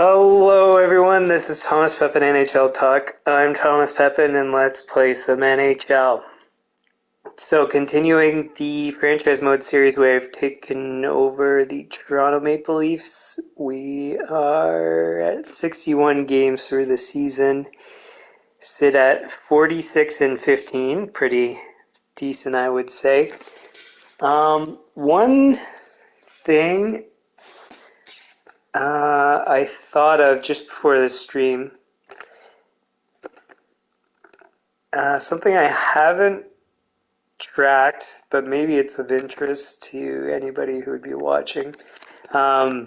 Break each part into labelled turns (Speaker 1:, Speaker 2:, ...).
Speaker 1: Hello everyone, this is Pepin NHL Talk. I'm Thomas Pepin and let's play some NHL. So continuing the franchise mode series where I've taken over the Toronto Maple Leafs, we are at 61 games through the season, sit at 46-15, pretty decent I would say. One thing I thought of just before the stream, something I haven't tracked, but maybe it's of interest to anybody who would be watching. So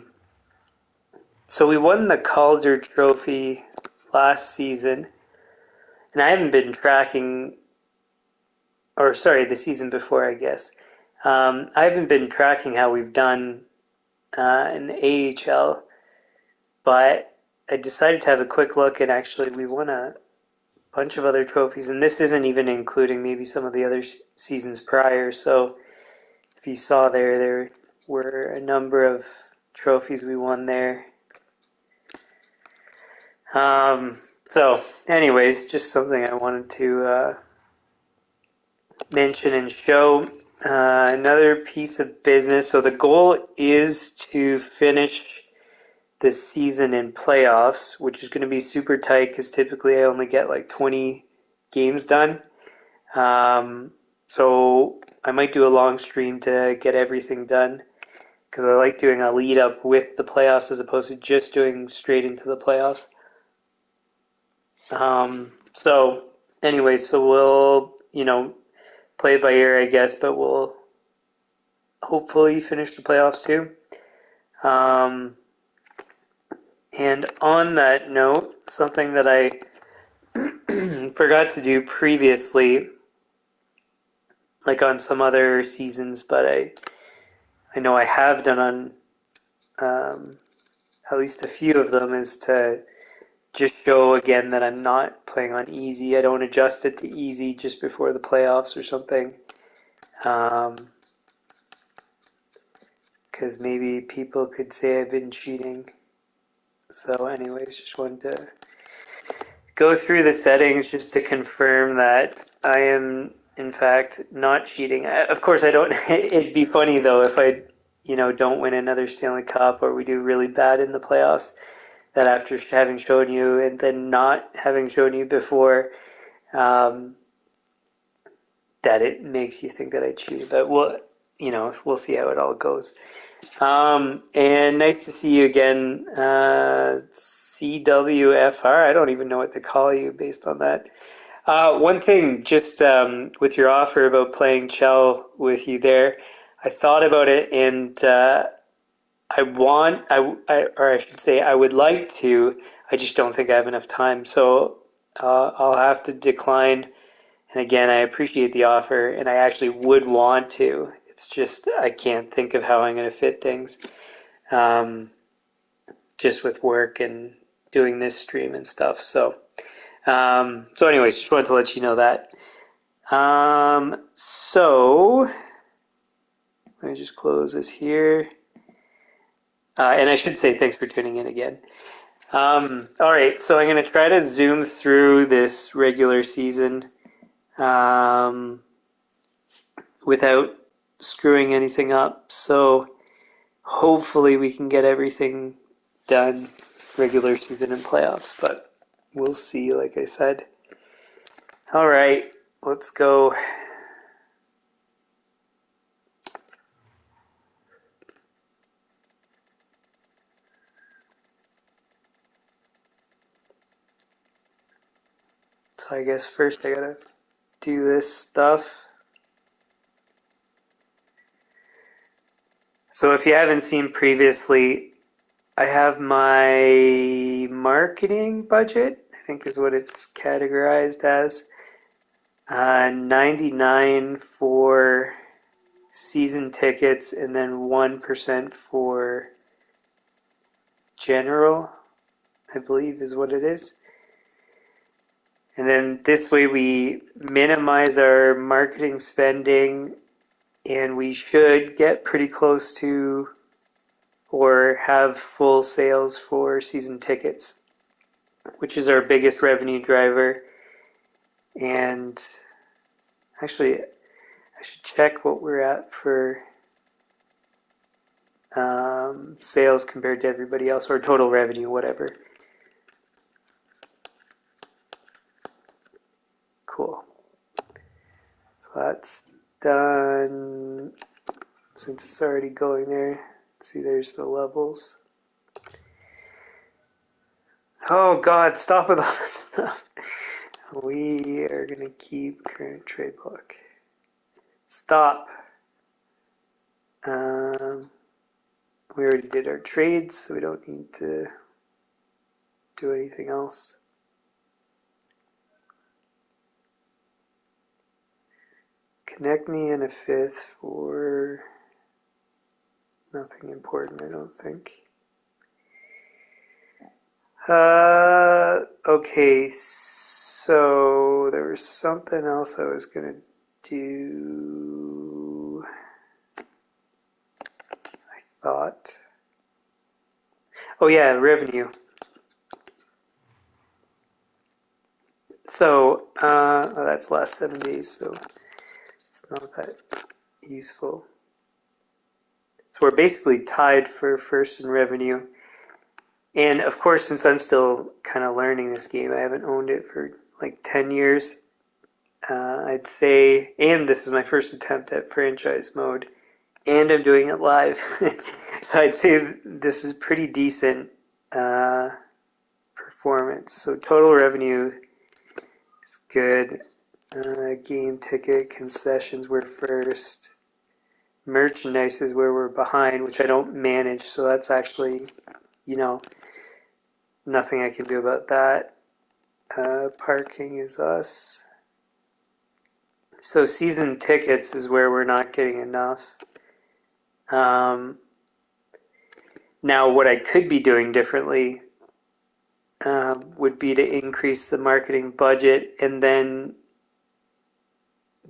Speaker 1: we won the Calder Trophy last season, and I haven't been tracking, or sorry, the season before, I guess. I haven't been tracking how we've done in the AHL, but I decided to have a quick look, and actually we won a bunch of other trophies, and this isn't even including maybe some of the other seasons prior. So if you saw there were a number of trophies we won there. So anyways, just something I wanted to mention and show. Another piece of business. So the goal is to finish the season in playoffs, which is going to be super tight because typically I only get like 20 games done. So I might do a long stream to get everything done because I like doing a lead up with the playoffs as opposed to just doing straight into the playoffs. So anyway, so we'll, play it by ear, I guess, but we'll hopefully finish the playoffs too. And on that note, something that I forgot to do previously, like on some other seasons, but I know I have done on at least a few of them, is to just show again that I'm not playing on easy. I don't adjust it to easy just before the playoffs or something. Because maybe people could say I've been cheating. So anyways, just wanted to go through the settings just to confirm that I am in fact not cheating. Of course I don't. It'd be funny though if I don't win another Stanley Cup or we do really bad in the playoffs, that after having shown you and then not having shown you before, that it makes you think that I cheated. But we'll see how it all goes. And nice to see you again, CWFR. I don't even know what to call you based on that. One thing, just with your offer about playing Chell with you there, I thought about it, and I would like to. I just don't think I have enough time, so I'll have to decline. And again, I appreciate the offer, and I actually would want to. It's just I can't think of how I'm going to fit things, just with work and doing this stream and stuff. So anyways, just wanted to let you know that. So let me just close this here. And I should say thanks for tuning in again. All right, so I'm going to try to zoom through this regular season without screwing anything up. So hopefully we can get everything done regular season and playoffs, but we'll see, like I said. All right, let's go. So I guess first I gotta do this stuff. So if you haven't seen previously, I have my marketing budget, I think is what it's categorized as. 99 for season tickets and then 1% for general, I believe is what it is. And then this way we minimize our marketing spending and we should get pretty close to or have full sales for season tickets, which is our biggest revenue driver. And actually, I should check what we're at for sales compared to everybody else, or total revenue, whatever. Cool. So that's done. Since it's already going there, see, there's the levels. Oh God, stop with all this stuff. We are gonna keep current trade block. Stop. We already did our trades, so we don't need to do anything else. Connect me in a fifth for nothing important, I don't think. Okay, so there was something else I was gonna do, I thought. Oh yeah, revenue. So, that's last 7 days, so it's not that useful. So we're basically tied for first in revenue. And of course, since I'm still kind of learning this game, I haven't owned it for like 10 years. I'd say, and this is my first attempt at franchise mode, and I'm doing it live. So I'd say this is pretty decent performance. So total revenue is good. Game ticket concessions were first. Merchandise is where we're behind, which I don't manage, so that's actually, nothing I can do about that. Parking is us. So season tickets is where we're not getting enough. Now, what I could be doing differently would be to increase the marketing budget and then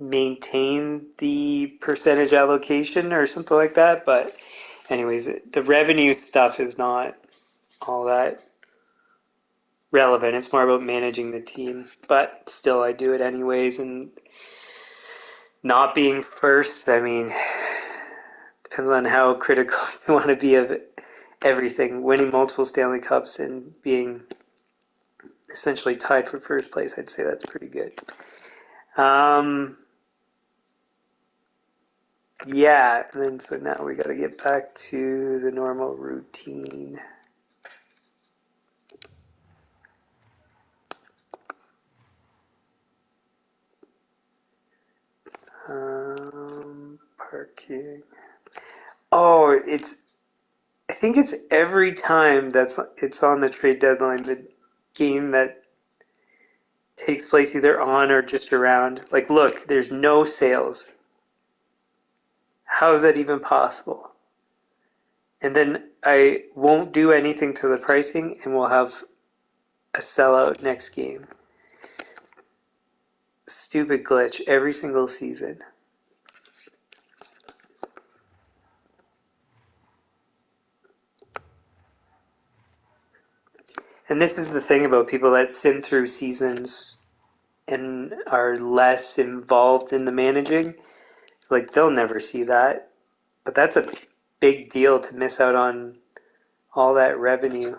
Speaker 1: maintain the percentage allocation or something like that. But anyways, the revenue stuff is not all that relevant. It's more about managing the team. But still, I do it anyways. And not being first, I mean, depends on how critical you want to be of everything. Winning multiple Stanley Cups and being essentially tied for first place, I'd say that's pretty good. Yeah, and then so now we got to get back to the normal routine. Parking. Oh, I think it's every time it's on the trade deadline, the game that takes place either on or just around. Like, look, there's no sales. How is that even possible? And then I won't do anything to the pricing, and we'll have a sellout next game. Stupid glitch every single season. And this is the thing about people that sim through seasons and are less involved in the managing. Like, they'll never see that. But that's a big deal to miss out on all that revenue,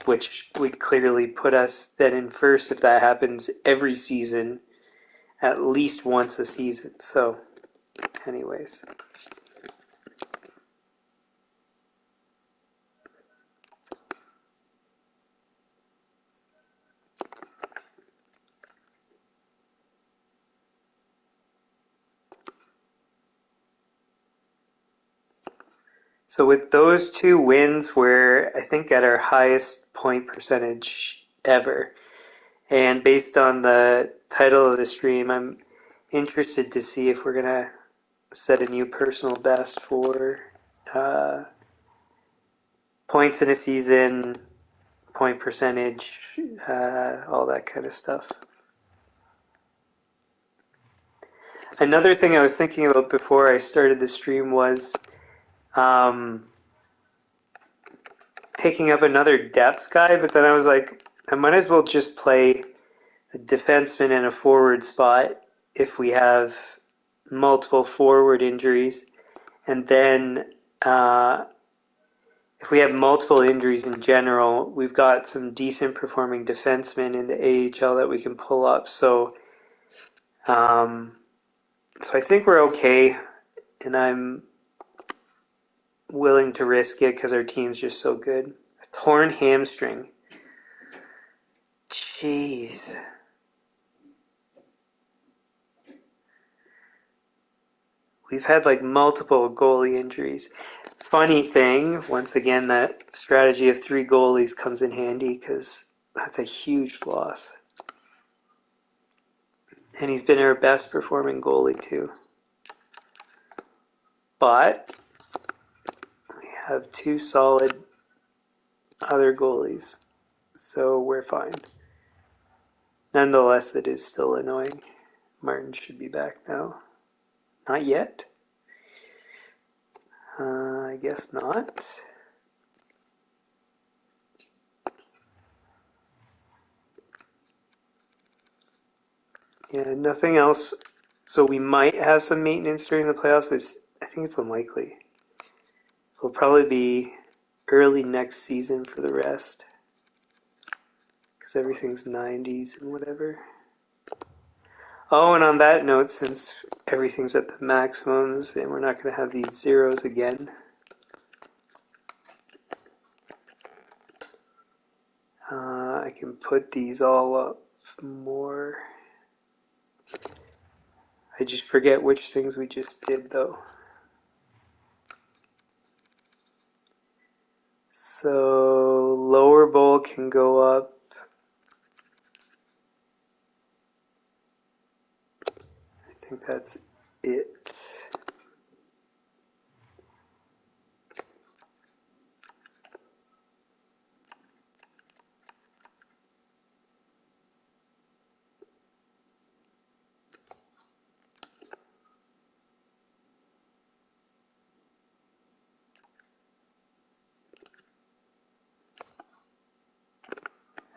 Speaker 1: which would clearly put us then in first if that happens every season, at least once a season. So, anyways. So with those two wins, we're, I think, at our highest point percentage ever. And based on the title of the stream, I'm interested to see if we're going to set a new personal best for points in a season, point percentage, all that kind of stuff. Another thing I was thinking about before I started the stream was picking up another depth guy, but then I was like, I might as well just play the defenseman in a forward spot if we have multiple forward injuries. And then if we have multiple injuries in general, we've got some decent performing defensemen in the AHL that we can pull up. So I think we're okay, and I'm willing to risk it because our team's just so good. Torn hamstring. Jeez. We've had like multiple goalie injuries. Funny thing, once again, that strategy of 3 goalies comes in handy because that's a huge loss. And he's been our best performing goalie too. But we have 2 solid other goalies, so we're fine. Nonetheless, it is still annoying. Martin should be back now. Not yet. I guess not. Yeah, nothing else. So we might have some maintenance during the playoffs. I think it's unlikely. It'll probably be early next season for the rest. Because everything's 90s and whatever. Oh, and on that note, since everything's at the maximums and we're not going to have these zeros again, I can put these all up more. I just forget which things we just did though. So lower bowl can go up. I think that's it.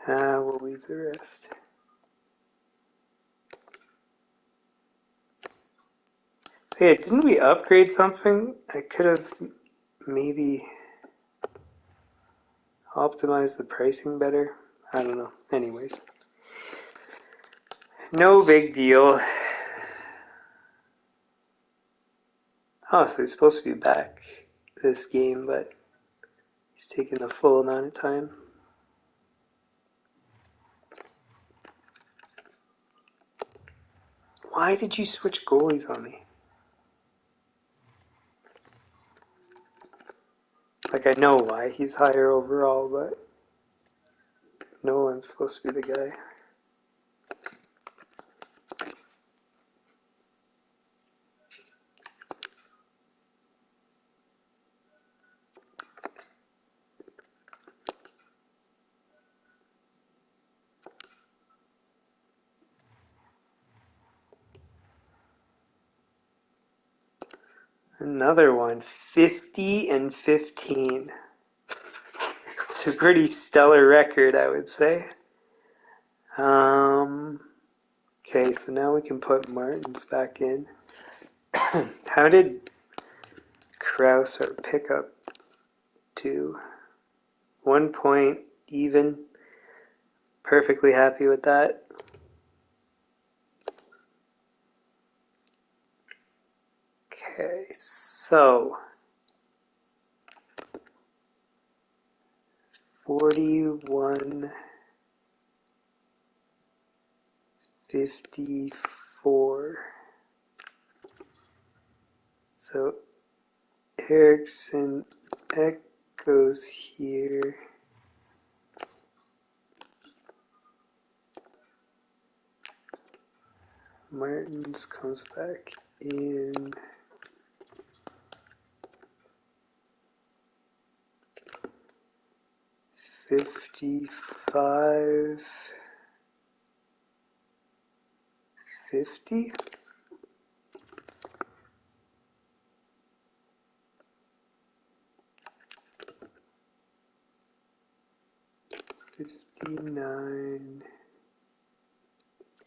Speaker 1: We'll leave the rest. Hey, didn't we upgrade something? I could have maybe optimized the pricing better. I don't know. Anyways. No big deal. Oh, so he's supposed to be back this game, but he's taking the full amount of time. Why did you switch goalies on me? Like, I know why he's higher overall, but Nolan's supposed to be the guy. Another one, 50 and 15. It's a pretty stellar record, I would say. Okay, so now we can put Martins back in. How did Kraus our pickup do? 1 point even. Perfectly happy with that. Okay, so 41-54. So Erickson goes here. Martins comes back in. $55.50. 59,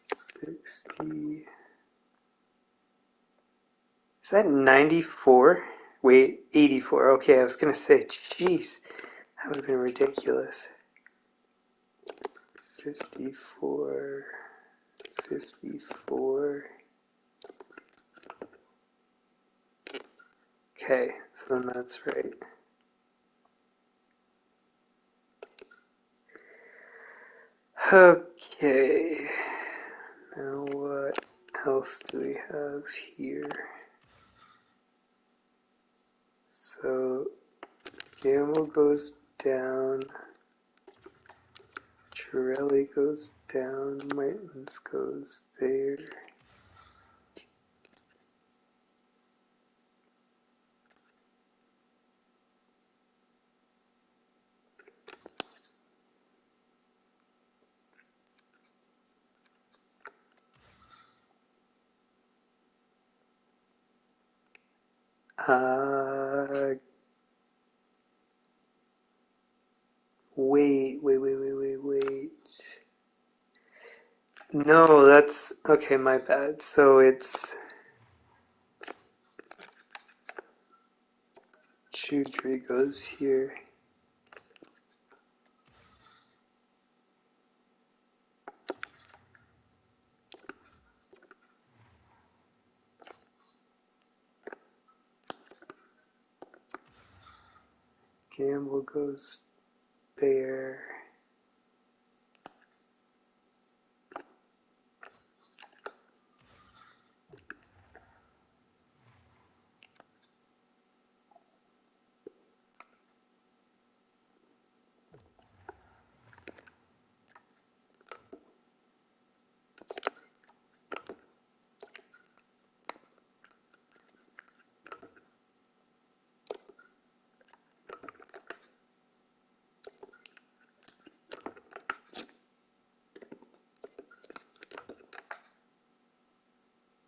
Speaker 1: 60. Is that 94? Wait, 84. Okay, I was going to say, jeez, that would have been ridiculous. 54, 54. Okay, so then that's right. Okay, now what else do we have here? So Gamble goes down, Chiarelli goes down, Martins goes there. Wait. No, that's okay, my bad. So it's Chudri goes here. Gamble goes there.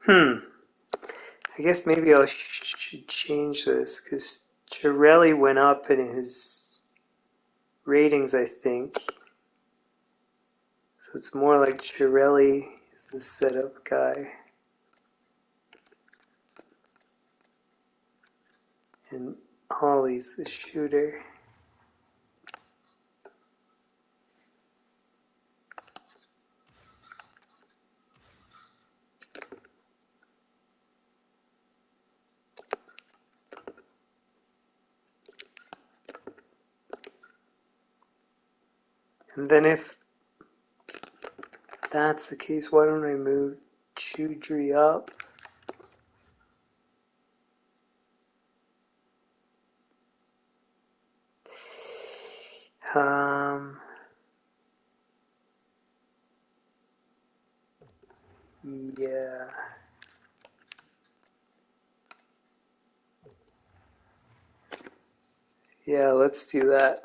Speaker 1: I guess maybe I should change this because Chiarelli went up in his ratings, I think. So it's more like Chiarelli is the setup guy. And Holly's the shooter. And then if that's the case, why don't I move Chudri up? Yeah. Yeah, let's do that.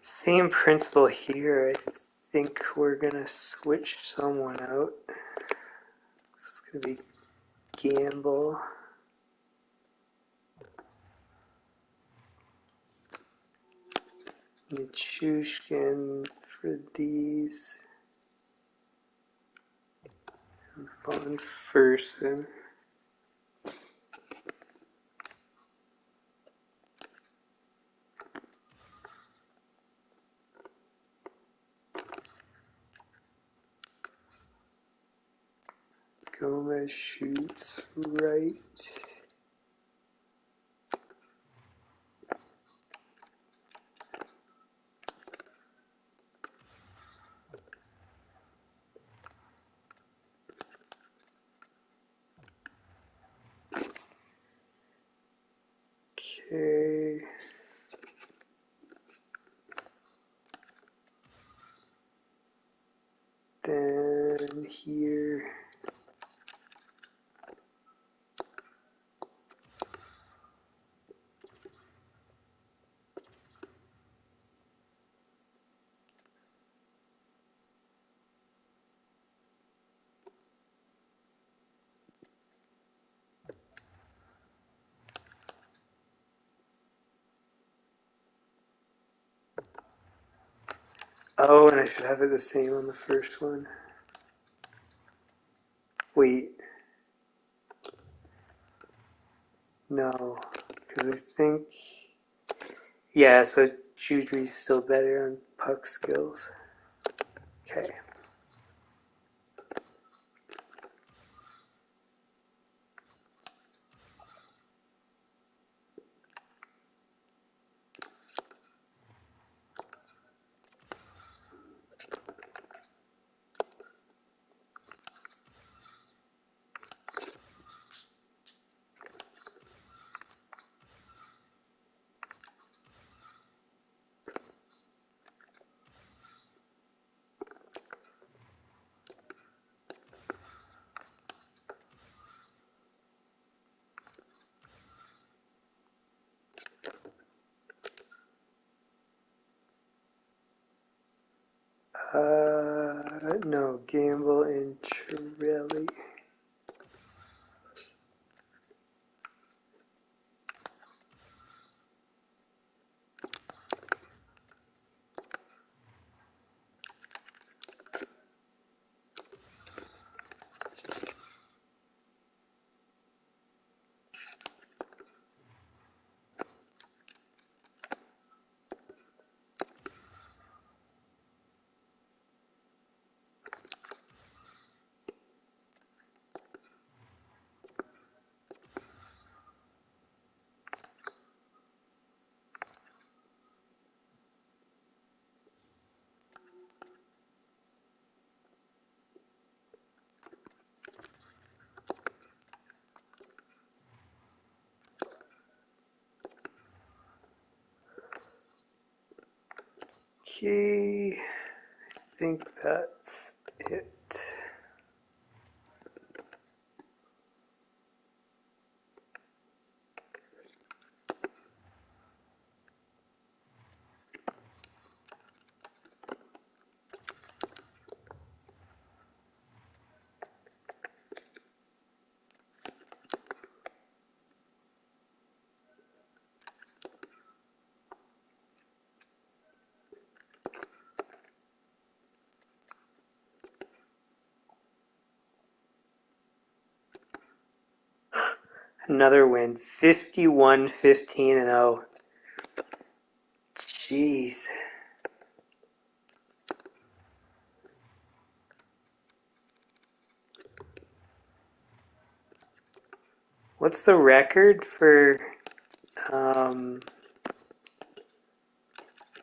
Speaker 1: Same principle here. I think we're gonna switch someone out. This is gonna be Gamble. Nichushkin for these. Von Fersen. Gomez shoots right. here. Oh, and I should have it the same on the first one. Wait. No. Because I think... Yeah, so Judry's still better on puck skills. Okay. No, Gamble and Chiarelli. Okay, I think that's it. Another win, 51-15-0. Jeez. What's the record for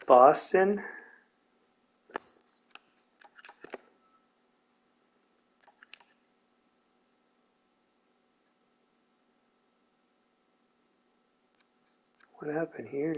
Speaker 1: Boston? What happened here?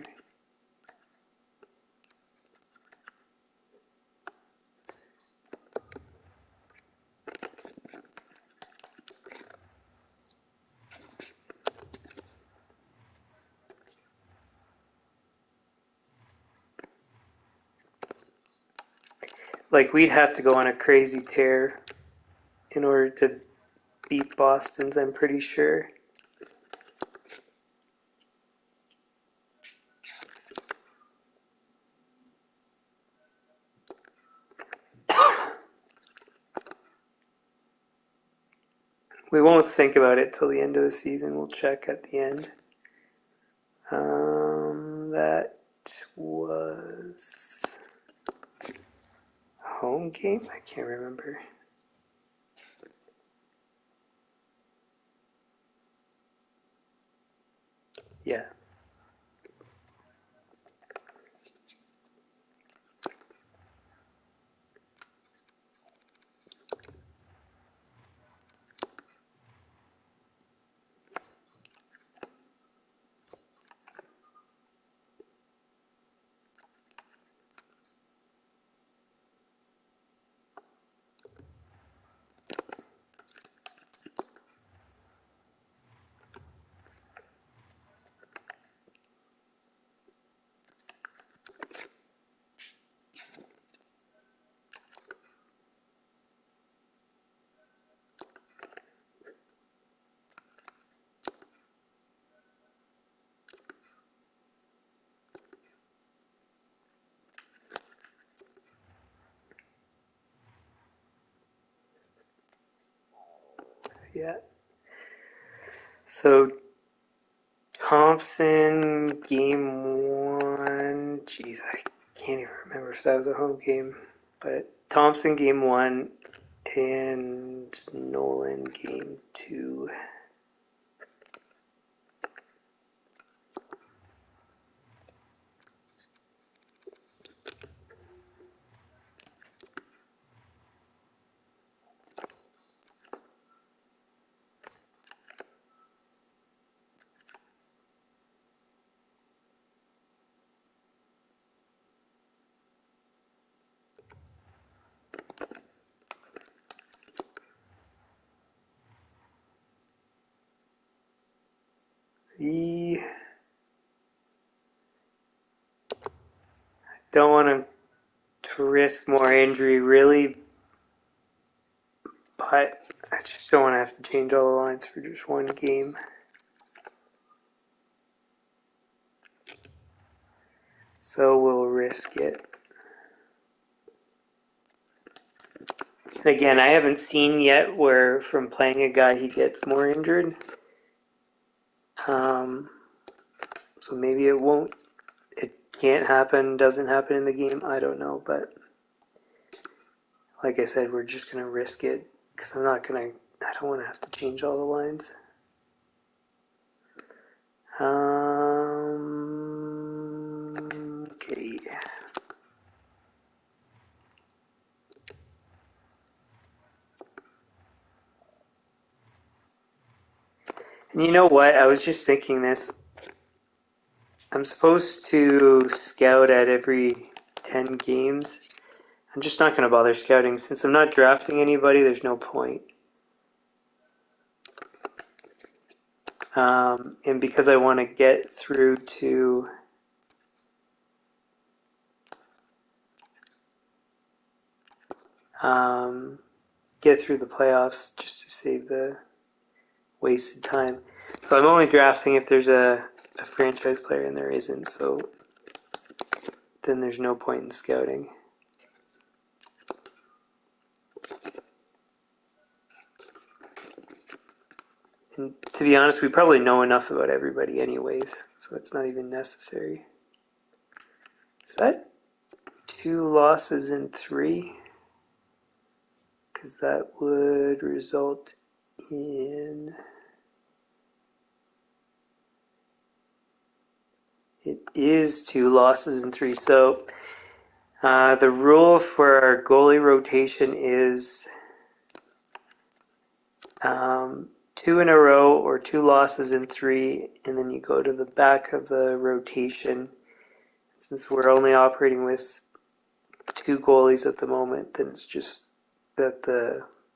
Speaker 1: Like, we'd have to go on a crazy tear in order to beat Boston's, I'm pretty sure. We won't think about it till the end of the season. We'll check at the end. That was a home game? I can't remember. Yeah. Yeah. So Thompson, game one. Jeez, I can't even remember if that was a home game. But Thompson, game one, and Nolan, game two. The don't want to risk more injury, really, but I just don't want to have to change all the lines for just one game. So we'll risk it. Again, I haven't seen yet where from playing a guy he gets more injured. So maybe it can't happen, doesn't happen in the game. I don't know, but like I said, we're just going to risk it because I don't want to have to change all the lines. Okay. And you know what? I was just thinking this. I'm supposed to scout at every 10 games. I'm just not going to bother scouting. Since I'm not drafting anybody, there's no point. And because I want to get through to get through the playoffs just to save the wasted time. So I'm only drafting if there's a franchise player and there isn't, so then there's no point in scouting. And to be honest, we probably know enough about everybody anyways, so it's not even necessary. Is that 2 losses in 3? Because that would result in... It is 2 losses in 3. So the rule for our goalie rotation is 2 in a row or 2 losses in 3, and then you go to the back of the rotation. Since we're only operating with 2 goalies at the moment, then it's just that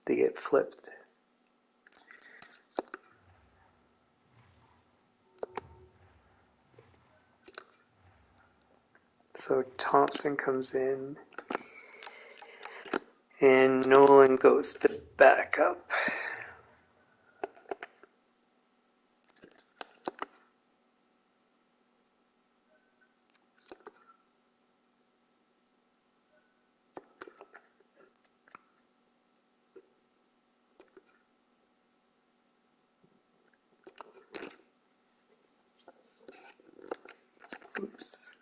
Speaker 1: they get flipped. So Thompson comes in, and Nolan goes to backup. Oops.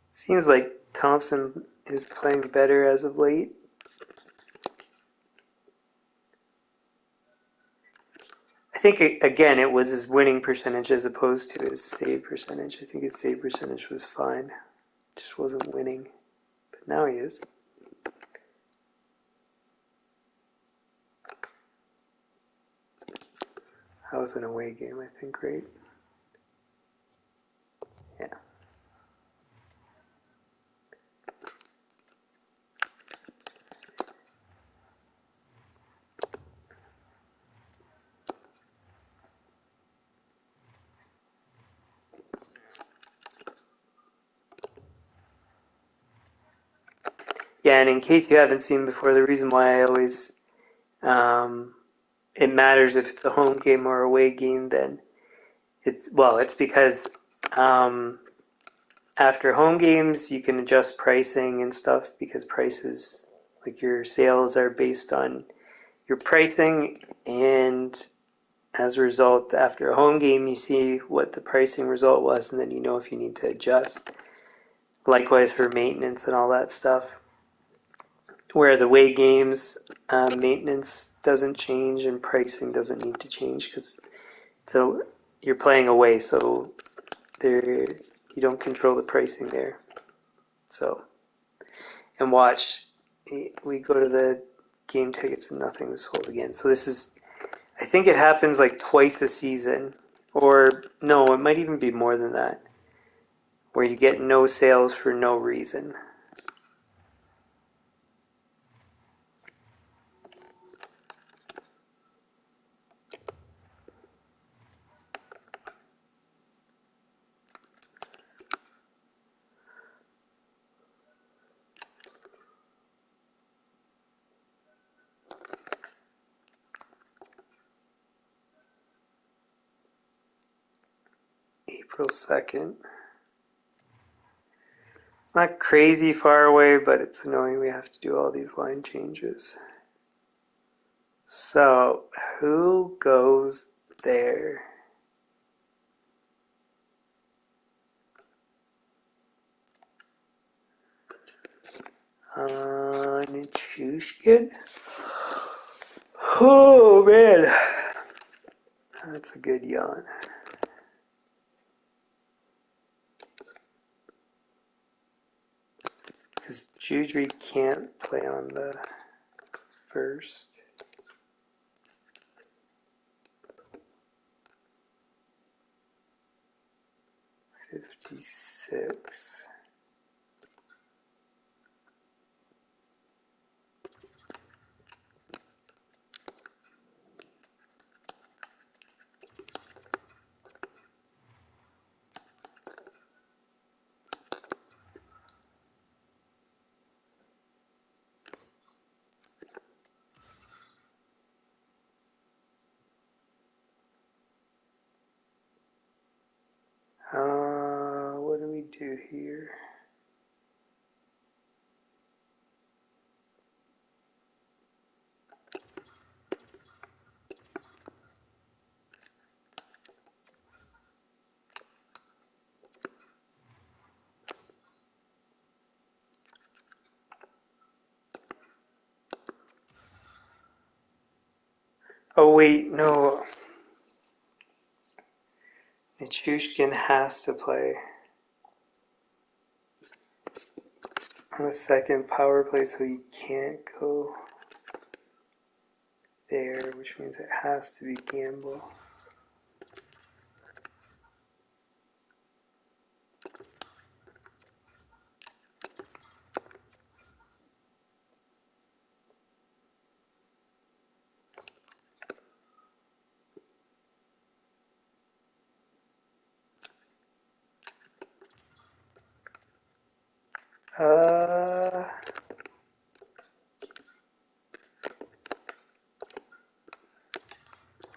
Speaker 1: Seems like Thompson is playing better as of late. I think, again, it was his winning percentage as opposed to his save percentage. I think his save percentage was fine. Just wasn't winning. But now he is. That was an away game, I think, right? Yeah. Yeah, and in case you haven't seen before, the reason why I always it matters if it's a home game or away game then It's because after home games you can adjust pricing and stuff because prices like your sales are based on your pricing, and as a result, after a home game, you see what the pricing result was, and then you know if you need to adjust. Likewise for maintenance and all that stuff. Whereas away games, maintenance doesn't change and pricing doesn't need to change because so you're playing away, so there you don't control the pricing there. So and watch, we go to the game tickets and nothing was sold again. So this is, I think it happens like twice a season, or no, it might even be more than that, where you get no sales for no reason. April 2nd. It's not crazy far away, but it's annoying we have to do all these line changes. So, who goes there? Nichushkin? Oh man, that's a good yawn. Because Judry can't play on the first. $56. What do we do here? Oh wait, no. Nichushkin has to play on the second power play, so he can't go there, which means it has to be Gamble.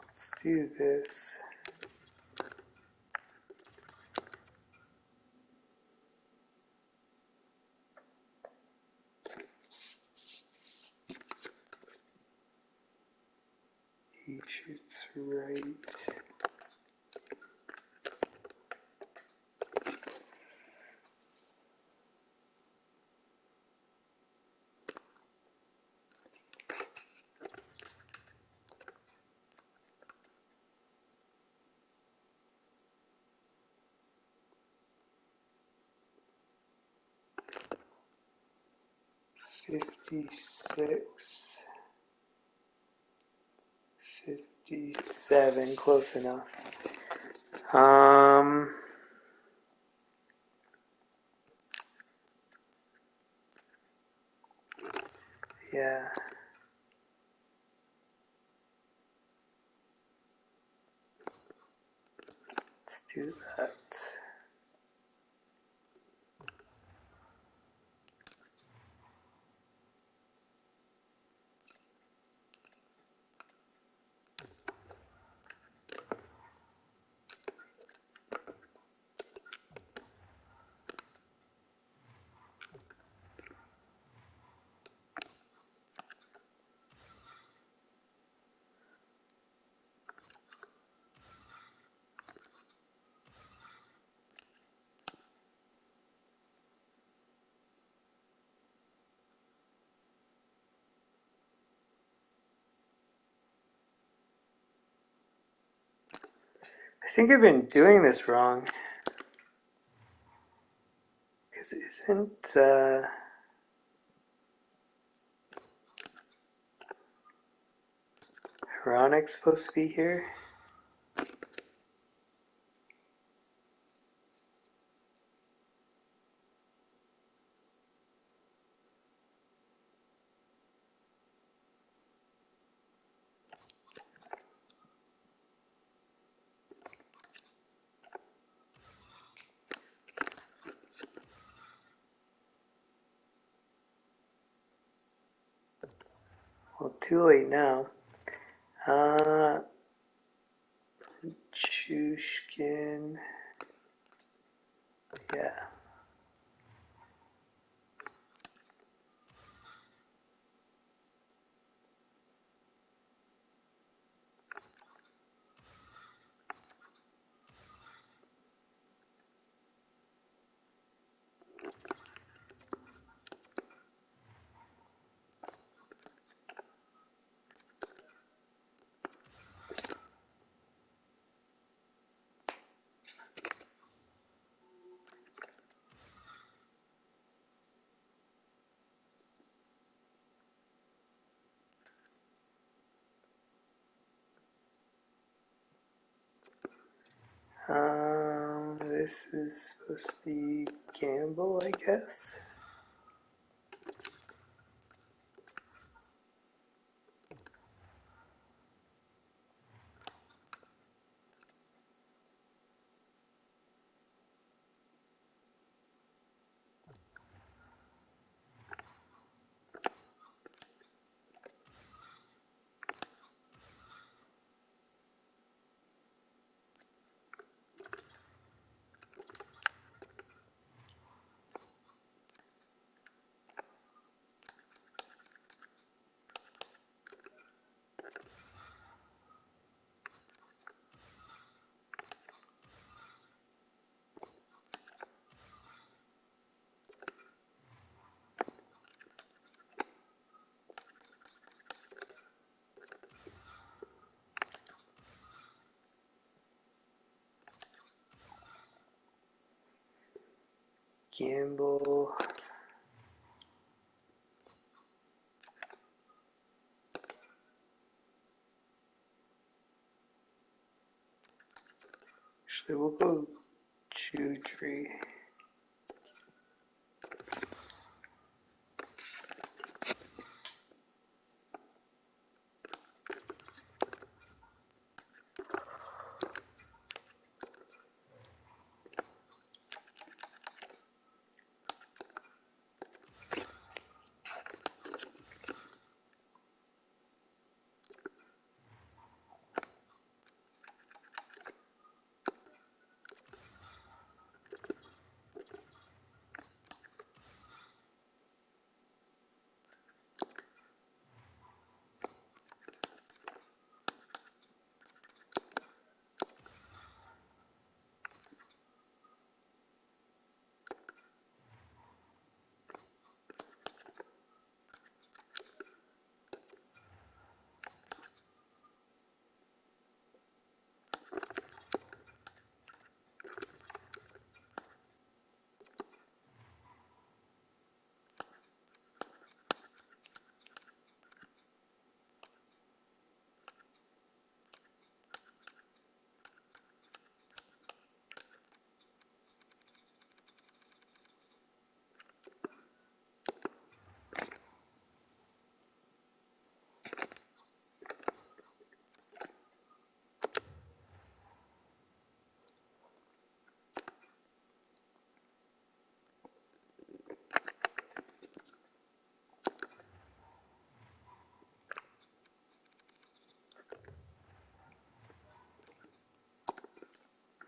Speaker 1: Let's do this. He shoots right. $56. $57, close enough. Yeah. Let's do that. think I've been doing this wrong. Because isn't Hronik supposed to be here? Well, too late now. Chushkin. Yeah. This is supposed to be Gamble, I guess. Gamble. Actually, we'll go Chudry.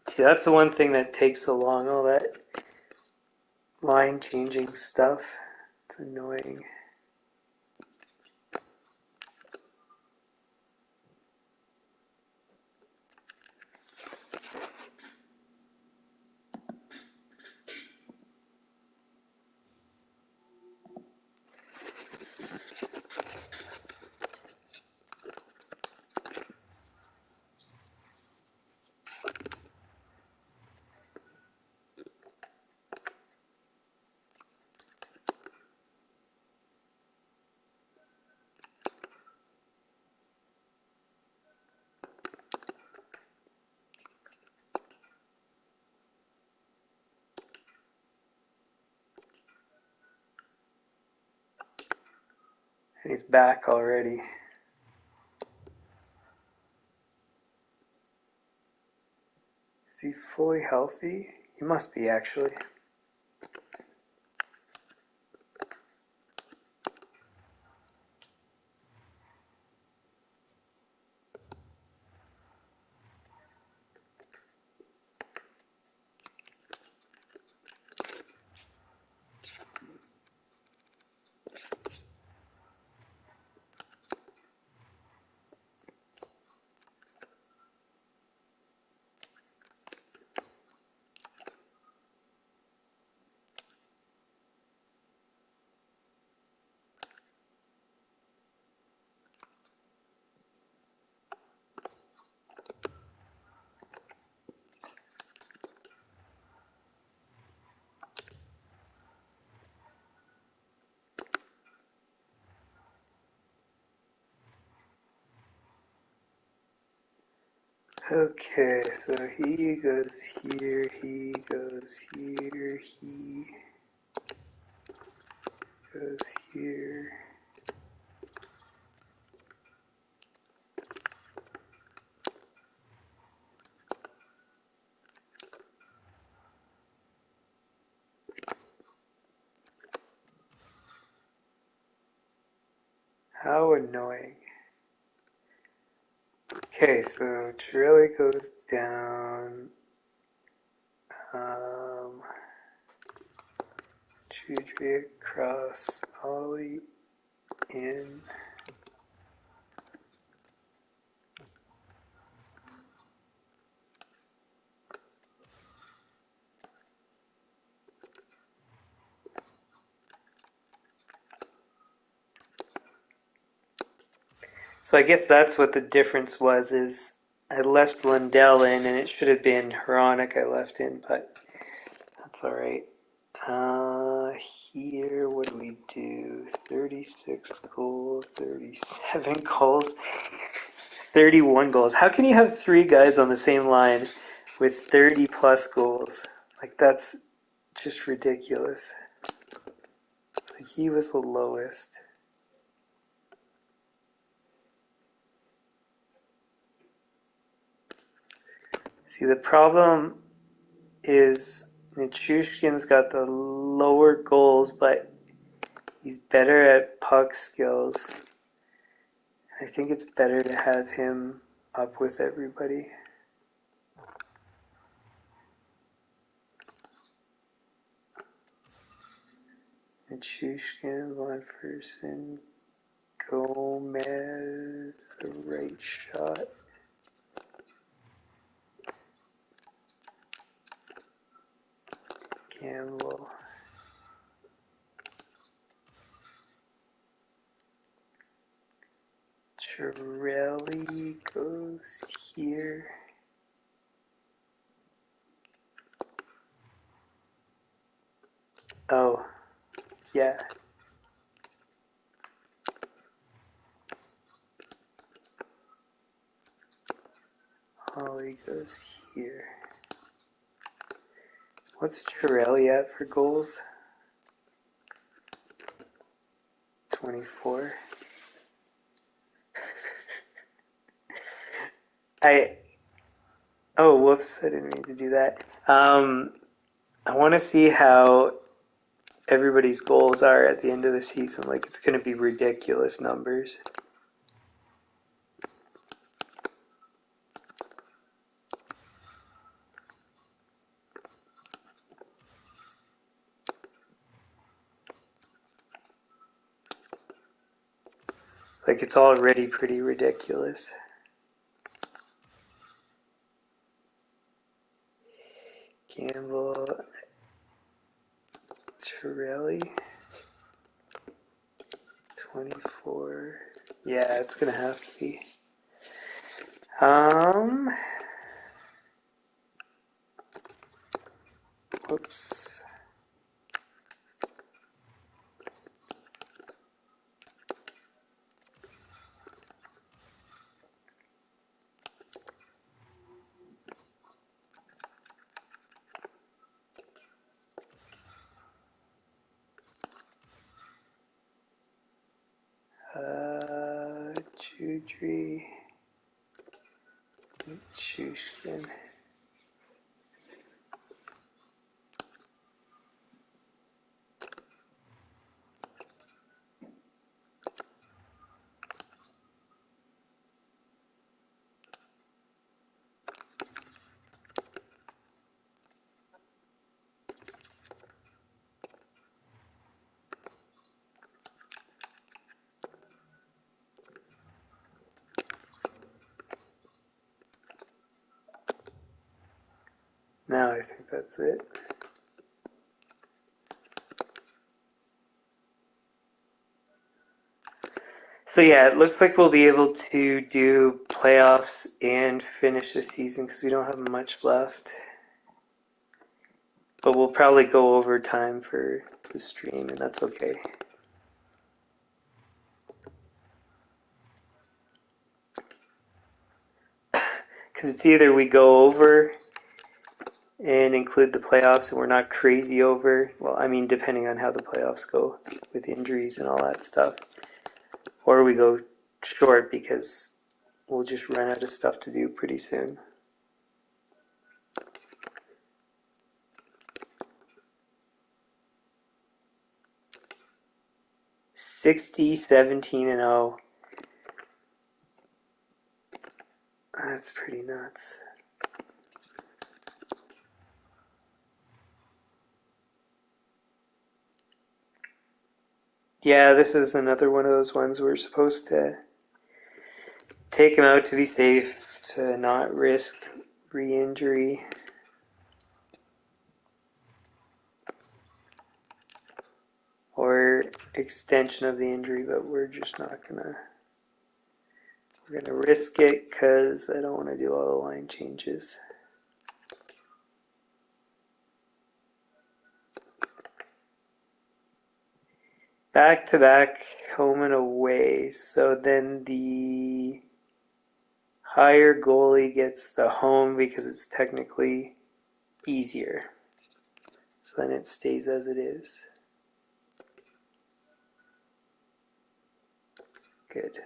Speaker 1: See, that's the one thing that takes so long, all that line changing stuff. It's annoying. And he's back already. Is he fully healthy? He must be, actually. Okay, so he goes here, he goes here, he goes here. How annoying. Okay, so Torelli goes down. Chudri across, Ollie in. So I guess that's what the difference was, is I left Lundell in and it should have been Hronik I left in, but that's alright. Here, what do we do? 36 goals, 37 goals, 31 goals. How can you have three guys on the same line with 30 plus goals? Like, that's just ridiculous. So he was the lowest. See, the problem is Nichushkin's got the lower goals, but he's better at puck skills. I think it's better to have him up with everybody. Nichushkin, Von Fersen, Gomez, the right shot. Gamble. Chiarelli goes here. Oh, yeah. Ollie goes here. What's Chiarelli at for goals? 24. Oh, whoops, I didn't mean to do that. I want to see how everybody's goals are at the end of the season. Like, it's going to be ridiculous numbers. Like, it's already pretty ridiculous. Gamble, Torelli, 24. Yeah, it's gonna have to be. Whoops. Shudri. Shushkin. Now I think that's it. So yeah, it looks like we'll be able to do playoffs and finish the season because we don't have much left. But we'll probably go over time for the stream, and that's okay. Because it's either we go over and include the playoffs and we're not crazy over. Well, I mean, depending on how the playoffs go with injuries and all that stuff. Or we go short because we'll just run out of stuff to do pretty soon. $60, 17, and 0. That's pretty nuts. Yeah, this is another one of those ones we're supposed to take him out to be safe, to not risk re-injury. Or extension of the injury, but we're just not gonna. We're gonna risk it because I don't want to do all the line changes. Back to back, home and away. So then the higher goalie gets the home because it's technically easier. So then it stays as it is. Good.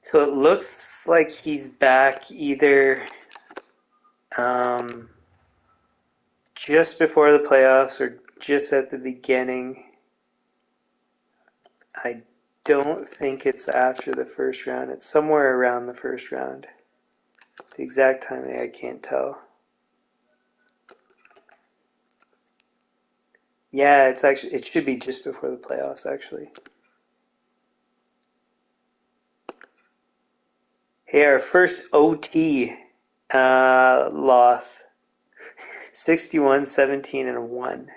Speaker 1: So it looks like he's back either just before the playoffs or just at the beginning. I don't think it's after the first round. It's somewhere around the first round. The exact timing I can't tell. Yeah, it should be just before the playoffs actually. Hey, our first OT loss. 61, 17, and 1.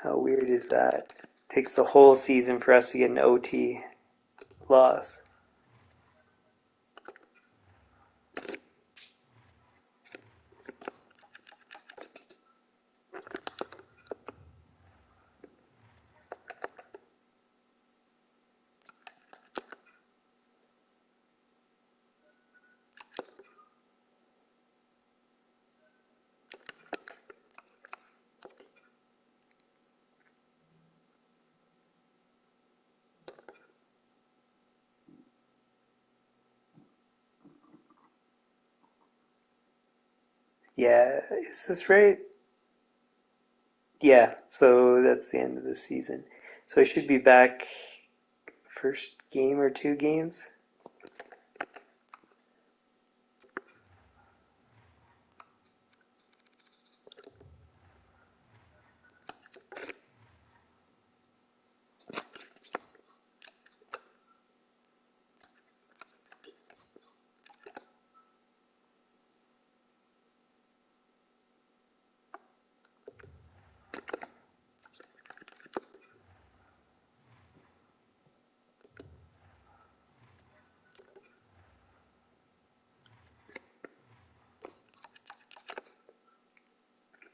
Speaker 1: How weird is that? It takes the whole season for us to get an OT loss. Yeah, is this right? Yeah, so that's the end of the season. So I should be back first game or 2 games.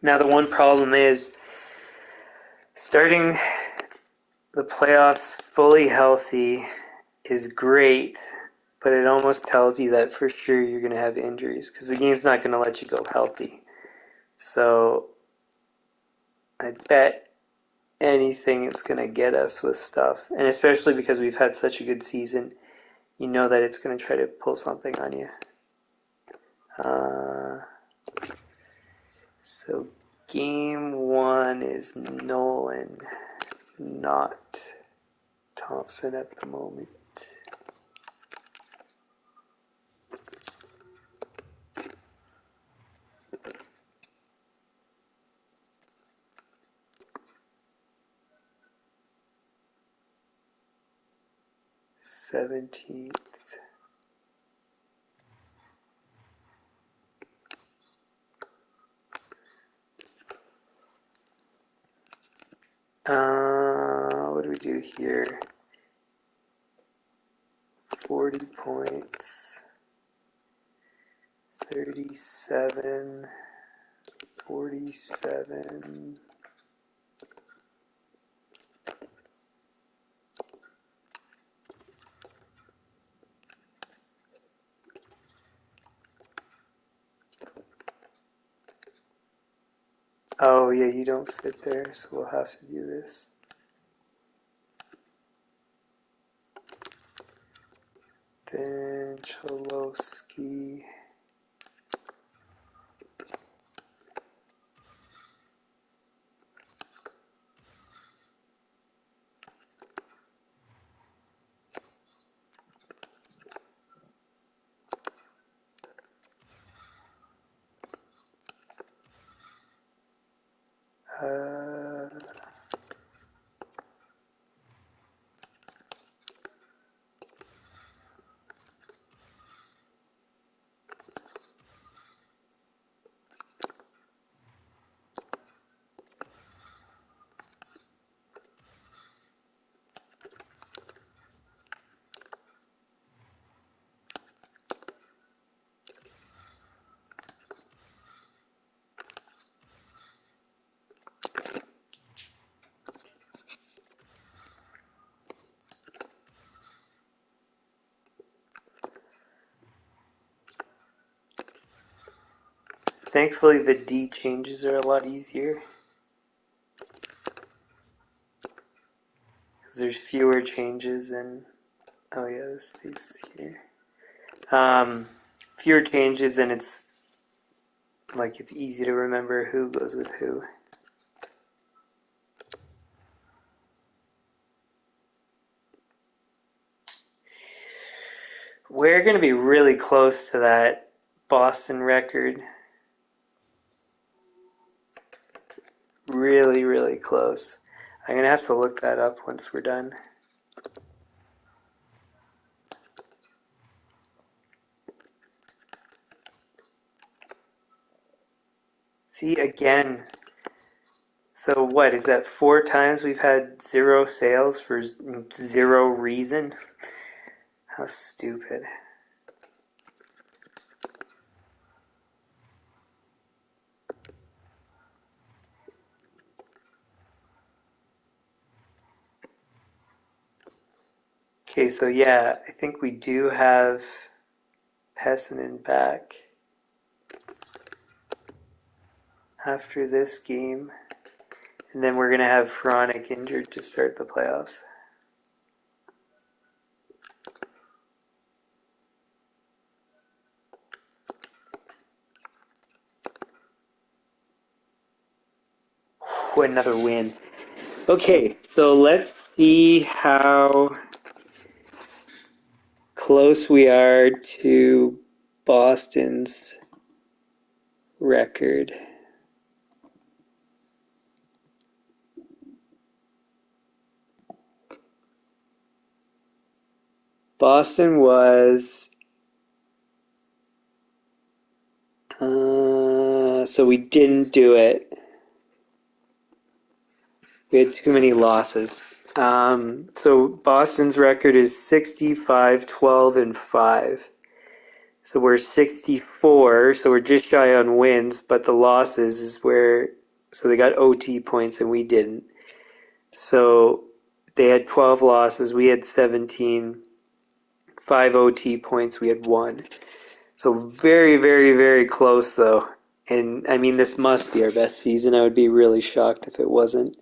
Speaker 1: Now the one problem is starting the playoffs fully healthy is great, but it almost tells you that for sure you're going to have injuries because the game's not going to let you go healthy. So I bet anything it's going to get us with stuff. And especially because we've had such a good season, you know that it's going to try to pull something on you. So game 1 is Nolan, not Thompson at the moment. '17th. What do we do here? 40 points. 37. 47. Oh, yeah, you don't fit there, so we'll have to do this. Then Cholowski. Thankfully, the D changes are a lot easier. Because there's fewer changes than... Oh yeah, this stays here. Fewer changes and it's easy to remember who goes with who. We're going to be really close to that Boston record. Really, really close. I'm going to have to look that up once we're done. See, again. So what, is that 4 times we've had 0 sales for 0 reason? How stupid. Okay, so yeah, I think we do have Pessinen back after this game. And then we're going to have Chronic injured to start the playoffs. Whew, another win. Okay, so let's see how close we are to Boston's record. Boston was... so we didn't do it. We had too many losses. So Boston's record is 65, 12, and 5. So we're 64, so we're just shy on wins, but the losses is where, so they got OT points and we didn't. So they had 12 losses, we had 17, 5 OT points, we had 1. So very, very, very close though. And I mean, this must be our best season. I would be really shocked if it wasn't.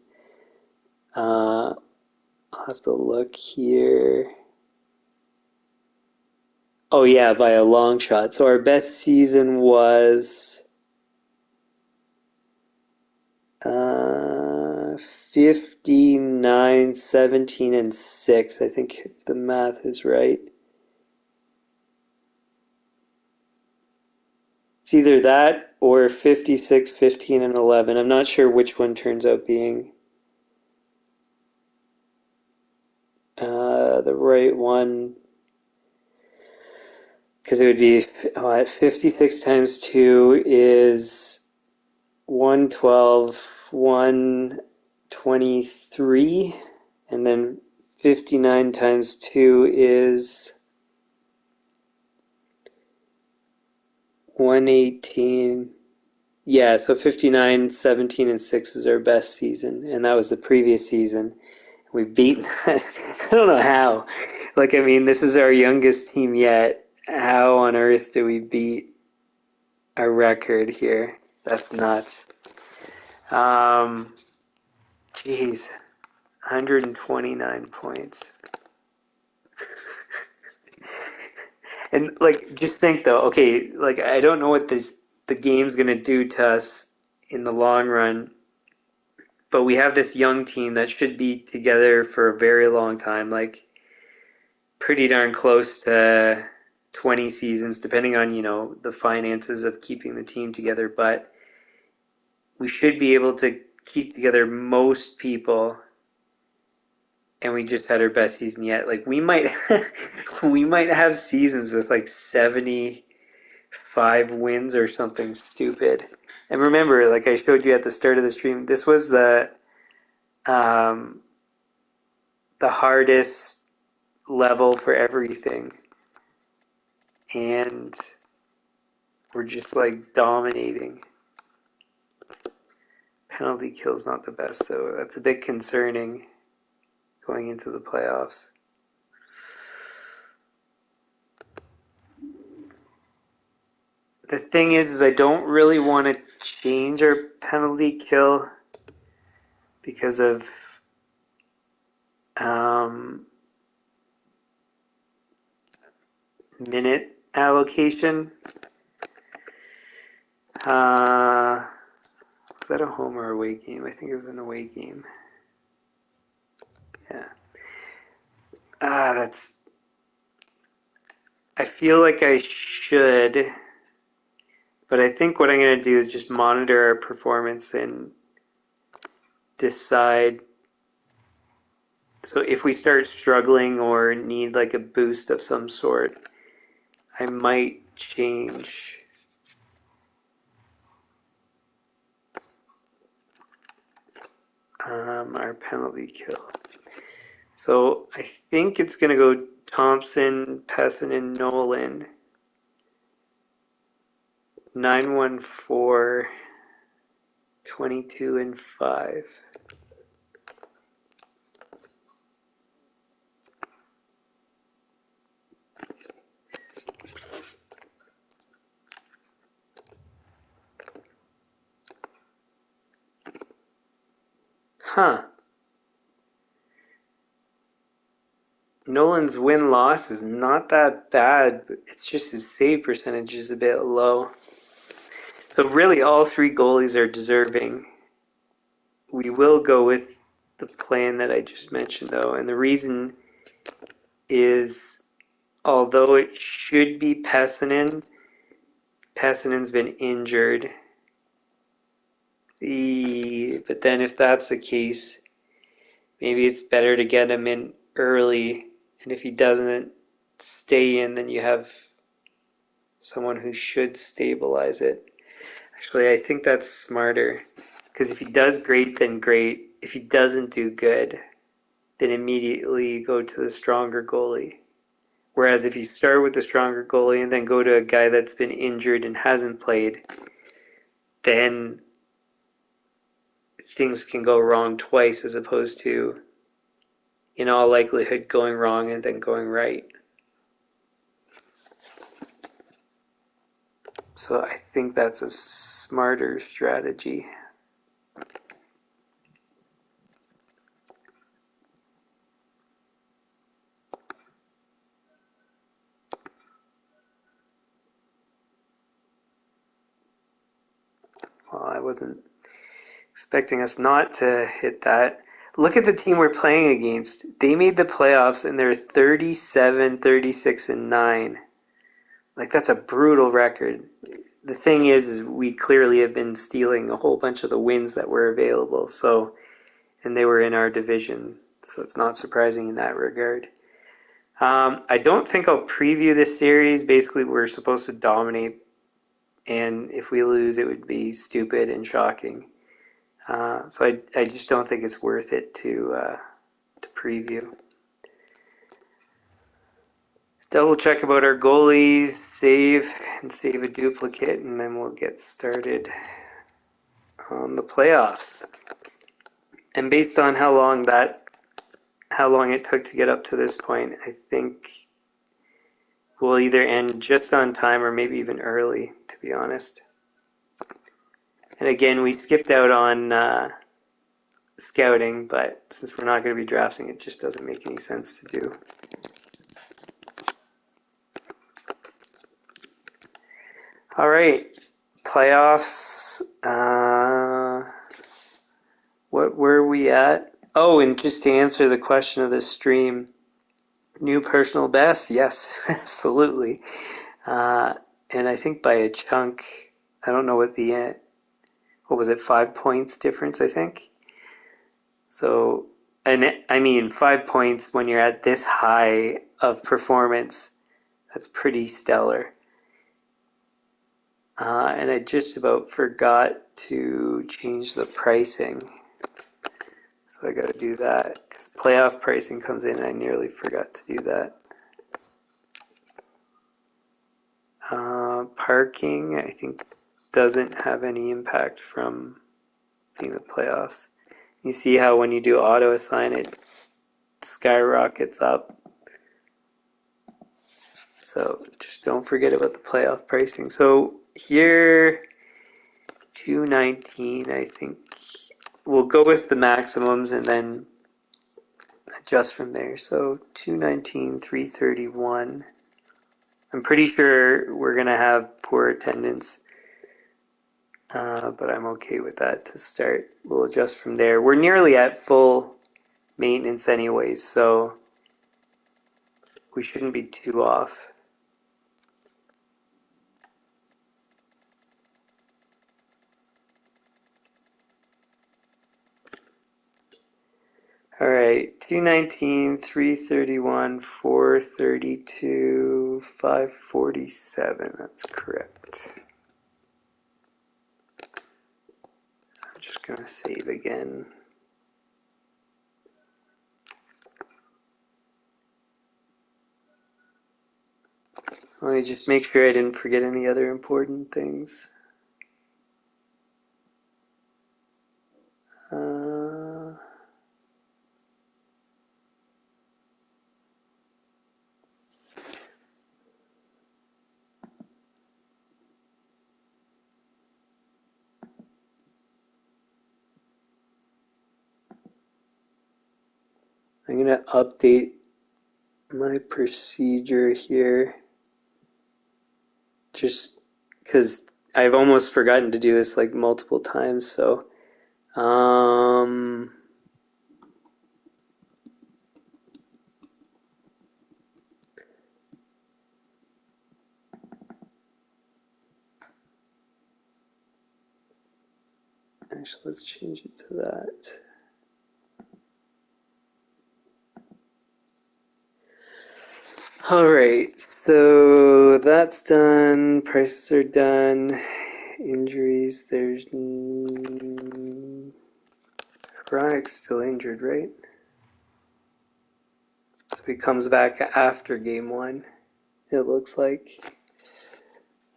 Speaker 1: I'll have to look here. Oh yeah, by a long shot. So our best season was 59, 17, and 6. I think if the math is right. It's either that or 56, 15, and 11. I'm not sure which one turns out being the right one, because it would be 56 times 2 is 112, 123, and then 59 times 2 is 118. Yeah, so 59, 17, and 6 is our best season, and that was the previous season. We've beaten, I don't know how. Like, I mean, this is our youngest team yet. How on earth do we beat a record here? That's nuts. Geez, 129 points. And like, just think though, okay, like I don't know what the game's gonna do to us in the long run, but we have this young team that should be together for a very long time, like pretty darn close to 20 seasons, depending on, the finances of keeping the team together, but we should be able to keep together most people, and we just had our best season yet. Like we might we might have seasons with like 75 wins or something stupid. And remember, like I showed you at the start of the stream, this was um, the hardest level for everything, and we're just like dominating. Penalty kill's not the best, though. That's a bit concerning going into the playoffs. The thing is I don't really want to change our penalty kill because of minute allocation. Was that a home or away game? I think it was an away game. Yeah. That's. I feel like I should, but I think what I'm going to do is just monitor our performance and decide. So if we start struggling or need like a boost of some sort, I might change our penalty kill. So I think it's going to go Thompson, Pessin, and Nolan. 914, 22, and 5. Huh. Nolan's win-loss is not that bad, but it's just his save percentage is a bit low. So really all three goalies are deserving. We will go with the plan that I just mentioned, though, and the reason is, although it should be Pessinen's been injured. But then if that's the case, maybe it's better to get him in early, and if he doesn't stay in, then you have someone who should stabilize it. Actually, I think that's smarter, because if he does great, then great. If he doesn't do good, then immediately go to the stronger goalie. Whereas if you start with the stronger goalie and then go to a guy that's been injured and hasn't played, then things can go wrong twice as opposed to, in all likelihood, going wrong and then going right. So I think that's a smarter strategy. Well, I wasn't expecting us not to hit that. Look at the team we're playing against. They made the playoffs and they're 37, 36, and 9. Like, that's a brutal record. The thing is we clearly have been stealing a whole bunch of the wins that were available. So, and they were in our division. So it's not surprising in that regard. I don't think I'll preview this series. Basically, we're supposed to dominate. And if we lose, it would be stupid and shocking. So I just don't think it's worth it to preview. Double check about our goalies, save a duplicate, and then we'll get started on the playoffs. And based on how long it took to get up to this point, I think we'll either end just on time or maybe even early, to be honest. And again, we skipped out on scouting, but since we're not going to be drafting, it just doesn't make any sense to do. All right, playoffs. What were we at? Oh, and just to answer the question of this stream, new personal best? Yes, absolutely. And I think by a chunk. I don't know what was it, 5 points difference, I think? So, and I mean, 5 points when you're at this high of performance, that's pretty stellar. And I just about forgot to change the pricing. So I got to do that because playoff pricing comes in and I nearly forgot to do that. Parking, I think, doesn't have any impact from being the playoffs. You see how when you do auto assign, it skyrockets up. So just don't forget about the playoff pricing. So here, 219, I think we'll go with the maximums and then adjust from there. So 219, 331. I'm pretty sure we're going to have poor attendance, but I'm okay with that to start. We'll adjust from there. We're nearly at full maintenance anyways, so we shouldn't be too off. All right, 219, 331, 432, 547. That's correct. I'm just going to save again. Let me just make sure I didn't forget any other important things. I'm going to update my procedure here just because I've almost forgotten to do this like multiple times. So, actually, let's change it to that. All right, so that's done. Prices are done. Injuries, there's Hronik's still injured, right? So he comes back after game one, it looks like.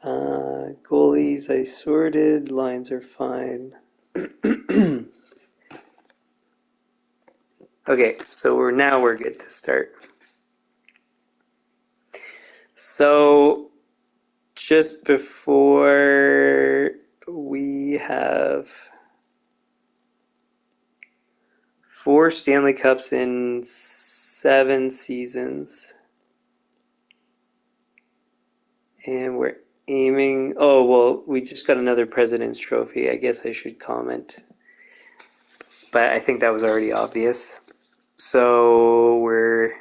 Speaker 1: Goalies I sorted, lines are fine. Okay, so we're good to start. So just before we have 4 Stanley Cups in 7 seasons. And we're aiming. Oh, well, we just got another President's Trophy. I guess I should comment. But I think that was already obvious. So we're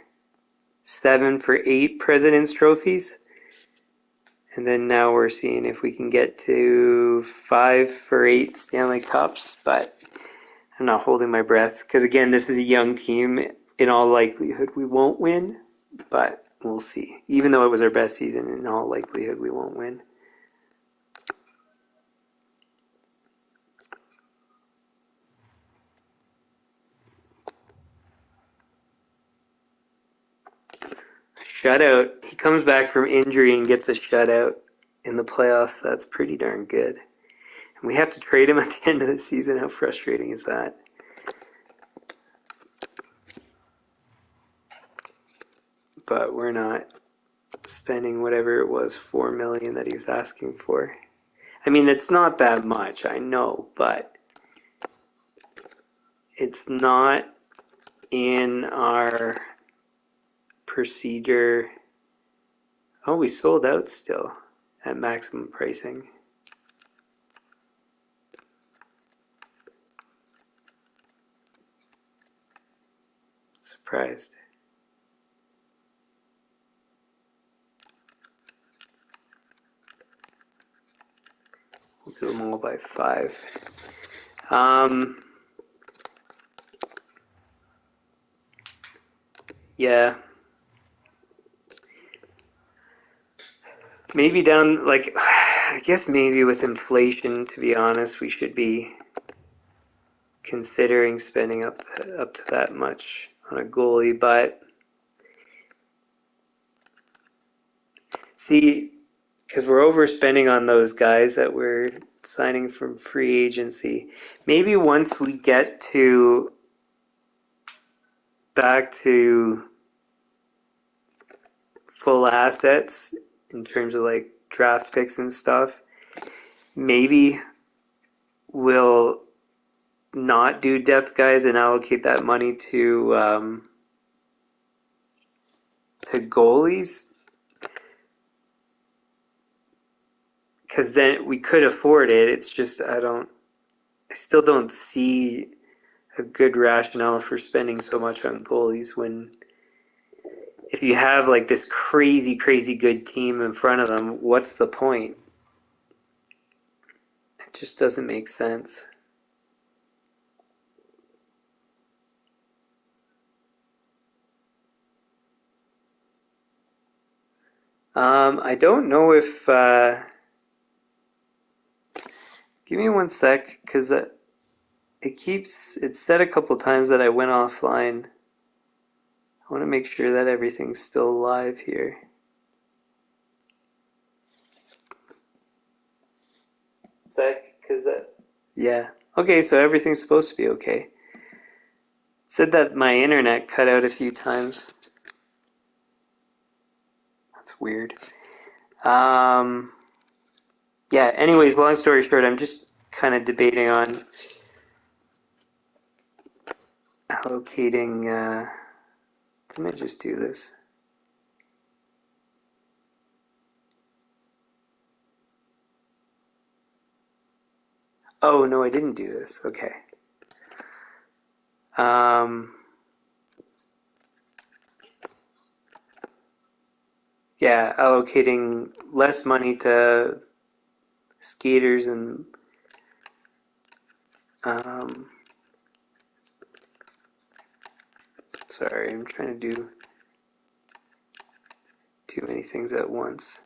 Speaker 1: 7 for 8 President's Trophies. And then now we're seeing if we can get to 5 for 8 Stanley Cups. But I'm not holding my breath. Because again, this is a young team. In all likelihood, we won't win. But we'll see. Even though it was our best season, in all likelihood, we won't win. Shutout. He comes back from injury and gets a shutout in the playoffs. That's pretty darn good. And we have to trade him at the end of the season. How frustrating is that? But we're not spending whatever it was, $4 million that he was asking for. I mean, it's not that much, I know, but it's not in our procedure. Oh, we sold out still at maximum pricing. Surprised. We'll do them all by 5. Yeah. Maybe down, like, I guess maybe with inflation, to be honest, we should be considering spending up to that much on a goalie. But see, because we're overspending on those guys that we're signing from free agency. Maybe once we get to back to full assets in terms of like draft picks and stuff, maybe we'll not do depth guys and allocate that money to goalies, because then we could afford it. It's just I still don't see a good rationale for spending so much on goalies when if you have like this crazy good team in front of them, what's the point? It just doesn't make sense. I don't know if give me one sec, because it said a couple times that I went offline. I want to make sure that everything's still live here. Sec, because yeah. Okay, so everything's supposed to be okay. It said that my internet cut out a few times. That's weird. Yeah, anyways, long story short, I'm just kind of debating on allocating, didn't I just do this? Oh, no, I didn't do this. Okay. Yeah, allocating less money to skaters and sorry, I'm trying to do too many things at once.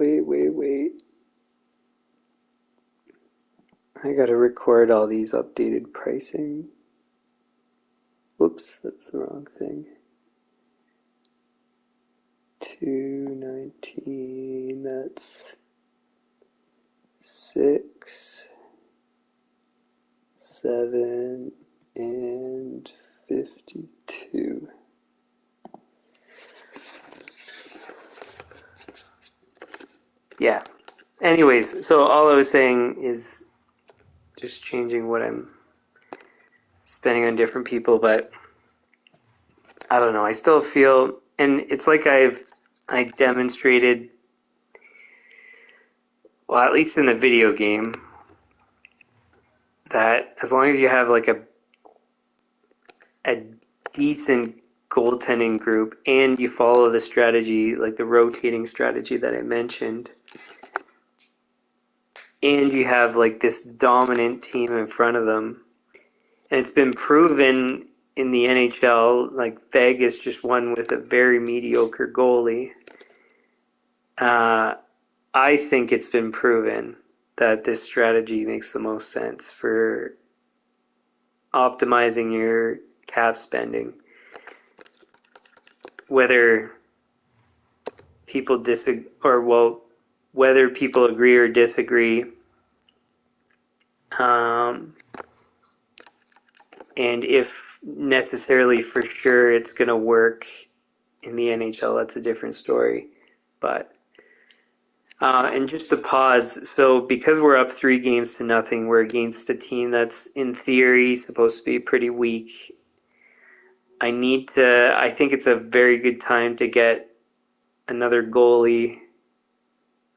Speaker 1: Wait. I gotta record all these updated pricing. Whoops, that's the wrong thing. 219, that's 6, 7, and 52. Yeah. Anyways, so all I was saying is just changing what I'm spending on different people, but I don't know. I still feel, and it's like I demonstrated, well, at least in the video game, that as long as you have like a decent goaltending group and you follow the strategy, like the rotating strategy that I mentioned, and you have like this dominant team in front of them, and it's been proven in the NHL, like Vegas just won with a very mediocre goalie. I think it's been proven that this strategy makes the most sense for optimizing your cap spending. Whether people disagree, whether people agree or disagree, and if necessarily for sure it's going to work in the NHL, that's a different story. But and just to pause, so because we're up 3-0, we're against a team that's in theory supposed to be pretty weak. I think it's a very good time to get another goalie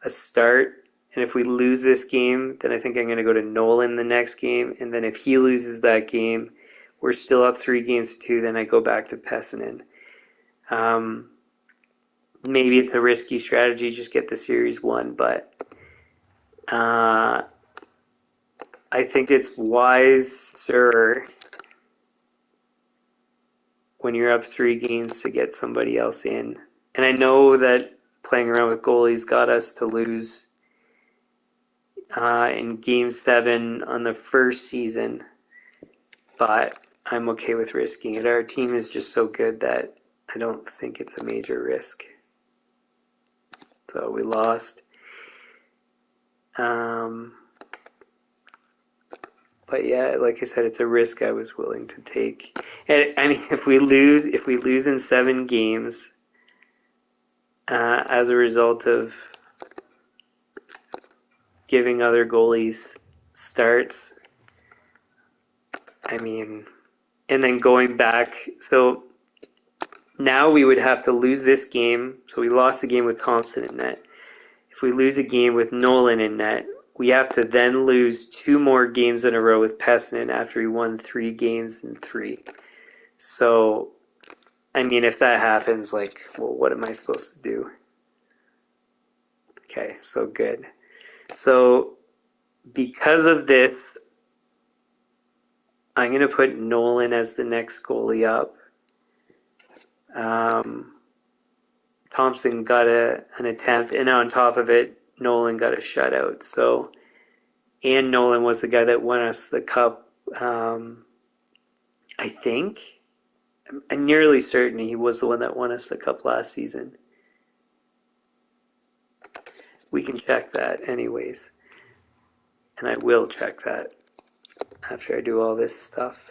Speaker 1: a start. And if we lose this game, then I think I'm going to go to Nolan the next game. And then if he loses that game, we're still up 3-2, then I go back to Pessinen. Maybe it's a risky strategy, just get the series won, but I think it's wiser when you're up 3 games to get somebody else in. And I know that playing around with goalies got us to lose in Game 7 on the first season, but I'm okay with risking it. Our team is just so good that I don't think it's a major risk. So we lost. But yeah, like I said, it's a risk I was willing to take. And I mean, if we lose in 7 games, as a result of giving other goalies starts, I mean, and then going back, so now we would have to lose this game. So we lost the game with Thompson in net. If we lose a game with Nolan in net, we have to then lose 2 more games in a row with Pessinen after we won 3 games in 3. So, I mean, if that happens, like, well, what am I supposed to do? Okay, so good. So, because of this, I'm going to put Nolan as the next goalie up. Thompson got an attempt, and on top of it, Nolan got a shutout. So, and Nolan was the guy that won us the cup. I think I'm nearly certain he was the one that won us the cup last season. We can check that, anyways, and I will check that after I do all this stuff.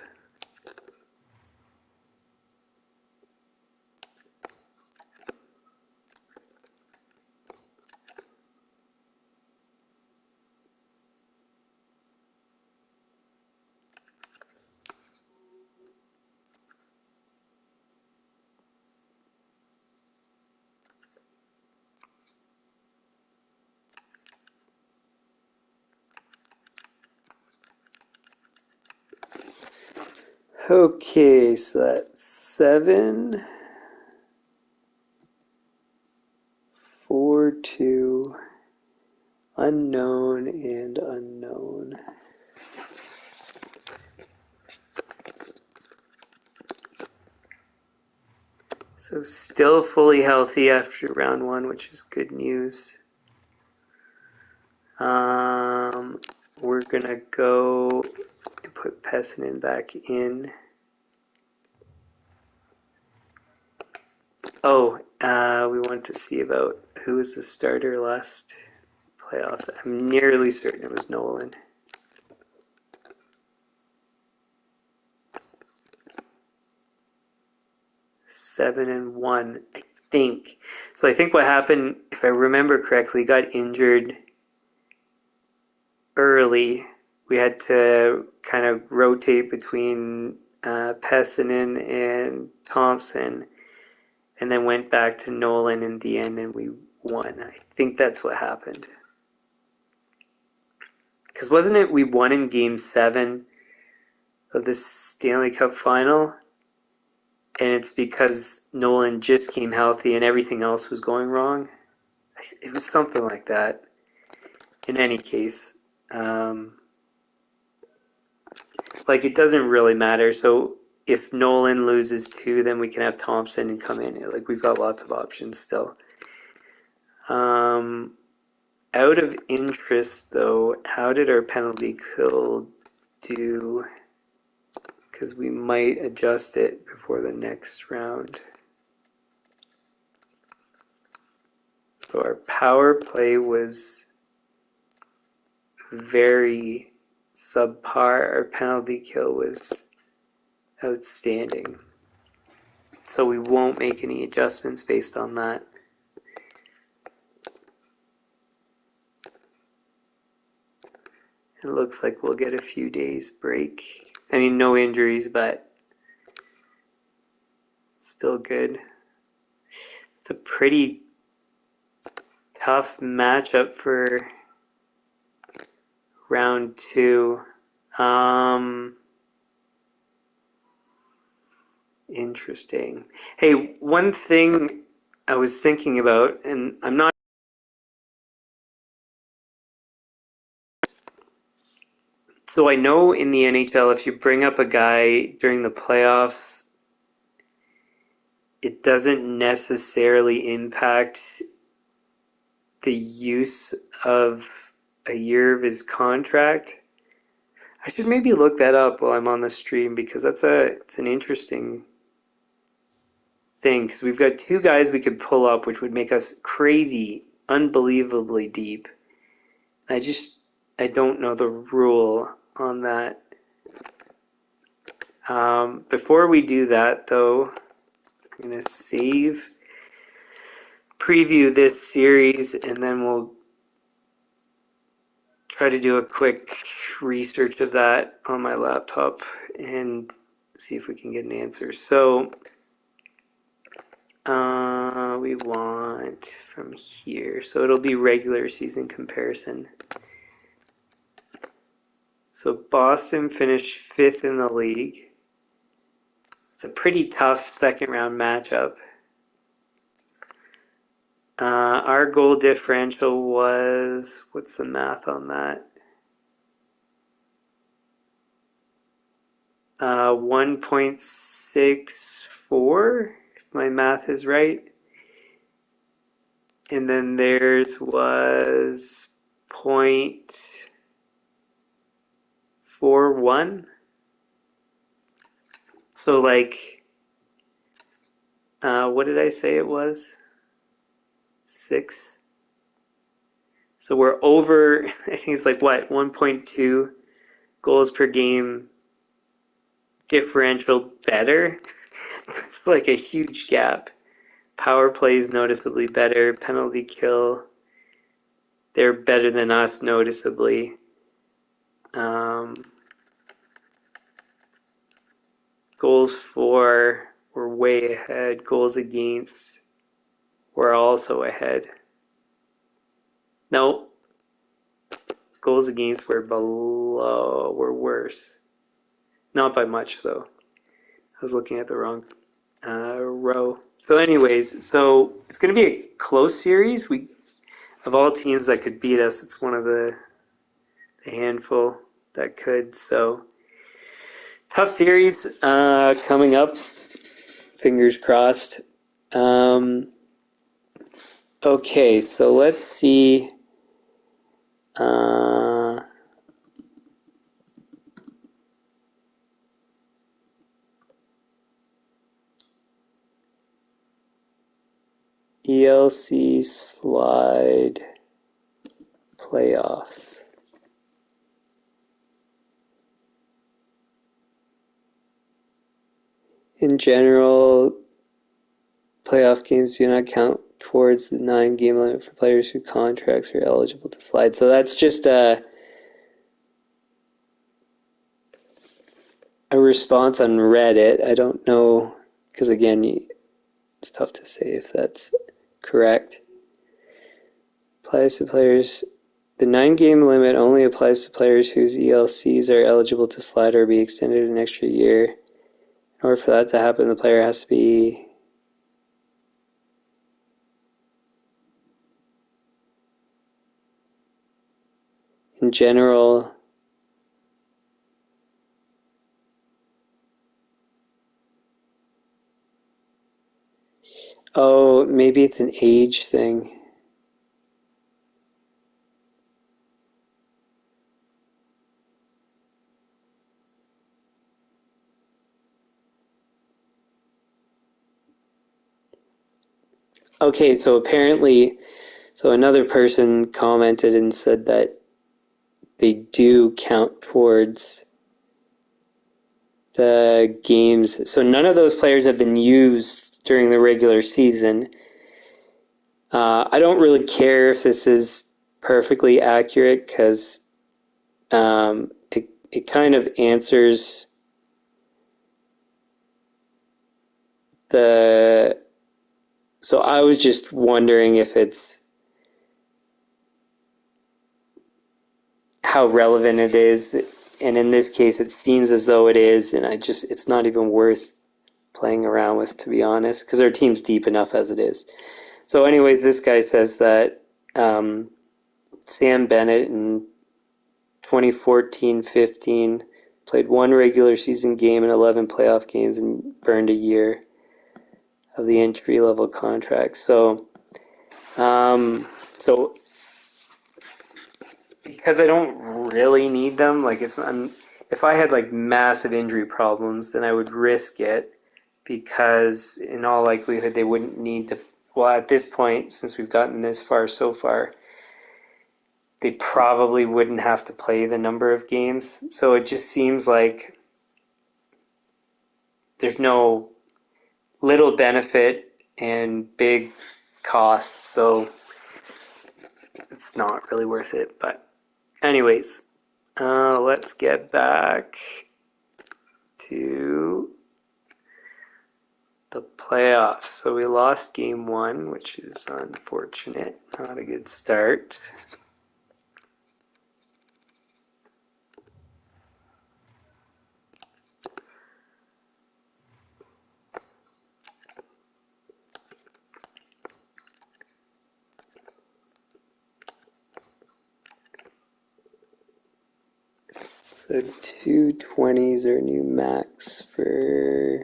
Speaker 1: Okay, so that's 7, 4, 2, unknown, and unknown. So still fully healthy after round 1, which is good news. We're going to go and put Pessinen back in. Oh, we want to see about who was the starter last playoffs. I'm nearly certain it was Nolan. Seven and one, I think. So I think what happened, if I remember correctly, he got injured early. We had to kind of rotate between Pessinen and Thompson, and then went back to Nolan in the end, and we won. I think that's what happened. Because wasn't it we won in Game 7 of the Stanley Cup final? And it's because Nolan just came healthy and everything else was going wrong. It was something like that. In any case, like it doesn't really matter. So if Nolan loses 2, then we can have Thompson and come in. Like we've got lots of options still. Out of interest, though, how did our penalty kill do? Because we might adjust it before the next round. So our power play was very subpar. Our penalty kill was outstanding. So we won't make any adjustments based on that. It looks like we'll get a few days break. I mean, no injuries, but still good. It's a pretty tough matchup for round 2. Interesting. Hey, one thing I was thinking about, and I'm not. So I know in the NHL, if you bring up a guy during the playoffs, it doesn't necessarily impact the use of a year of his contract. I should maybe look that up while I'm on the stream because it's an interesting thing because we've got 2 guys we could pull up which would make us crazy, unbelievably deep. I don't know the rule on that. Before we do that, though, I'm going to preview this series, and then we'll try to do a quick research of that on my laptop and see if we can get an answer. So we want from here. So it'll be regular season comparison. So Boston finished 5th in the league. It's a pretty tough second round matchup. Our goal differential was, what's the math on that? 1.64, if my math is right. And then theirs was 0.41. So like, what did I say it was? 6. So we're over, I think it's like what, 1.2 goals per game differential better. It's like a huge gap. Power play is noticeably better. Penalty kill, they're better than us noticeably. Goals for, we're way ahead. Goals against, we're also ahead. No, goals against, we're below, we're worse. Not by much though. I was looking at the wrong row. So anyways, so it's going to be a close series. Of all teams that could beat us, it's one of the handful that could. So tough series coming up. Fingers crossed. Okay, so let's see. ELC slide playoffs. In general, playoff games do not count towards the 9-game limit for players whose contracts are eligible to slide. So that's just a response on Reddit. I don't know, because again, it's tough to say if that's correct. Applies to players. The 9-game limit only applies to players whose ELCs are eligible to slide or be extended an extra year. In order for that to happen, the player has to be in general. Oh, maybe it's an age thing. Okay, so apparently, another person commented and said that they do count towards the games. So none of those players have been used during the regular season. I don't really care if this is perfectly accurate because it kind of answers the. So I was just wondering if it's how relevant it is, and in this case, it seems as though it is, and it's not even worth playing around with, to be honest, because our team's deep enough as it is. So, anyways, this guy says that Sam Bennett in 2014-15 played one regular season game and 11 playoff games and burned a year of the entry-level contract. So because I don't really need them, like if I had like massive injury problems, then I would risk it because in all likelihood they wouldn't need to. Well, at this point, since we've gotten this far so far, they probably wouldn't have to play the number of games. So it just seems like there's no little benefit and big cost, so it's not really worth it. But anyways, let's get back to the playoffs. So we lost game one, which is unfortunate. Not a good start. So 220s are new max for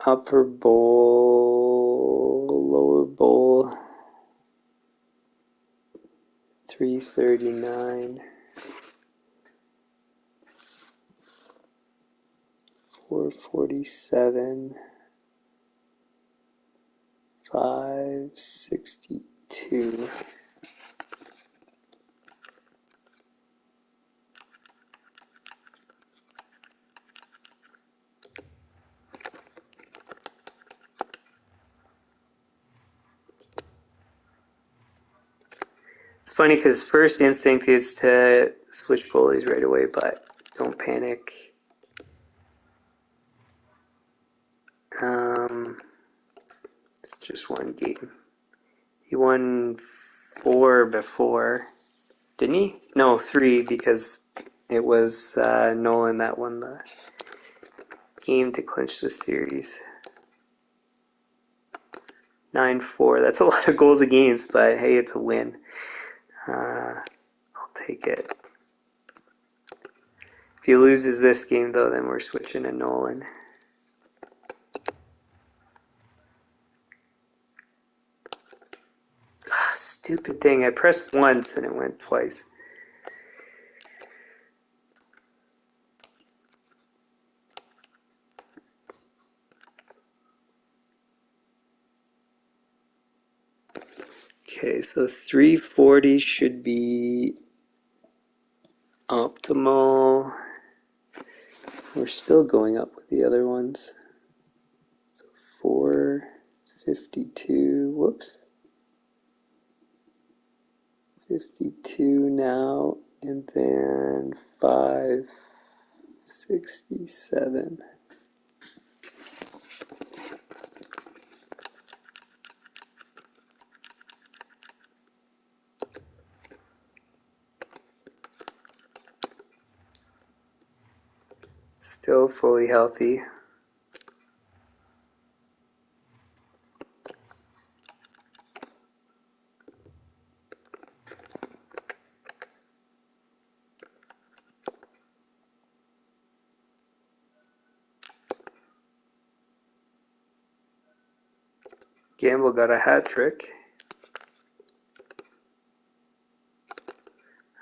Speaker 1: upper bowl, lower bowl, 339, 447, 562. It's funny because first instinct is to switch goalies right away, but don't panic. It's just one game. He won 4 before, didn't he? No, 3 because it was Nolan that won the game to clinch the series. 9-4. That's a lot of goals against, but hey, it's a win. I'll take it. If he loses this game, though, then we're switching to Nolan. Stupid thing. I pressed once and it went twice. Okay, so 340 should be optimal. We're still going up with the other ones. So 452, whoops. 52 now, and then 567. Still fully healthy. Gamble got a hat trick.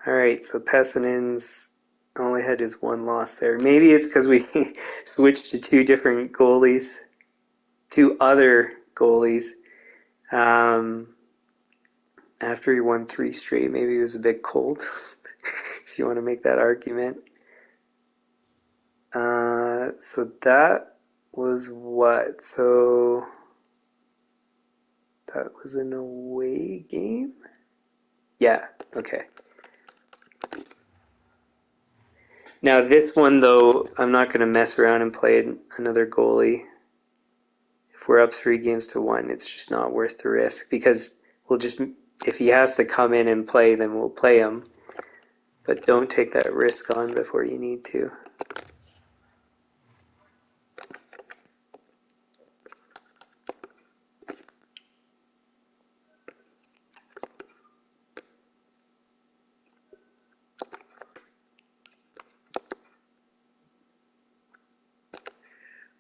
Speaker 1: Alright, so Pessinen's only had his one loss there. Maybe it's because we switched to two different goalies, two other goalies. After he won 3 straight, maybe he was a bit cold, if you want to make that argument. So that was what? So that was an away game? Yeah, okay. Now this one, though, I'm not going to mess around and play another goalie. If we're up 3-1, it's just not worth the risk, because we'll just, if he has to come in and play, then we'll play him. But don't take that risk on before you need to.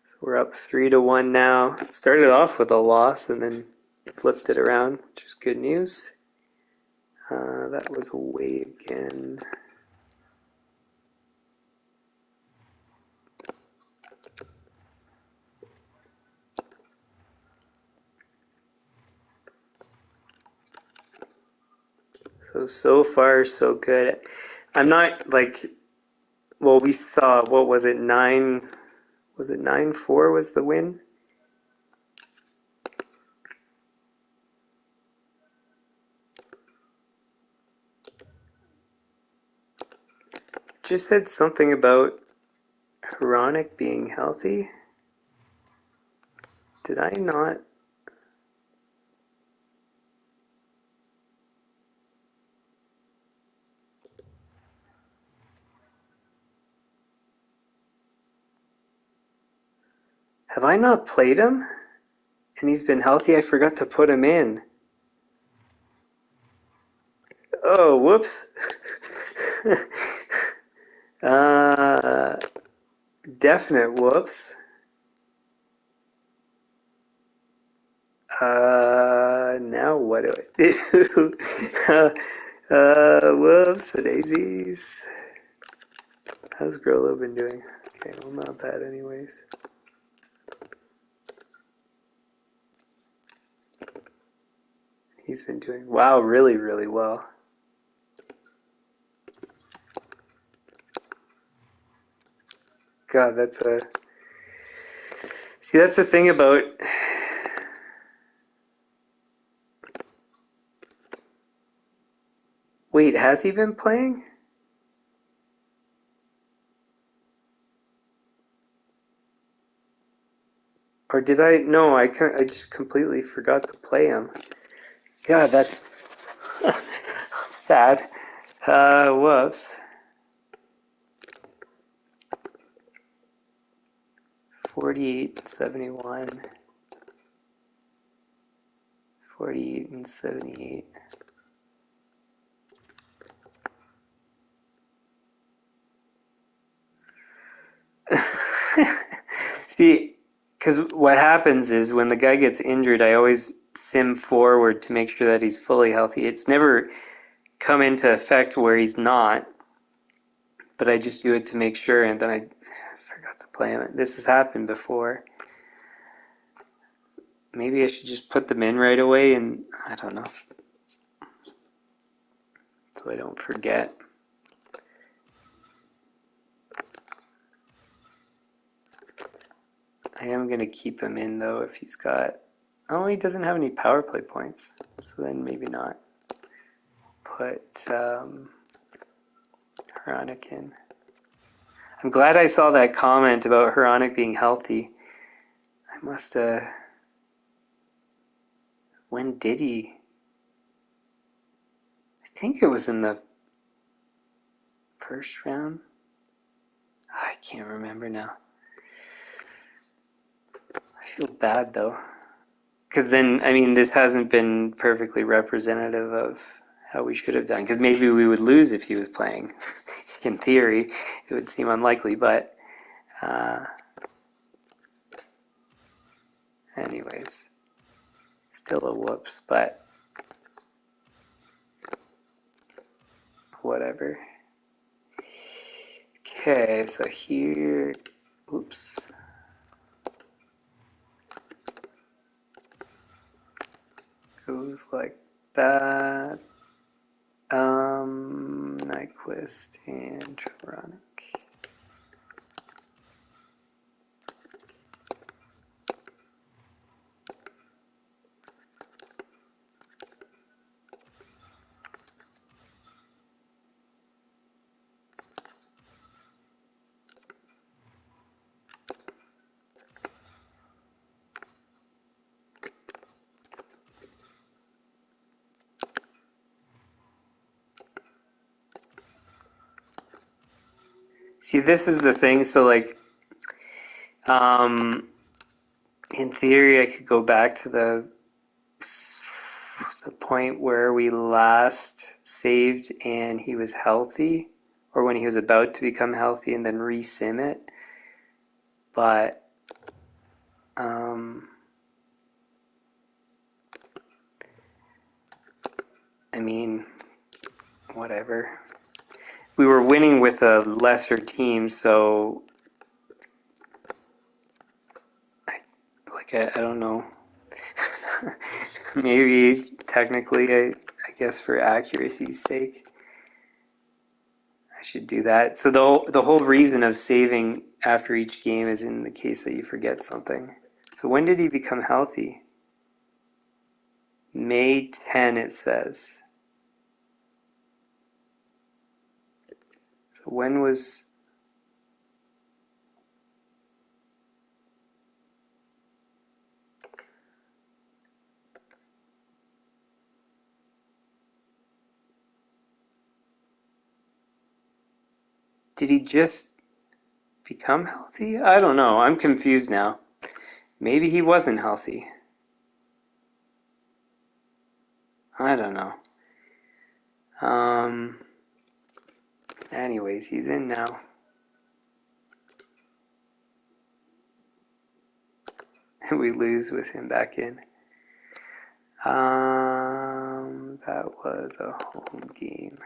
Speaker 1: So we're up 3-1 now. It started off with a loss and then flipped it around, which is good news. That was away again. So far, so good. I'm not like, well, we saw, what was it, 9-4 was the win? Just said something about Hronik being healthy. Did I not? Have I not played him? And he's been healthy? I forgot to put him in. Oh, whoops. Definite whoops. Now what do I do? Whoops, daisies. How's Grolo been doing? Okay, well, not bad anyways. He's been doing, wow, really, really well. God, that's the thing about, wait, has he been playing? Or did I, no, I just completely forgot to play him. God, that's sad. Whoops. 48-71. 48-78. See, because what happens is when the guy gets injured, I always sim forward to make sure that he's fully healthy. It's never come into effect where he's not, but I just do it to make sure, and then I forgot to play him. This has happened before. Maybe I should just put them in right away, and I don't know, so I don't forget. I am going to keep him in, though, if he's got... Oh, he doesn't have any power play points, so then maybe not. Put Hronik in. I'm glad I saw that comment about Hronik being healthy. I must have... When did he? I think it was in the first round. I can't remember now. I feel bad, though. Because then, I mean, this hasn't been perfectly representative of how we should have done. Because maybe we would lose if he was playing. In theory, it would seem unlikely, but anyways, still a whoops, but whatever. Okay, so here, oops. Goes like that. Nyquist and Hronik. See, this is the thing. So, like, in theory, I could go back to the point where we last saved and he was healthy, or when he was about to become healthy, and then re-sim it. But I mean, whatever. We were winning with a lesser team, so I don't know. Maybe technically, I guess for accuracy's sake, I should do that. So the whole reason of saving after each game is in the case that you forget something. So when did he become healthy? May 10, it says. So when was... Did he just become healthy? I don't know. I'm confused now. Maybe he wasn't healthy. I don't know. Anyways, he's in now. We lose with him back in. That was a home game.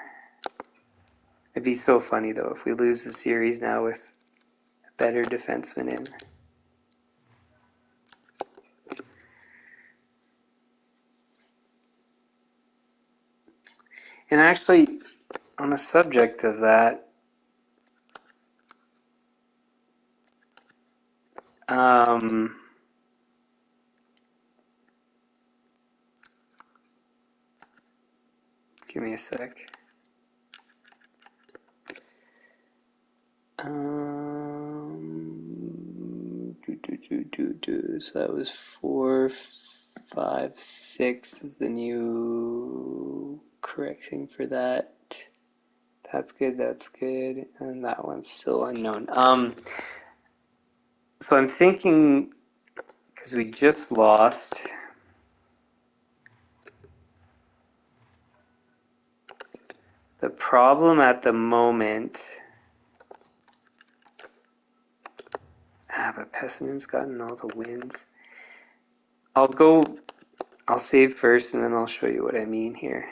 Speaker 1: It'd be so funny, though, if we lose the series now with a better defenseman in. And actually, on the subject of that, give me a sec. So that was 4, 5, 6 is the new correct thing for that. That's good, and that one's still unknown. So I'm thinking, because we just lost, the problem at the moment, but Pessinen's gotten all the wins. I'll I'll save first and then I'll show you what I mean here.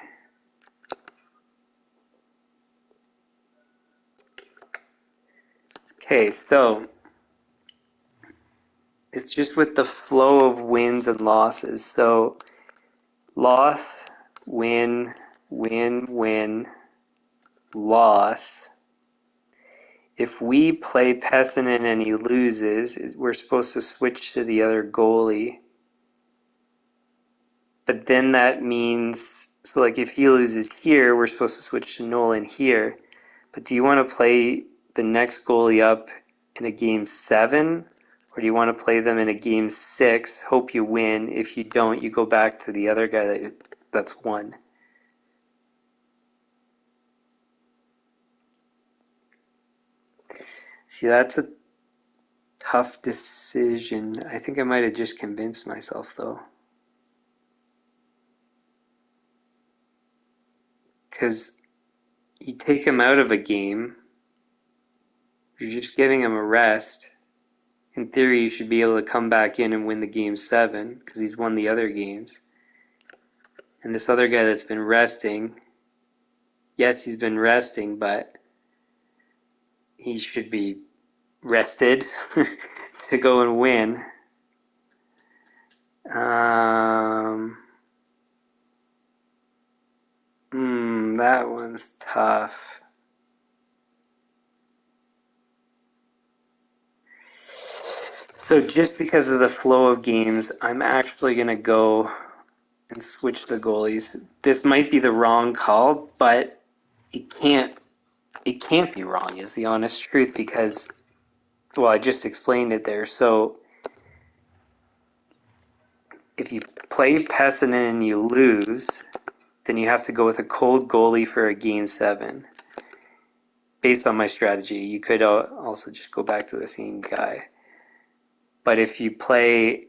Speaker 1: Okay, so it's just with the flow of wins and losses. So loss, win, win, win, loss. If we play Pessinen and he loses, we're supposed to switch to the other goalie. But then that means, so like if he loses here, we're supposed to switch to Nolan here. But do you want to play the next goalie up in a game 7? Or do you want to play them in a game 6, hope you win? If you don't, you go back to the other guy that's won. See, that's a tough decision. I think I might have just convinced myself, though. Because you take him out of a game, you're just giving him a rest. In theory, you should be able to come back in and win the game 7 because he's won the other games. And this other guy that's been resting, yes, he's been resting, but he should be rested to go and win. That one's tough. So just because of the flow of games, I'm actually going to go and switch the goalies. This might be the wrong call, but it can't be wrong is the honest truth because, well, I just explained it there. So if you play Pessinen and you lose, then you have to go with a cold goalie for a game 7. Based on my strategy, you could also just go back to the same guy. But if you play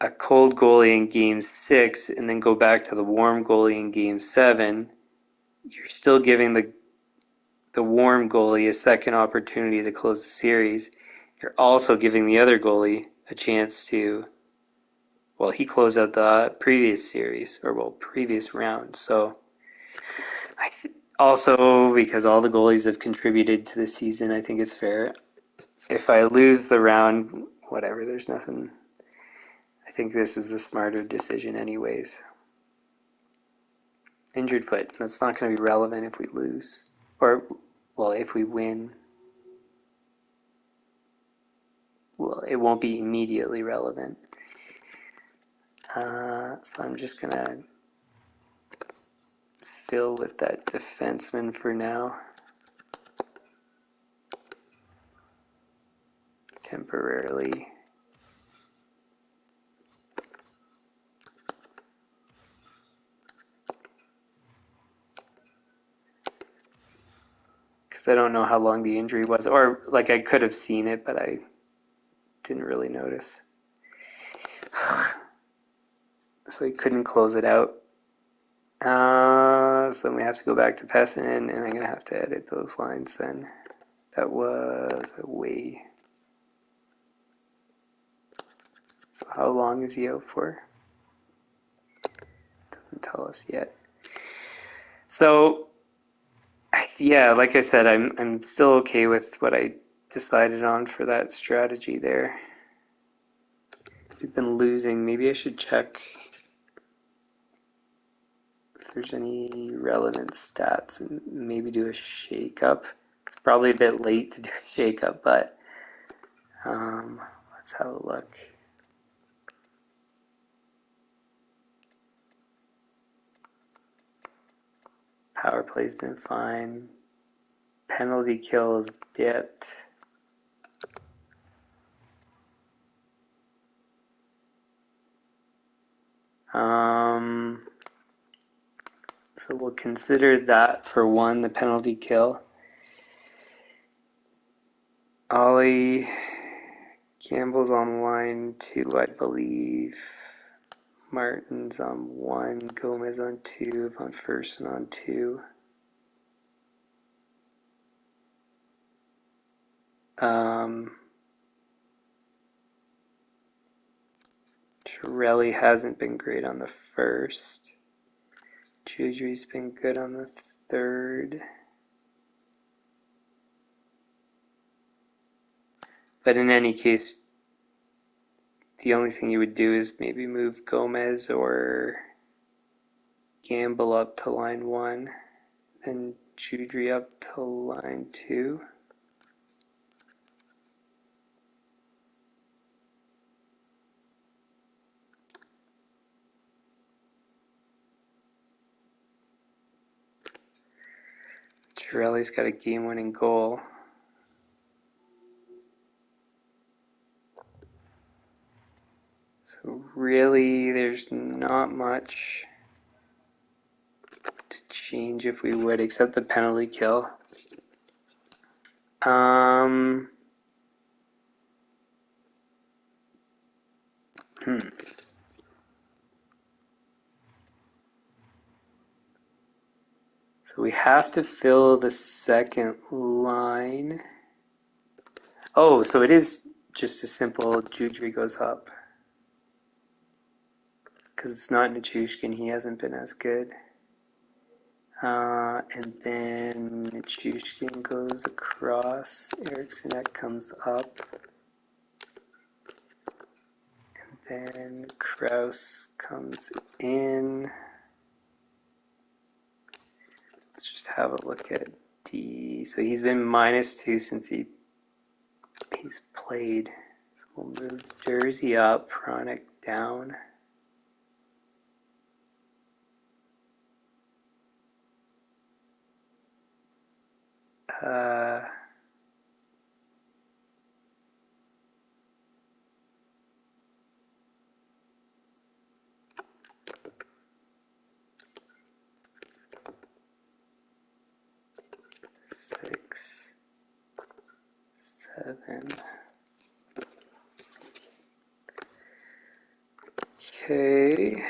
Speaker 1: a cold goalie in game 6 and then go back to the warm goalie in game 7, you're still giving the warm goalie a second opportunity to close the series. You're also giving the other goalie a chance to, well, he closed out the previous series, or well, previous round. So also, because all the goalies have contributed to the season, I think it's fair. If I lose the round, whatever, there's nothing. I think this is the smarter decision anyways. Injured foot, that's not going to be relevant if we lose. Or, well, if we win, well, it won't be immediately relevant. So I'm just going to fill with that defenseman for now. Temporarily. Because I don't know how long the injury was. Or, like, I could have seen it, but I didn't really notice. So he couldn't close it out. So then we have to go back to Pessinen, and I'm going to have to edit those lines then. That was away. So how long is he out for? Doesn't tell us yet. So, yeah, like I said, I'm still okay with what I decided on for that strategy there. We've been losing. Maybe I should check if there's any relevant stats and maybe do a shake-up. It's probably a bit late to do a shake-up, but let's have a look. Power play's been fine. Penalty kills dipped. So we'll consider that for 1, the penalty kill. Ollie Campbell's on line 2, I believe. Martin's on 1, Gomez on 2, Von Fursten on 2. Chiarelli hasn't been great on the first. Chaudry's been good on the third. But in any case, the only thing you would do is maybe move Gomez or Gamble up to line 1, and Chaudry up to line 2. Chiarelli's got a game-winning goal. So really, there's not much to change if we would, except the penalty kill. So we have to fill the second line. Oh, so it is just a simple Chaudry goes up. Because it's not Nichushkin, he hasn't been as good. And then Nichushkin goes across, Erikssonek comes up. And then Kraus comes in. Let's just have a look at D. So he's been -2 since he's played. So we'll move Jersey up, Pronic down. Six, 7. Okay,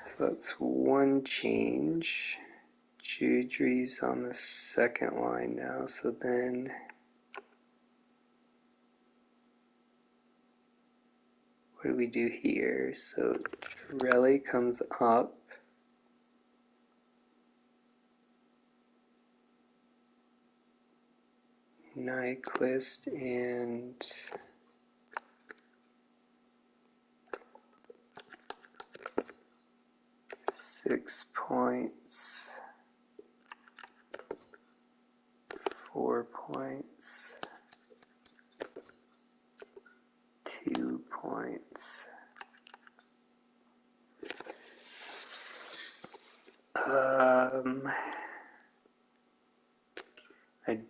Speaker 1: so that's one change. Chaudry's on the second line now, so then what do we do here? So Chiarelli comes up. Nyquist and six points, 4 points, 2 points. I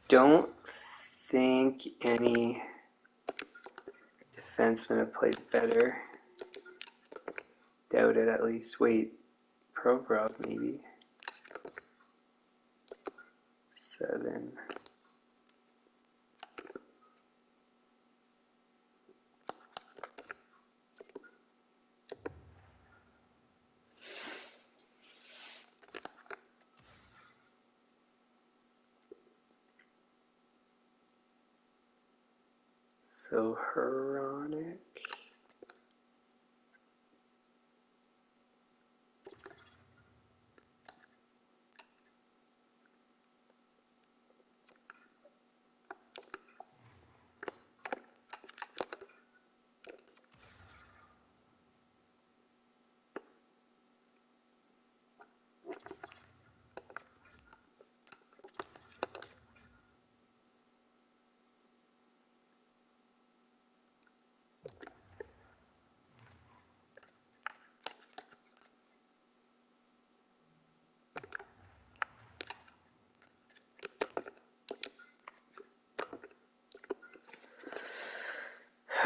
Speaker 1: don't think any defensemen have played better. Doubt it, at least. Wait, Provorov maybe. 7. So Hronek.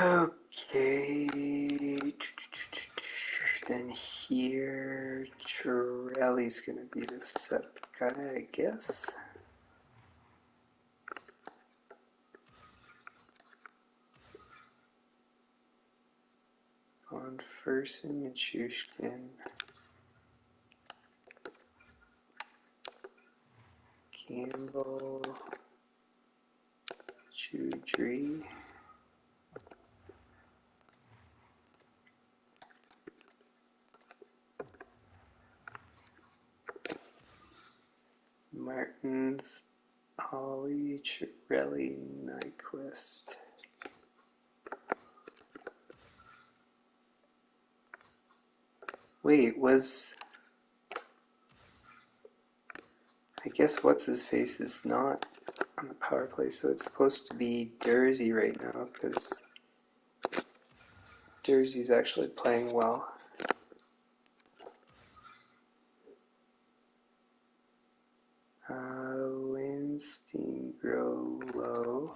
Speaker 1: Okay, then here, Chiarelli's gonna be the set guy, I guess. On first and Nichushkin. Campbell, Chaudry. Martins, Ollie, Chiarelli, Nyquist. Wait, I guess what's his face is not on the power play, so it's supposed to be Jersey right now because Jersey's actually playing well. Lindstein, Grolo,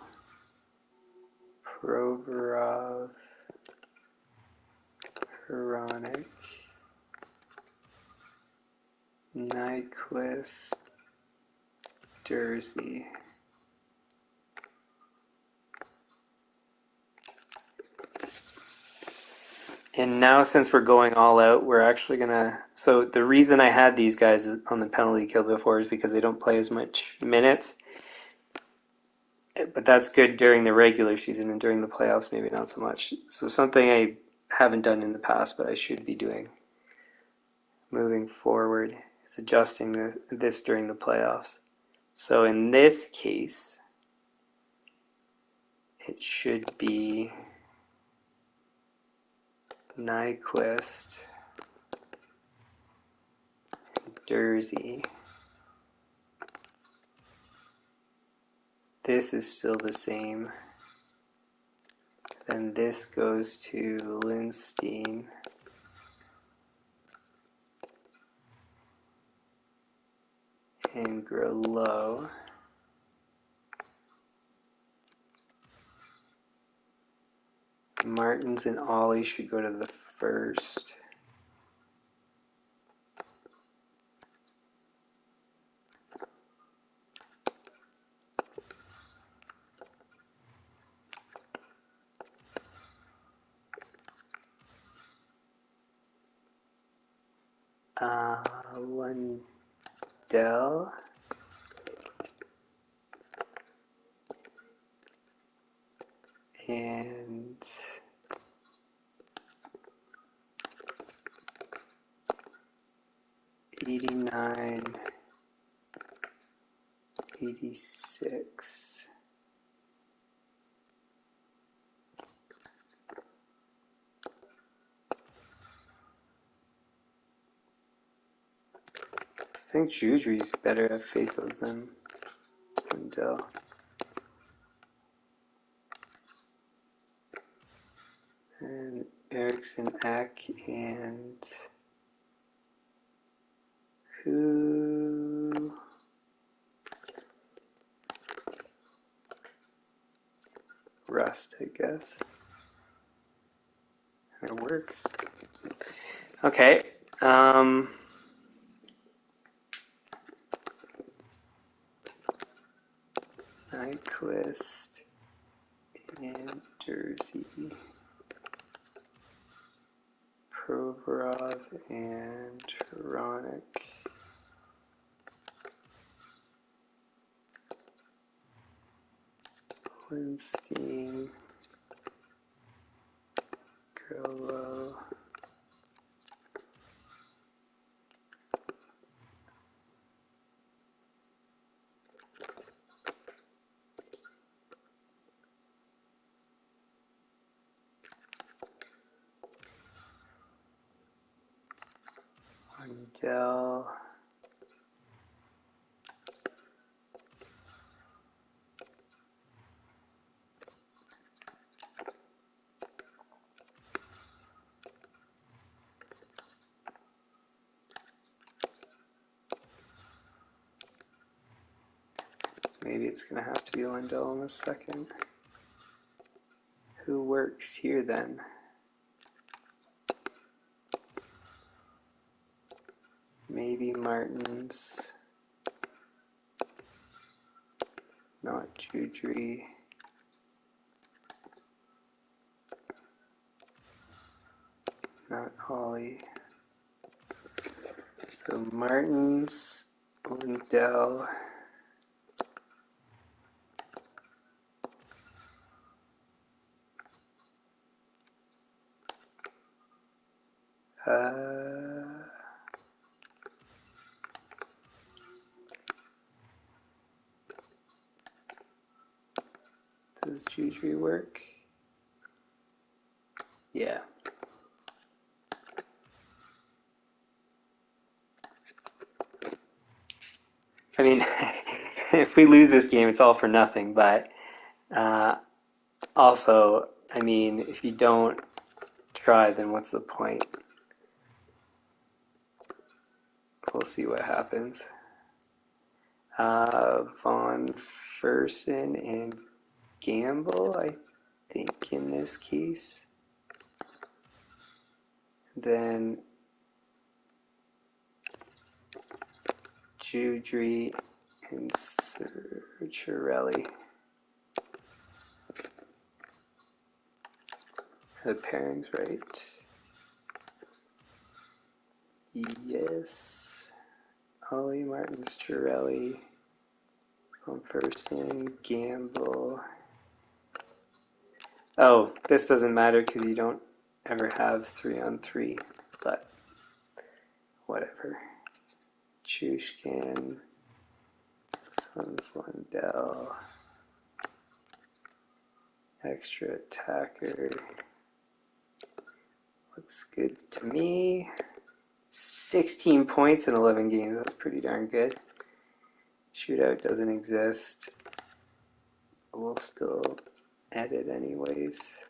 Speaker 1: Provorov, Hronek, Nyquist, Jersey. And now since we're going all out, we're actually going to... So the reason I had these guys on the penalty kill before is because they don't play as much minutes. But that's good during the regular season, and during the playoffs maybe not so much. So something I haven't done in the past, but I should be doing moving forward is adjusting this during the playoffs. So in this case, it should be Nyquist, Jersey. This is still the same. Then this goes to Lindstein. And Grelo. Martins and Ollie should go to the first. Lundell. And 89, 86. I think Judry's better at faithos than Lundell. And Eriksson, Eck, and who? Rust, I guess. It works. Okay. Nyquist and Jersey. Provorov and Hronek. Lindstein. Grelo. Lundell. Maybe it's going to have to be Lundell in a second. Who works here then? Maybe Martins. Not Judry. Not Holly. So Martins, Lundell. Does Juju work? Yeah. I mean, if we lose this game, it's all for nothing. But also, I mean, if you don't try, then what's the point? We'll see what happens. Von Fersen and Gamble, I think, in this case. Then Judry and Cirelli. The pairings right. Yes. Ollie, Martins, Cirelli, Von Fersen, Gamble. Oh, this doesn't matter because you don't ever have 3-on-3, but whatever. Chushkin, Sons Lundell, extra attacker. Looks good to me. 16 points in 11 games. That's pretty darn good. Shootout doesn't exist. We'll still edit anyways.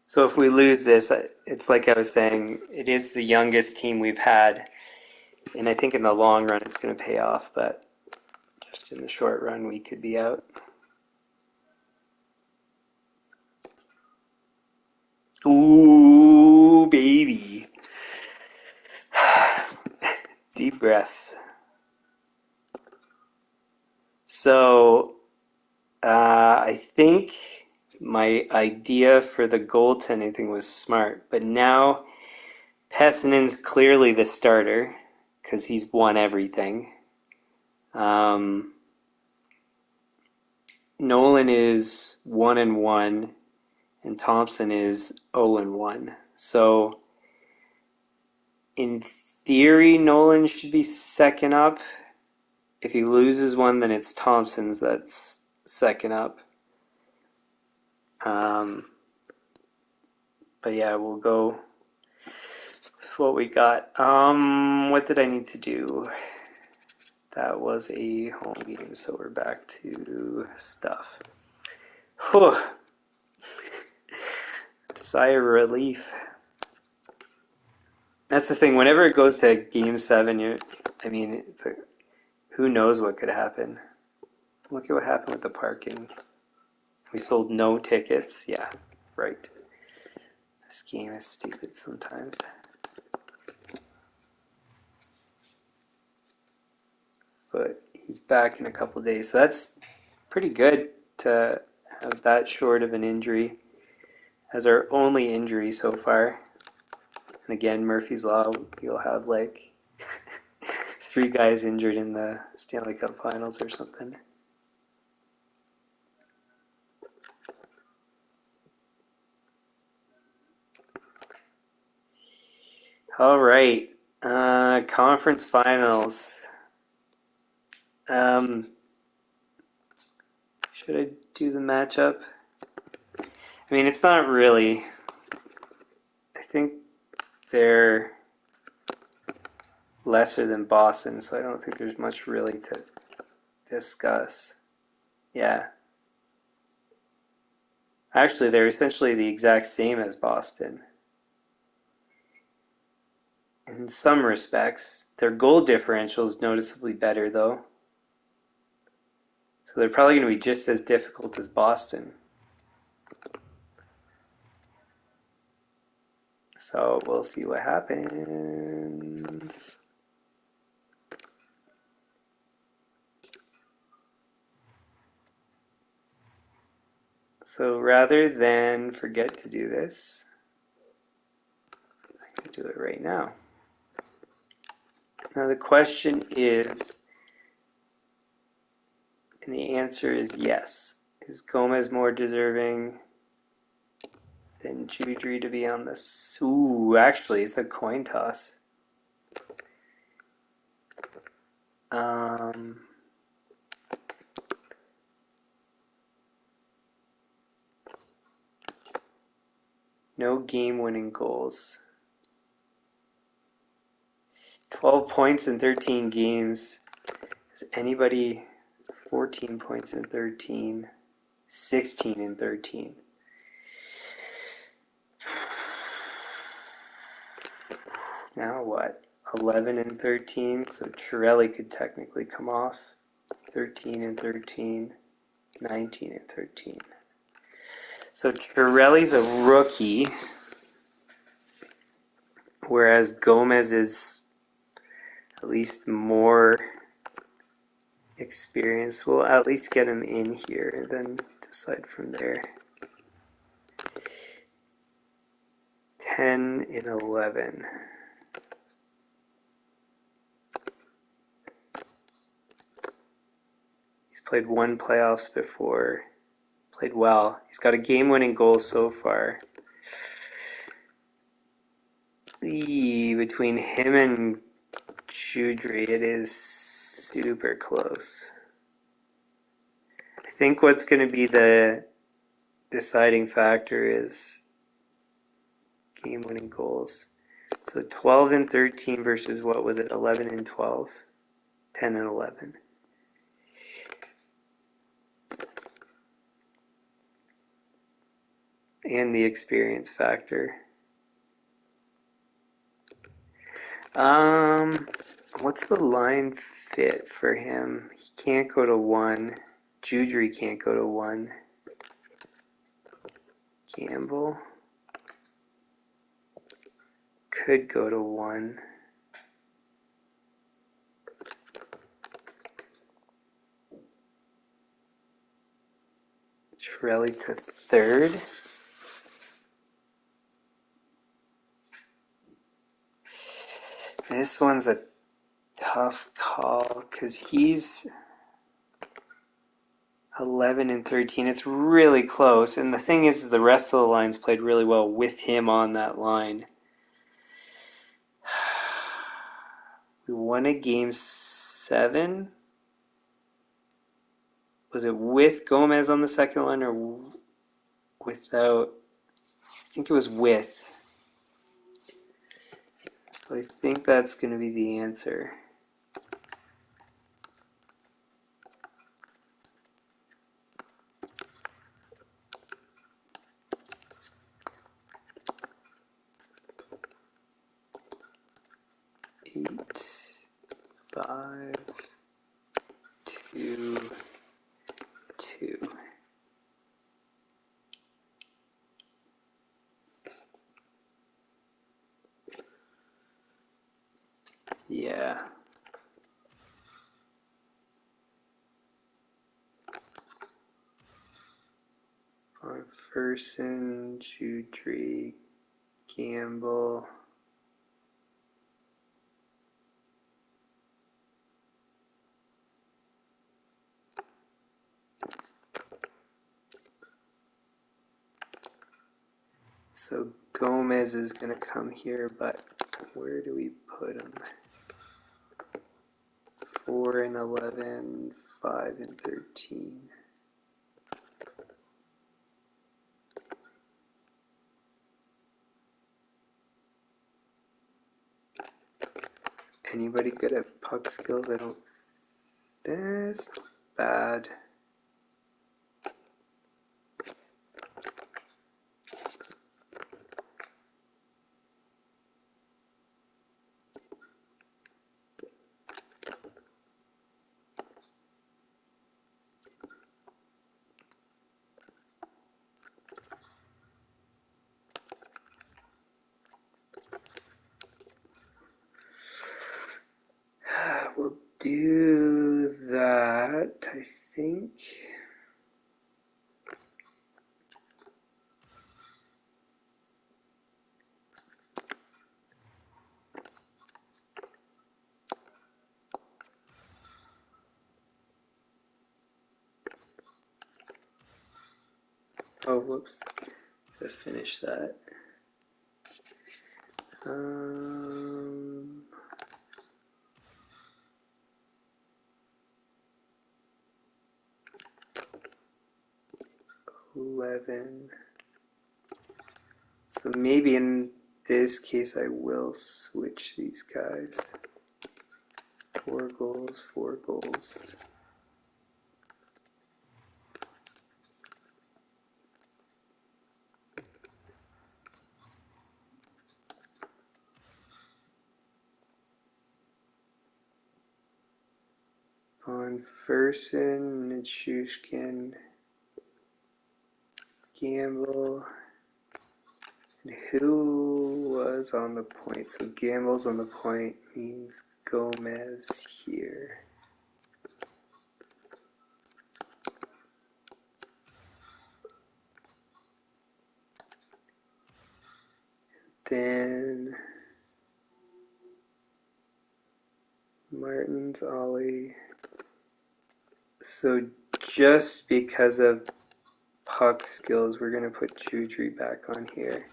Speaker 1: So if we lose this, it's like I was saying, it is the youngest team we've had. And I think in the long run it's going to pay off, but just in the short run we could be out. Ooh, baby. Deep breaths. So I think my idea for the goaltending thing was smart, but now Pessinen's clearly the starter because he's won everything. Nolan is 1-1, and Thompson is 0-1. So in theory, Nolan should be second up. If he loses one, then it's Thompson's that's second up. But yeah, we'll go with what we got. What did I need to do? That was a home game, so we're back to stuff. Whew. Sigh of relief. That's the thing. Whenever it goes to Game 7, it's like, who knows what could happen. Look at what happened with the parking. We sold no tickets. Yeah, right. This game is stupid sometimes. But he's back in a couple of days, so that's pretty good to have that short of an injury as our only injury so far. And again, Murphy's Law, you'll have like 3 guys injured in the Stanley Cup finals or something. All right, conference finals. Should I do the matchup? I mean, it's not really. I think they're lesser than Boston, so I don't think there's much really to discuss. Yeah. Actually, they're essentially the exact same as Boston. In some respects, their goal differential is noticeably better, though. So they're probably going to be just as difficult as Boston. So we'll see what happens. So rather than forget to do this, I can do it right now. Now the question is, and the answer is yes. Is Gomez more deserving than Judry to be on this? Ooh, actually, it's a coin toss. No game-winning goals. 12 points in 13 games. Has anybody 14 points in 13? 16 in 13. Now what? 11 and 13, so Chiarelli could technically come off. 13 and 13, 19 and 13. So Chiarelli's a rookie, whereas Gomez is at least more experienced. We'll at least get him in here and then decide from there. 10 and 11. He's played one playoffs before. Played well. He's got a game-winning goal so far. Between him and Judry, it is super close. I think what's going to be the deciding factor is game-winning goals. So 12 and 13 versus what was it? 11 and 12? 10 and 11. And the experience factor. What's the line fit for him? He can't go to 1. Judry can't go to 1. Gamble could go to 1. Chiarelli to 3rd. This one's a tough call because he's 11 and 13. It's really close. And the thing is the rest of the lines played really well with him on that line. We won a game 7. Was it with Gomez on the second line or without? I think it was with. So I think that's going to be the answer. Eight, 5, 2, 2. Yeah. McPherson, Judry, Gamble. So Gomez is going to come here, but where do we put him? 4 and 11, 5 and 13. Anybody good at puck skills? I don't. That's bad. We'll do that, I think. Oh, whoops. Gotta finish that. 11. So maybe in this case I will switch these guys. 4 goals, 4 goals. Von Fersen, Nichushkin, Gamble. And who was on the point? So Gamble's on the point means Gomez here. Then Martin's Ollie. So just because of puck skills, we're going to put Chudry back on here.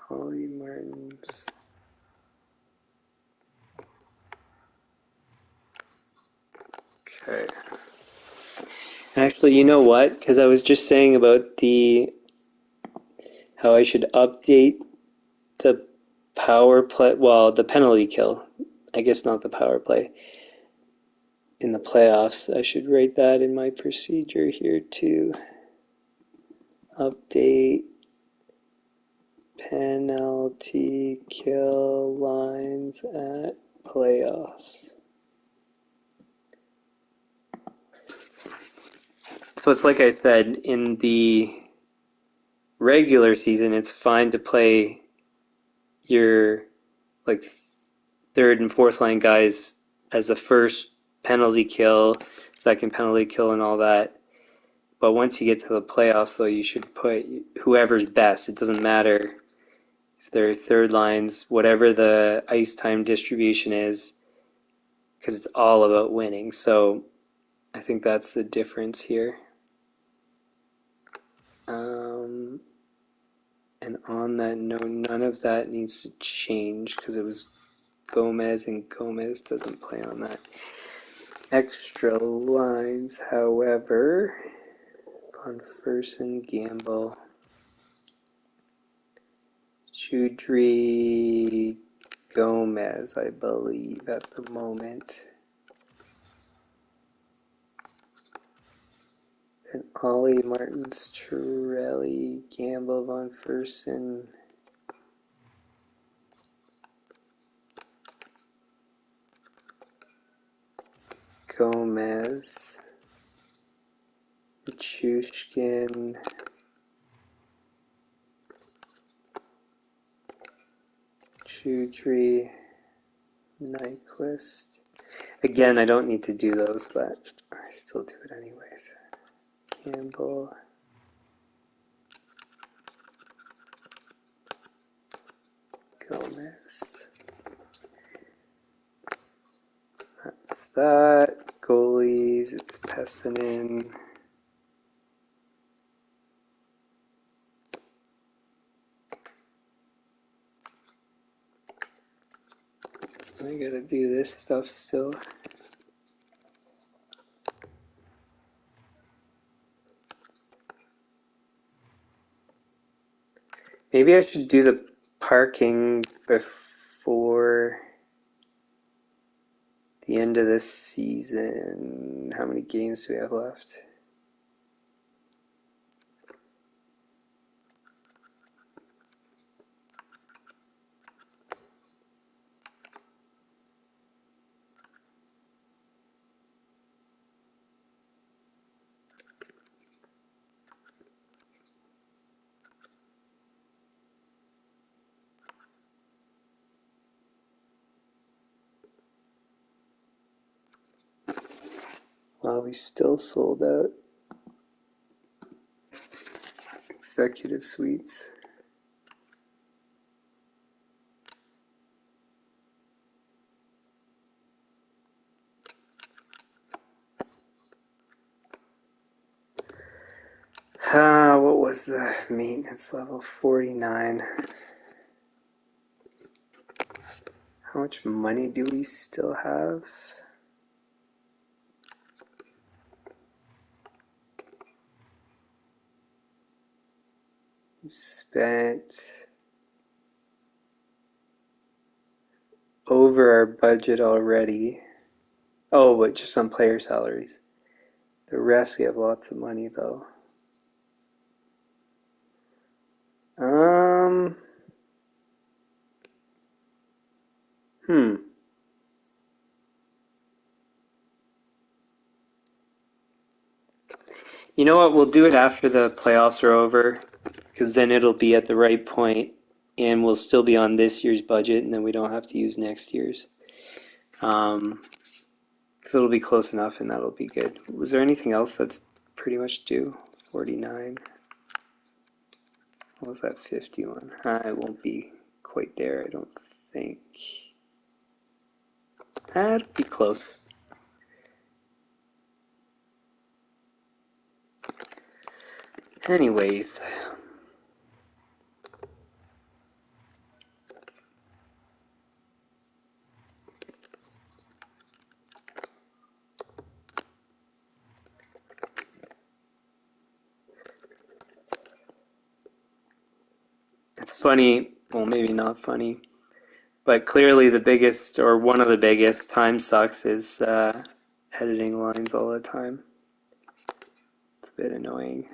Speaker 1: Ollie Martins. Okay. Actually, you know what? Because I was just saying about how I should update the power play, well, the penalty kill. I guess not the power play. In the playoffs, I should write that in my procedure here too. Update penalty kill lines at playoffs. So it's like I said, in the regular season, it's fine to play your like third and fourth line guys as the first penalty kill, second penalty kill, and all that. But once you get to the playoffs, though, you should put whoever's best. It doesn't matter if they're third lines, whatever the ice time distribution is, because it's all about winning. So I think that's the difference here. And on that note, none of that needs to change because it was Gomez, and Gomez doesn't play on that. Extra lines, however, on Fersen, Gamble, Chudry, Gomez, I believe, at the moment. And Ollie, Martins, Torelli, Gamble, Von Fersen. Gomez, Chushkin, Chudry, Nyquist. Again, I don't need to do those, but I still do it anyways. Campbell, Gomez. That's that. Goalies, it's Pessinen. I gotta do this stuff still. Maybe I should do the parking before the end of this season. How many games do we have left? Wow, we still sold out. Executive suites. What was the maintenance level? 49. How much money do we still have? We've spent over our budget already. Oh, but just on player salaries. The rest, we have lots of money though. Hmm. You know what? We'll do it after the playoffs are over, because then it'll be at the right point, and we'll still be on this year's budget, and then we don't have to use next year's. Because it'll be close enough, and that'll be good. Was there anything else that's pretty much due? 49. What was that? 51. It won't be quite there, I don't think. It'll be close. Anyways. It's funny, well, maybe not funny, but clearly the biggest, or one of the biggest, time sucks is editing lines all the time. It's a bit annoying.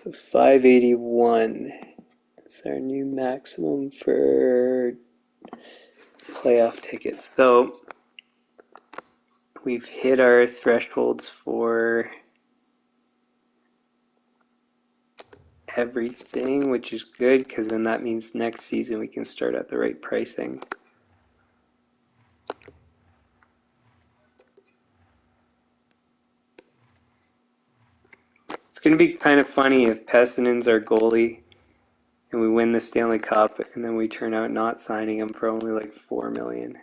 Speaker 1: So 581 is our new maximum for playoff tickets. So we've hit our thresholds for everything, which is good, because then that means next season we can start at the right pricing. It's going to be kind of funny if Pessinen's our goalie and we win the Stanley Cup, and then we turn out not signing him for only like $4 million.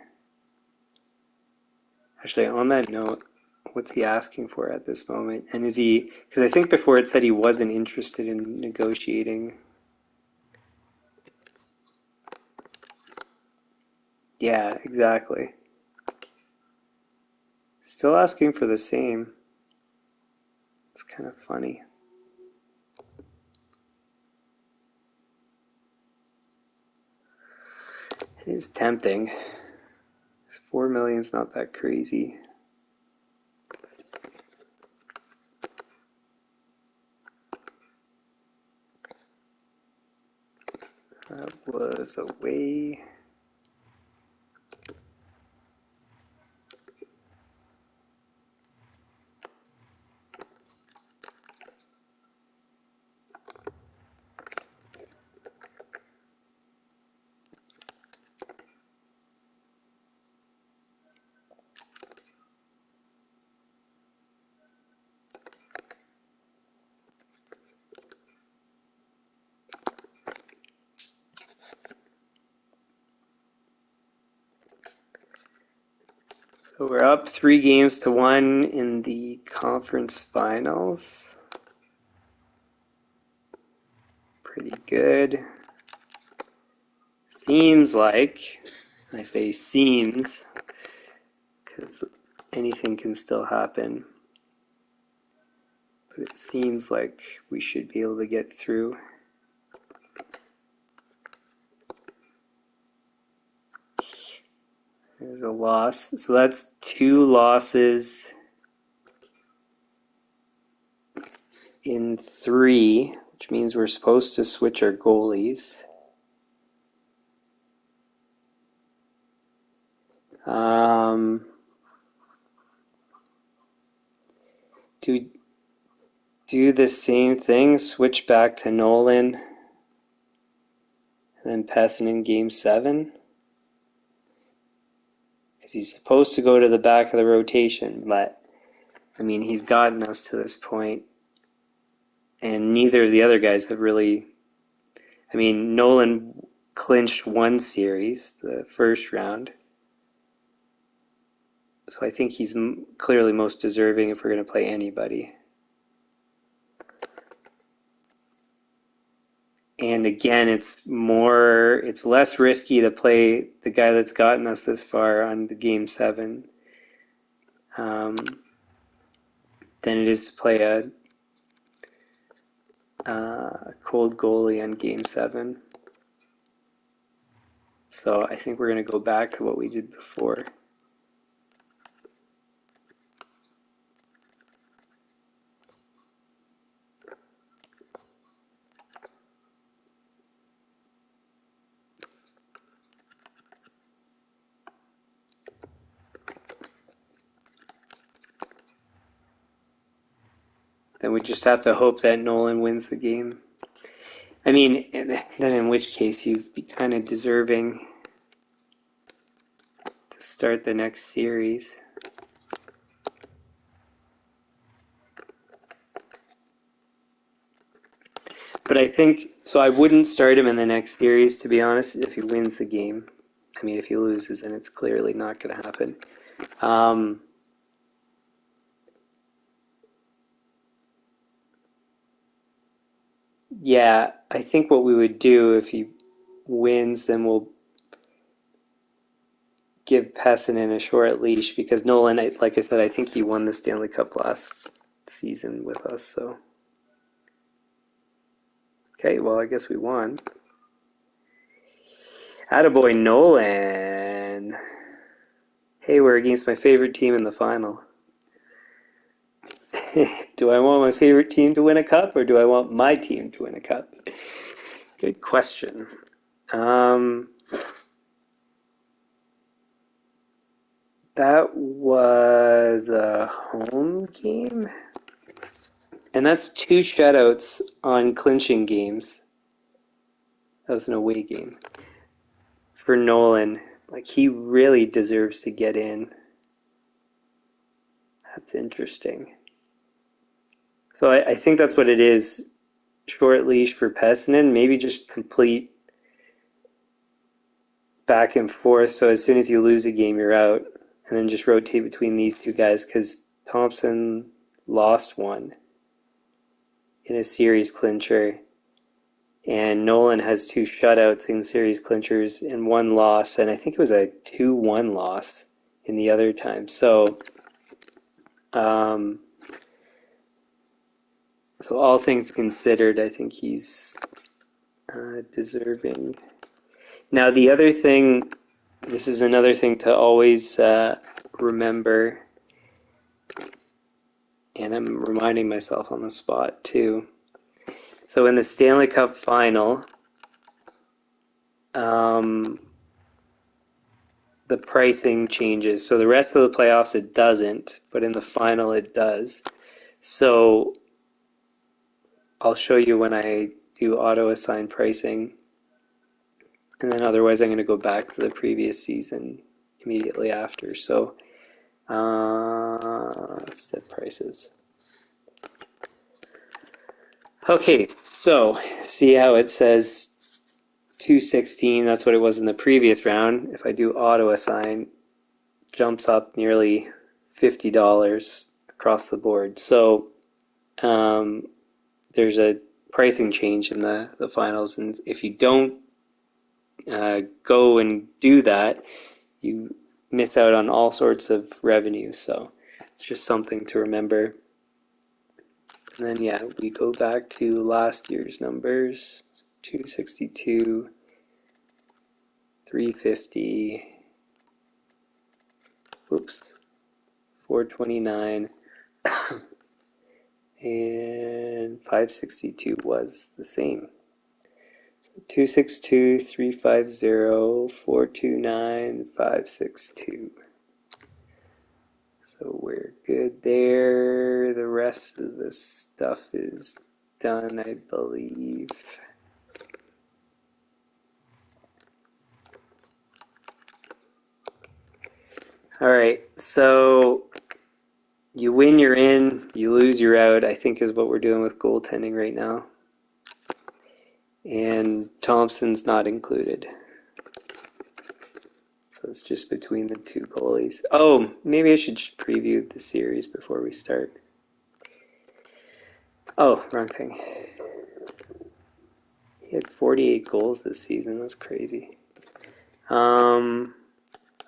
Speaker 1: Actually, on that note, what's he asking for at this moment? And is he, because I think before it said he wasn't interested in negotiating. Yeah, exactly. Still asking for the same. It's kind of funny. It is tempting. $4 million is not that crazy. That was away. So we're up 3-1 in the conference finals. Pretty good. Seems like, I say seems, because anything can still happen. But it seems like we should be able to get through. There's a loss. So that's 2 losses in 3, which means we're supposed to switch our goalies. Do do the same thing, switch back to Nolan, and then Pessin in Game 7? Because he's supposed to go to the back of the rotation, but, I mean, he's gotten us to this point, and neither of the other guys have really... I mean, Nolan clinched one series, the first round, so I think he's clearly most deserving if we're going to play anybody. And again, it's less risky to play the guy that's gotten us this far on the Game 7 than it is to play a cold goalie on Game 7. So I think we're going to go back to what we did before. Then we just have to hope that Nolan wins the game. I mean, then in which case he'd be kind of deserving to start the next series. But I think, so I wouldn't start him in the next series, to be honest, if he wins the game. I mean, if he loses, then it's clearly not going to happen. Yeah, I think what we would do if he wins, then we'll give Pessinen a short leash, because Nolan, like I said, I think he won the Stanley Cup last season with us, so. Okay, well, I guess we won. Attaboy Nolan. Hey, we're against my favorite team in the final. Do I want my favorite team to win a cup, or do I want my team to win a cup? Good question. That was a home game, and that's 2 shutouts on clinching games. That was an away game. For Nolan, like, he really deserves to get in. That's interesting. So I think that's what it is. Short leash for Pessinen, maybe just complete back and forth, so as soon as you lose a game, you're out. And then just rotate between these two guys, because Thompson lost one in a series clincher, and Nolan has 2 shutouts in series clinchers and 1 loss, and I think it was a 2-1 loss in the other time. So, so all things considered, I think he's deserving. Now, the other thing, this is another thing to always remember, and I'm reminding myself on the spot too. So in the Stanley Cup final, the pricing changes. So the rest of the playoffs it doesn't, but in the final it does. So I'll show you when I do auto-assign pricing. And then otherwise I'm going to go back to the previous season immediately after. So let's set prices. Okay, so see how it says 216, that's what it was in the previous round. If I do auto-assign, jumps up nearly $50 across the board. So there's a pricing change in the finals, and if you don't go and do that, you miss out on all sorts of revenue. So it's just something to remember. And then yeah, we go back to last year's numbers: 262, 350, whoops, 429, and 562 was the same. 262, 350, 429, 562. So we're good there. The rest of the stuff is done, I believe. All right, so you win, you're in. You lose, you're out, I think is what we're doing with goaltending right now. And Thompson's not included. So it's just between the two goalies. Oh, maybe I should just preview the series before we start. Oh, wrong thing. He had 48 goals this season. That's crazy. All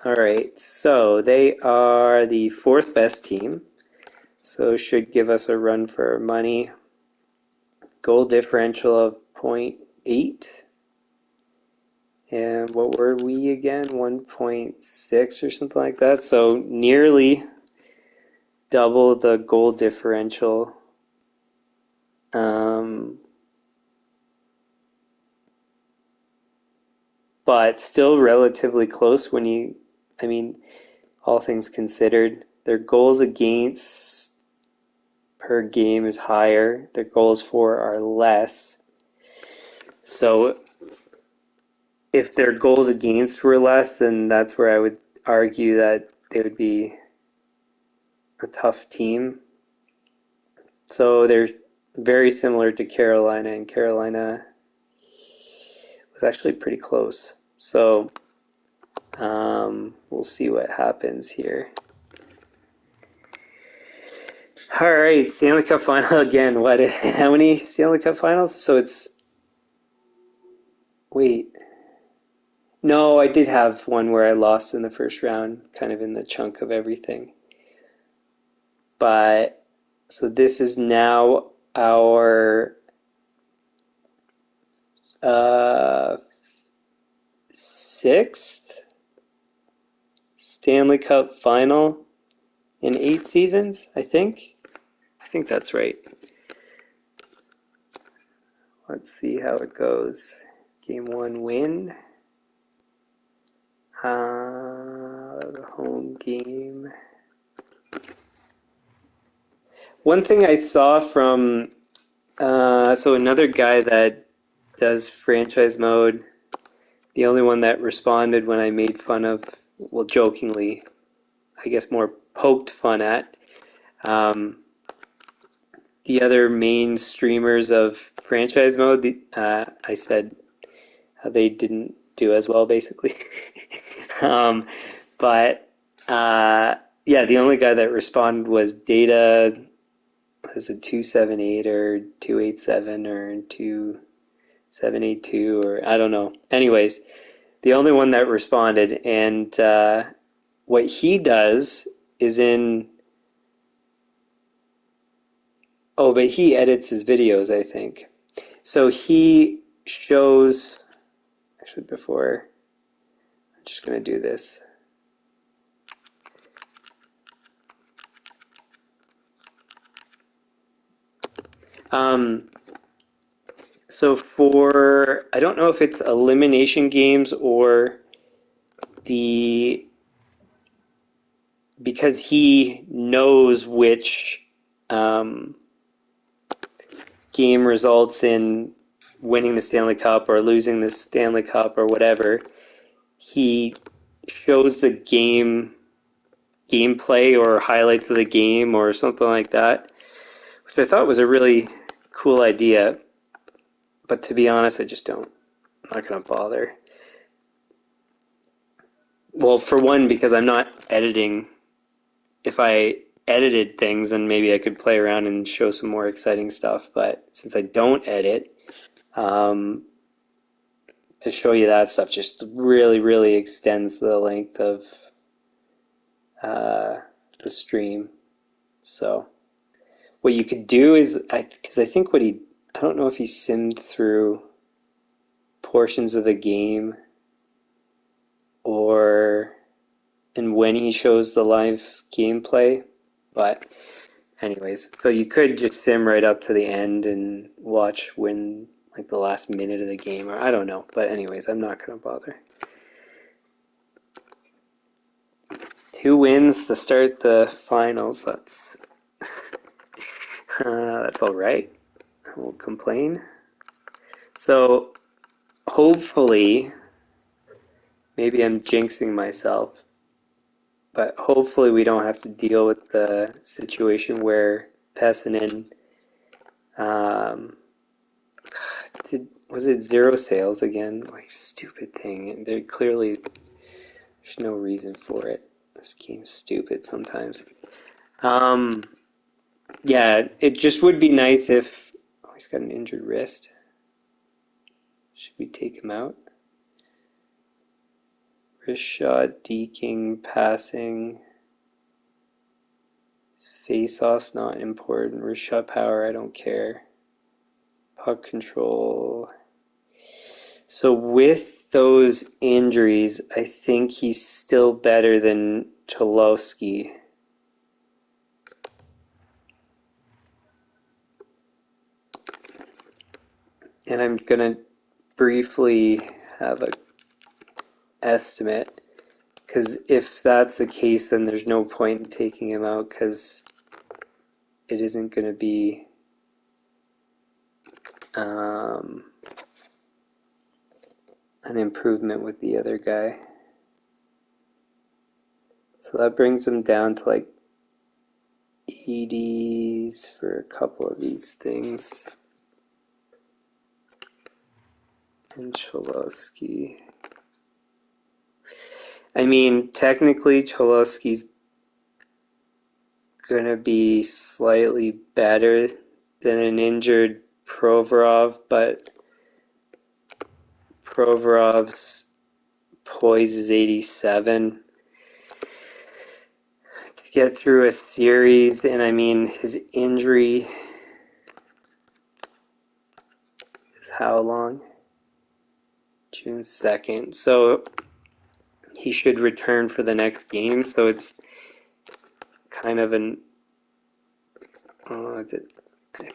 Speaker 1: right, so they are the fourth best team, so should give us a run for our money. Goal differential of 0.8. And what were we again? 1.6 or something like that. So nearly double the goal differential. But still relatively close when you, I mean, all things considered. Their goals against per game is higher. Their goals for are less. So if their goals against were less, then that's where I would argue that they would be a tough team. So they're very similar to Carolina, and Carolina was actually pretty close. So we'll see what happens here. All right, Stanley Cup final again. How many Stanley Cup finals? So it's, wait. No, I did have one where I lost in the first round, kind of in the chunk of everything. But, so this is now our sixth Stanley Cup final in 8 seasons, I think. I think that's right. Let's see how it goes. Game 1 win. The home game. One thing I saw from so another guy that does franchise mode, the only one that responded when I made fun of, well, jokingly, I guess more poked fun at, the other main streamers of franchise mode, I said they didn't do as well, basically. But yeah, the only guy that responded was Data. Was it 278 or 287 or 2782 or I don't know. Anyways, the only one that responded, and what he does is but he edits his videos, I think. So he shows, actually before, I'm just going to do this. So for, I don't know if it's elimination games or because he knows which game results in winning the Stanley Cup or losing the Stanley Cup or whatever, he shows the gameplay or highlights of the game or something like that, which I thought was a really cool idea. But to be honest, I'm not going to bother. Well, for one, because I'm not editing. If I edited things, then maybe I could play around and show some more exciting stuff. But since I don't edit, to show you that stuff just really, really extends the length of the stream. So what you could do is, because I think I don't know if he simmed through portions of the game and when he shows the live gameplay, but anyways, so you could just sim right up to the end and watch when, like, the last minute of the game, or I don't know, but anyways, I'm not going to bother. 2 wins to start the finals. That's all right. I won't complain. So hopefully, maybe I'm jinxing myself, but hopefully we don't have to deal with the situation where Pessinen was it 0 sales again? Like, stupid thing. They're clearly, there's no reason for it. This game's stupid sometimes. Yeah, it just would be nice if... Oh, he's got an injured wrist. Should we take him out? Wrist shot, deking, passing. Face-off's not important. Wrist shot power, I don't care. Puck control. So with those injuries, I think he's still better than Cholowski. And I'm going to briefly have an estimate, because if that's the case, then there's no point in taking him out, because it isn't going to be an improvement with the other guy. So that brings him down to like 80s for a couple of these things. And Cholowski. I mean, technically, Cholowski's going to be slightly better than an injured Provorov, but Provorov's poise is 87 to get through a series, and I mean, his injury is how long? June 2nd. So he should return for the next game, so it's kind of an... I'm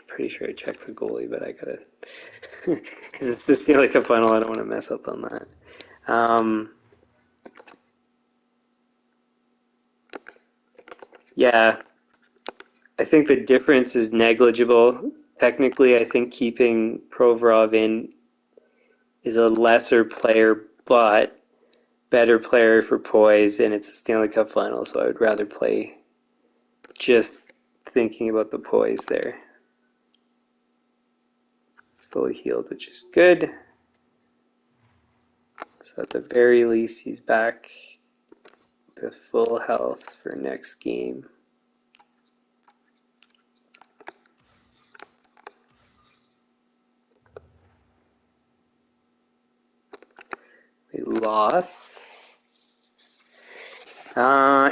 Speaker 1: pretty sure I checked the goalie, but I gotta... Because it's the Stanley Cup final, I don't want to mess up on that. Yeah, I think the difference is negligible. Technically, I think keeping Provorov in is a lesser player, but better player for poise, and it's a Stanley Cup final, so I would rather play just thinking about the poise there. Fully healed, which is good. So at the very least, he's back to full health for next game. We lost.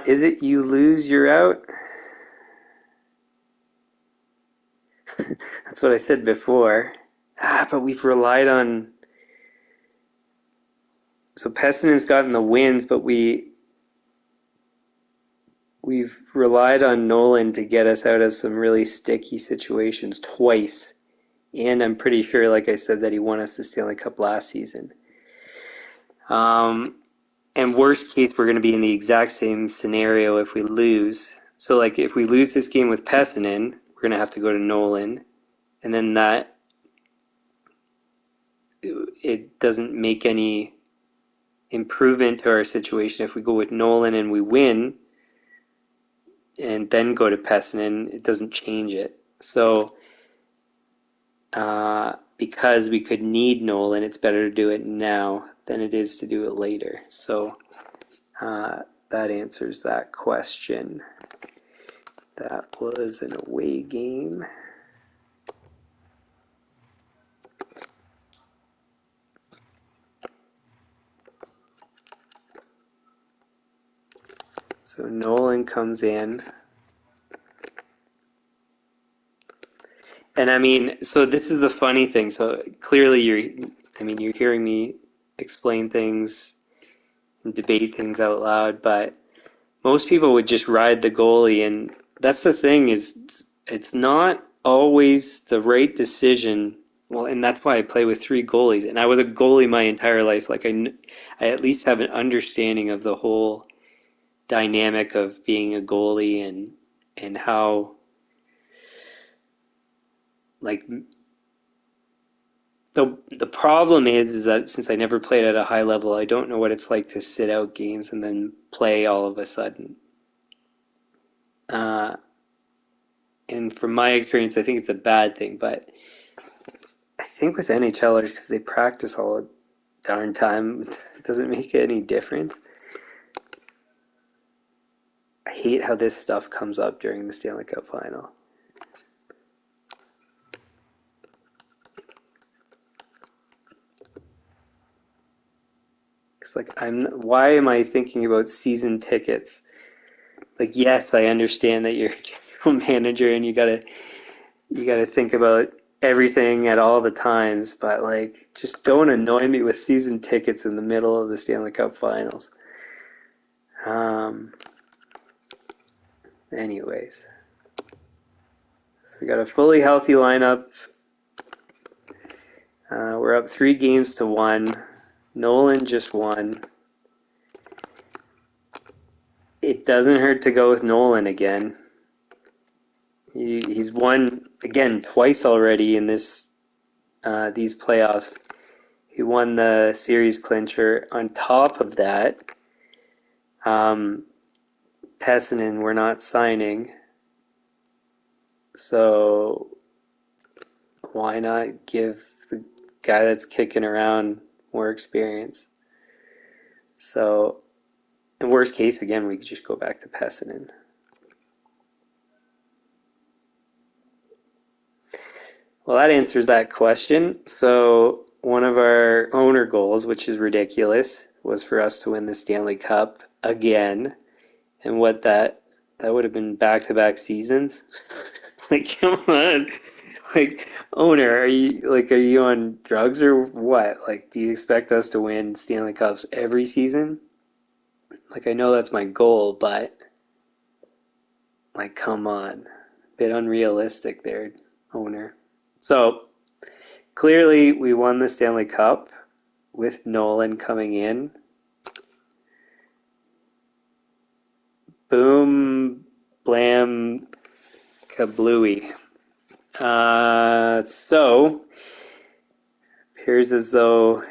Speaker 1: Is it you lose, you're out? That's what I said before. But we've relied on... So Pestinen's gotten the wins, but we've relied on Nolan to get us out of some really sticky situations twice. And I'm pretty sure, like I said, that he won us the Stanley Cup last season. And worst case, we're going to be in the exact same scenario if we lose. So, like, if we lose this game with Pessinen, we're going to have to go to Nolan. And then that... It doesn't make any improvement to our situation. If we go with Nolan and we win, and then go to Pessinen, it doesn't change it. So, because we could need Nolan, it's better to do it now than it is to do it later. So, that answers that question. That was an away game. So Nolan comes in. And I mean, so this is the funny thing. So clearly you're hearing me explain things and debate things out loud, but most people would just ride the goalie, and that's the thing, is it's not always the right decision. Well, and that's why I play with 3 goalies, and I was a goalie my entire life. Like I at least have an understanding of the whole dynamic of being a goalie and how like the problem is that since I never played at a high level, I don't know what it's like to sit out games and then play all of a sudden. Uh, and from my experience, I think it's a bad thing. But I think with NHLers, because they practice all the darn time, it doesn't make any difference. I hate how this stuff comes up during the Stanley Cup final. It's like why am I thinking about season tickets? Like, yes, I understand that you're a general manager and you gotta think about everything at all the times, but like, just don't annoy me with season tickets in the middle of the Stanley Cup Finals. Um, anyways, so we got a fully healthy lineup. We're up 3-1. Nolan just won. It doesn't hurt to go with Nolan again. He's won again twice already in these playoffs. He won the series clincher. On top of that, Pessinen we're not signing, so why not give the guy that's kicking around more experience? So, in worst case, again, we could just go back to Pessinen. Well, that answers that question. So, one of our owner goals, which is ridiculous, was for us to win the Stanley Cup again. And what that would have been back-to-back seasons. Like, come on. Like, owner, are you on drugs or what? Like, do you expect us to win Stanley Cups every season? Like, I know that's my goal, but like, come on. A bit unrealistic there, owner. So, clearly we won the Stanley Cup with Nolan coming in. Boom, blam, kablooey. So, appears as though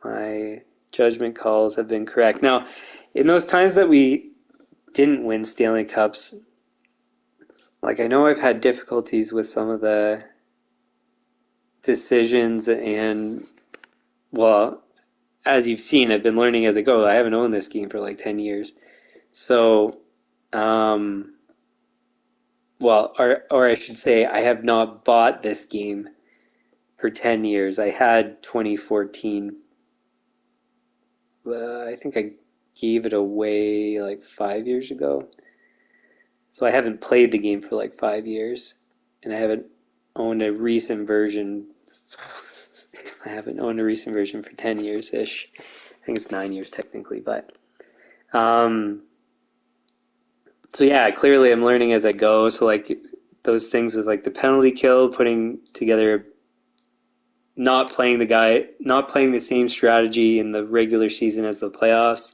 Speaker 1: my judgment calls have been correct. Now, in those times that we didn't win Stanley Cups, like I know I've had difficulties with some of the decisions and, well, as you've seen, I've been learning as I go. I haven't owned this game for like 10 years. So, well, or I should say, I have not bought this game for 10 years. I had 2014. I think I gave it away like 5 years ago. So I haven't played the game for like 5 years. And I haven't owned a recent version. I haven't owned a recent version for 10 years-ish. I think it's 9 years technically, but so yeah, clearly I'm learning as I go. So like those things with like the penalty kill, putting together, not playing the same strategy in the regular season as the playoffs.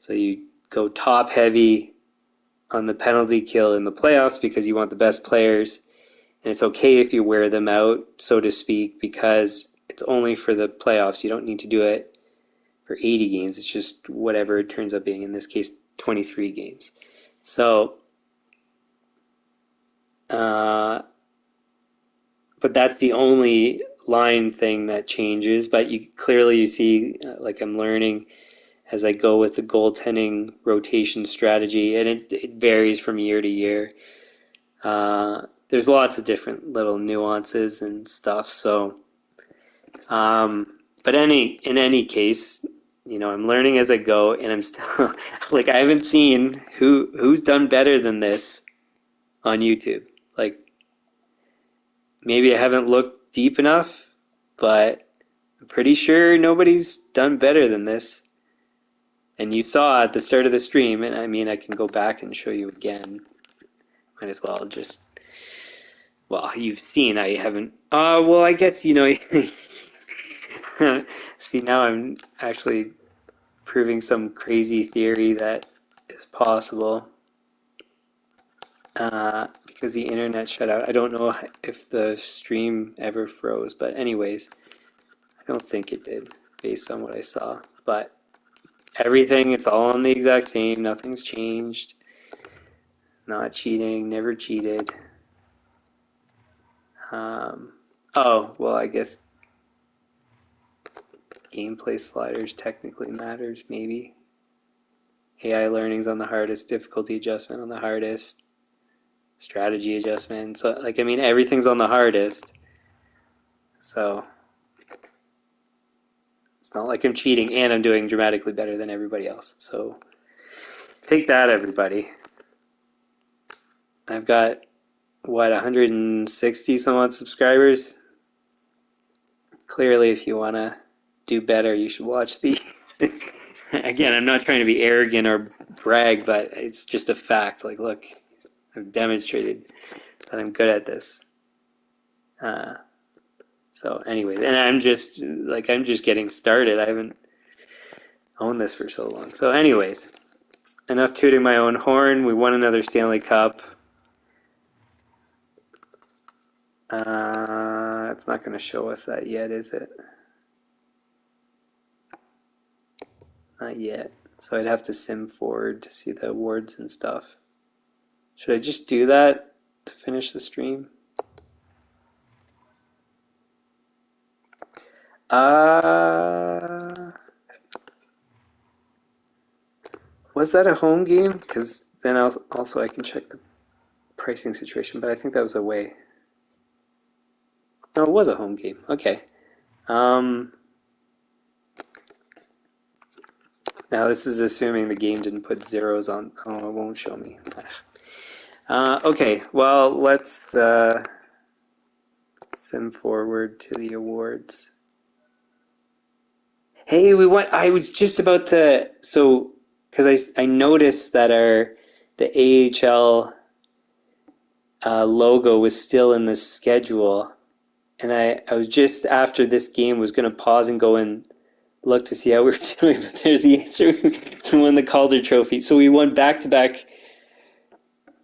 Speaker 1: So you go top heavy on the penalty kill in the playoffs because you want the best players. And it's okay if you wear them out, so to speak, because it's only for the playoffs. You don't need to do it for 80 games. It's just whatever it turns out being, in this case, 23 games. So, but that's the only line thing that changes. But you see, like I'm learning as I go with the goaltending rotation strategy, and it varies from year to year. There's lots of different little nuances and stuff. So, but in any case, I'm learning as I go, and I'm still like I haven't seen who's done better than this on YouTube. Like maybe I haven't looked deep enough, but I'm pretty sure nobody's done better than this. And you saw at the start of the stream, and I mean I can go back and show you again. Might as well just. Well, you've seen I haven't. Well, I guess See, now I'm actually proving some crazy theory that is possible because the internet shut out. I don't know if the stream ever froze, but anyways, I don't think it did based on what I saw. But everything, it's all on the exact same. Nothing's changed. Not cheating, never cheated. Oh, well, I guess gameplay sliders technically matters, maybe. AI learning's on the hardest, difficulty adjustment on the hardest, strategy adjustment. So, like, I mean, everything's on the hardest. So, it's not like I'm cheating and I'm doing dramatically better than everybody else. So, take that, everybody. I've got, what, 160 some odd subscribers? Clearly, if you want to do better, you should watch these. Again, I'm not trying to be arrogant or brag, but it's just a fact. Like, look, I've demonstrated that I'm good at this. So anyways, and I'm just getting started. I haven't owned this for so long. So anyways, enough tooting my own horn. We won another Stanley Cup. It's not going to show us that yet, is it? Not yet. So I'd have to sim forward to see the awards and stuff. Should I just do that to finish the stream? Was that a home game? Because then also I can check the pricing situation, but I think that was away. No, it was a home game. Okay. Now this is assuming the game didn't put zeros on. Oh, it won't show me. Okay, well, let's sim forward to the awards. Hey, we went. I was just about to. So, because I noticed that the AHL logo was still in the schedule, and I was just after this game was going to pause and go and look to see how we were doing, but there's the answer. We won the Calder Trophy. So we won back-to-back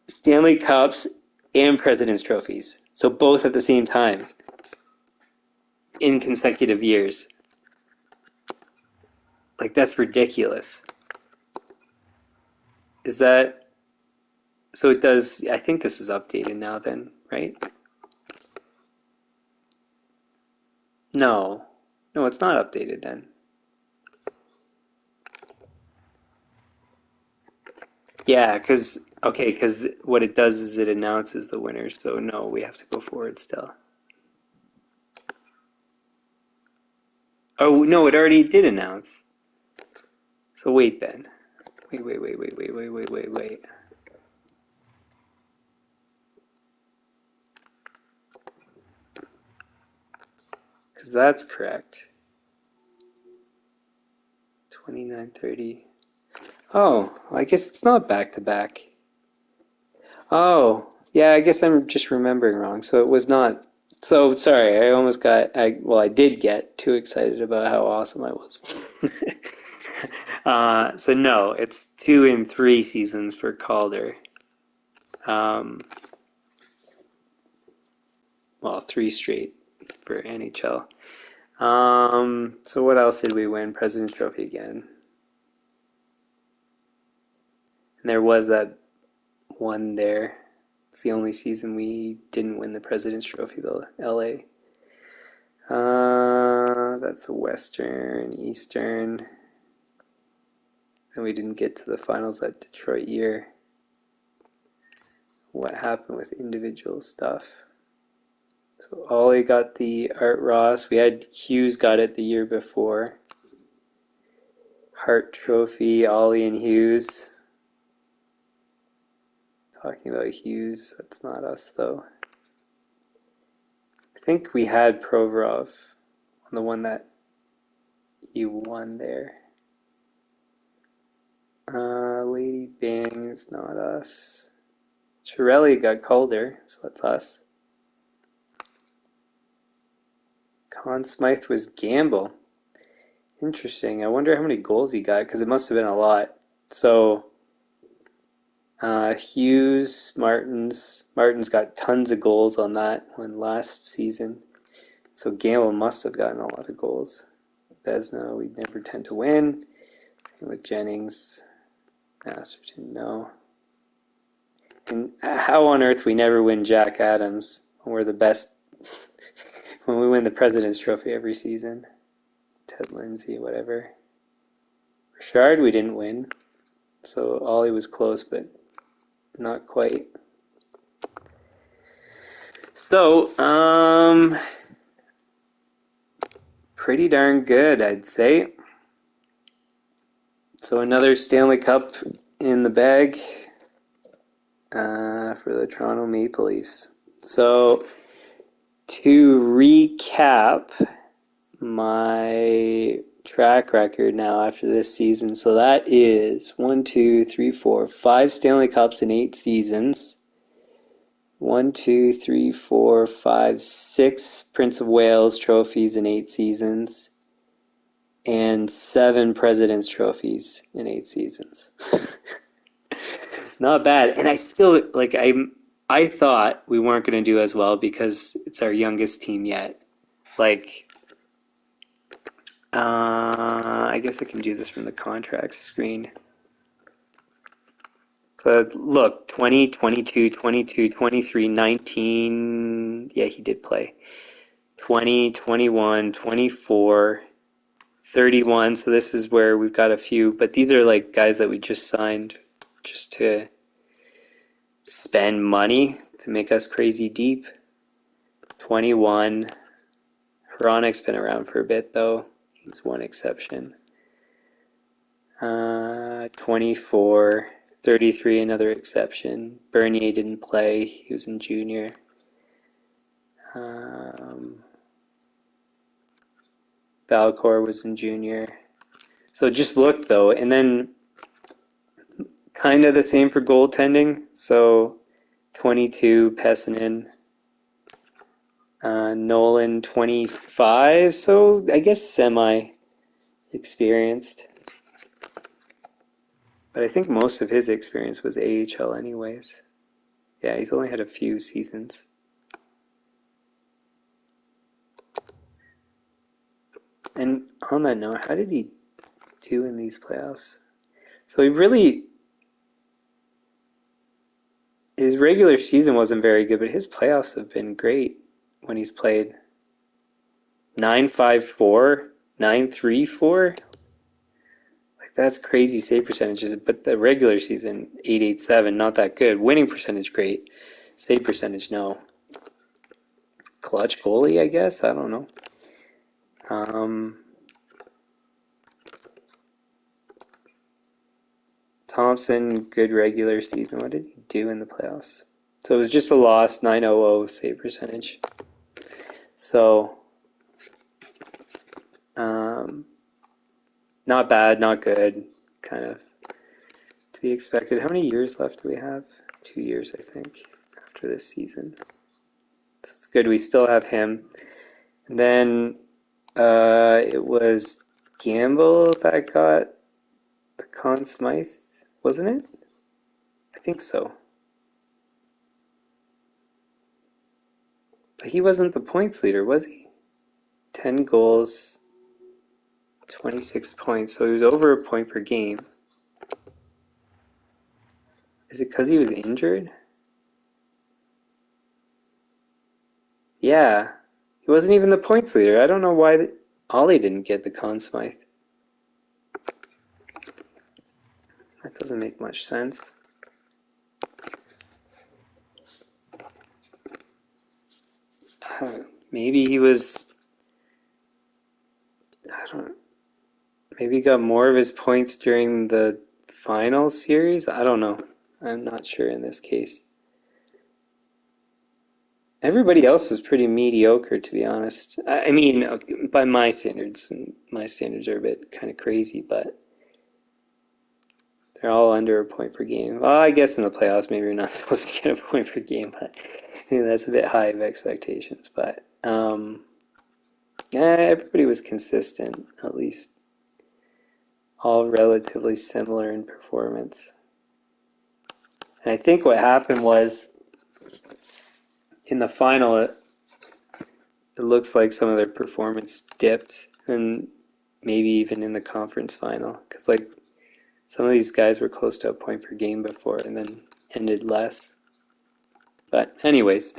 Speaker 1: Stanley Cups and President's Trophies. So both at the same time in consecutive years. Like, that's ridiculous. Is that... So it does... I think this is updated now then, right? No. No, it's not updated then. Yeah, because what it does is it announces the winners. So no, we have to go forward still. Oh no, it already did announce. So wait then. Wait. Because that's correct. 29:30. Oh, I guess it's not back to back. Oh, yeah, I guess I'm just remembering wrong. So it was not. So sorry, I did get too excited about how awesome I was. So no, it's 2 and 3 seasons for Calder. Well, 3 straight for NHL. So what else did we win? President's Trophy again. And there was that one there. It's the only season we didn't win the President's Trophy, though, LA. That's a Western, Eastern. And we didn't get to the finals that Detroit year. What happened with individual stuff? So Ollie got the Art Ross. We had Hughes got it the year before. Hart Trophy, Ollie and Hughes. Talking about Hughes, that's not us though. I think we had Provorov on the one that you won there. Lady Bing, it's not us. Chiarelli got Calder, so that's us. Conn Smythe was Gamble. Interesting. I wonder how many goals he got, because it must have been a lot. So Hughes, Martin's got tons of goals on that one last season. So Gamble must have gotten a lot of goals. Vesna, we never tend to win. Same with Jennings. Masterton, no. And how on earth we never win Jack Adams when we're the best, when we win the President's Trophy every season. Ted Lindsay, whatever. Richard, we didn't win. So Ollie was close, but not quite. So, pretty darn good, I'd say. So another Stanley Cup in the bag for the Toronto Maple Leafs. So to recap my track record now after this season, so that is 5 Stanley Cups in 8 seasons. 6 Prince of Wales trophies in 8 seasons. And 7 President's Trophies in 8 seasons. Not bad. And I still, I thought we weren't going to do as well because it's our youngest team yet. I guess I can do this from the contracts screen. So look, 20, 22, 22, 23, 19. Yeah, he did play. 20, 21, 24, 31. So this is where we've got a few, but these are like guys that we just signed just to spend money to make us crazy deep. 21. Hronik's been around for a bit though. He's one exception. 24. 33, another exception. Bernier didn't play. He was in junior. Valcor was in junior. So just look though, and then kind of the same for goaltending. So 22, Pessinen. Nolan, 25. So I guess semi-experienced. But I think most of his experience was AHL anyways. Yeah, he's only had a few seasons. And on that note, how did he do in these playoffs? So his regular season wasn't very good, but his playoffs have been great when he's played. 9.54, 9.34. Like that's crazy save percentages, but the regular season 8.87, not that good. Winning percentage great. Save percentage no. Clutch goalie, I guess. I don't know. Thompson, good regular season. What did he do in the playoffs? So it was just a loss, 9.00 save percentage. So, not bad, not good. Kind of to be expected. How many years left do we have? 2 years, I think, after this season. So it's good we still have him. And then it was Gamble that got the Conn Smythe, wasn't it? I think so. But he wasn't the points leader, was he? 10 goals, 26 points, so he was over a point per game. Is it because he was injured? Yeah. He wasn't even the points leader. I don't know why Ollie didn't get the Conn Smythe. That doesn't make much sense. Maybe he was... Maybe he got more of his points during the final series? I don't know. I'm not sure in this case. Everybody else was pretty mediocre, to be honest. I mean, by my standards, and my standards are a bit kind of crazy, but they're all under a point per game. Well, I guess in the playoffs, maybe you're not supposed to get a point per game, but that's a bit high of expectations. But everybody was consistent, at least. All relatively similar in performance. And I think what happened was in the final, it looks like some of their performance dipped, and maybe even in the conference final, because like some of these guys were close to a point per game before and then ended less. But anyways,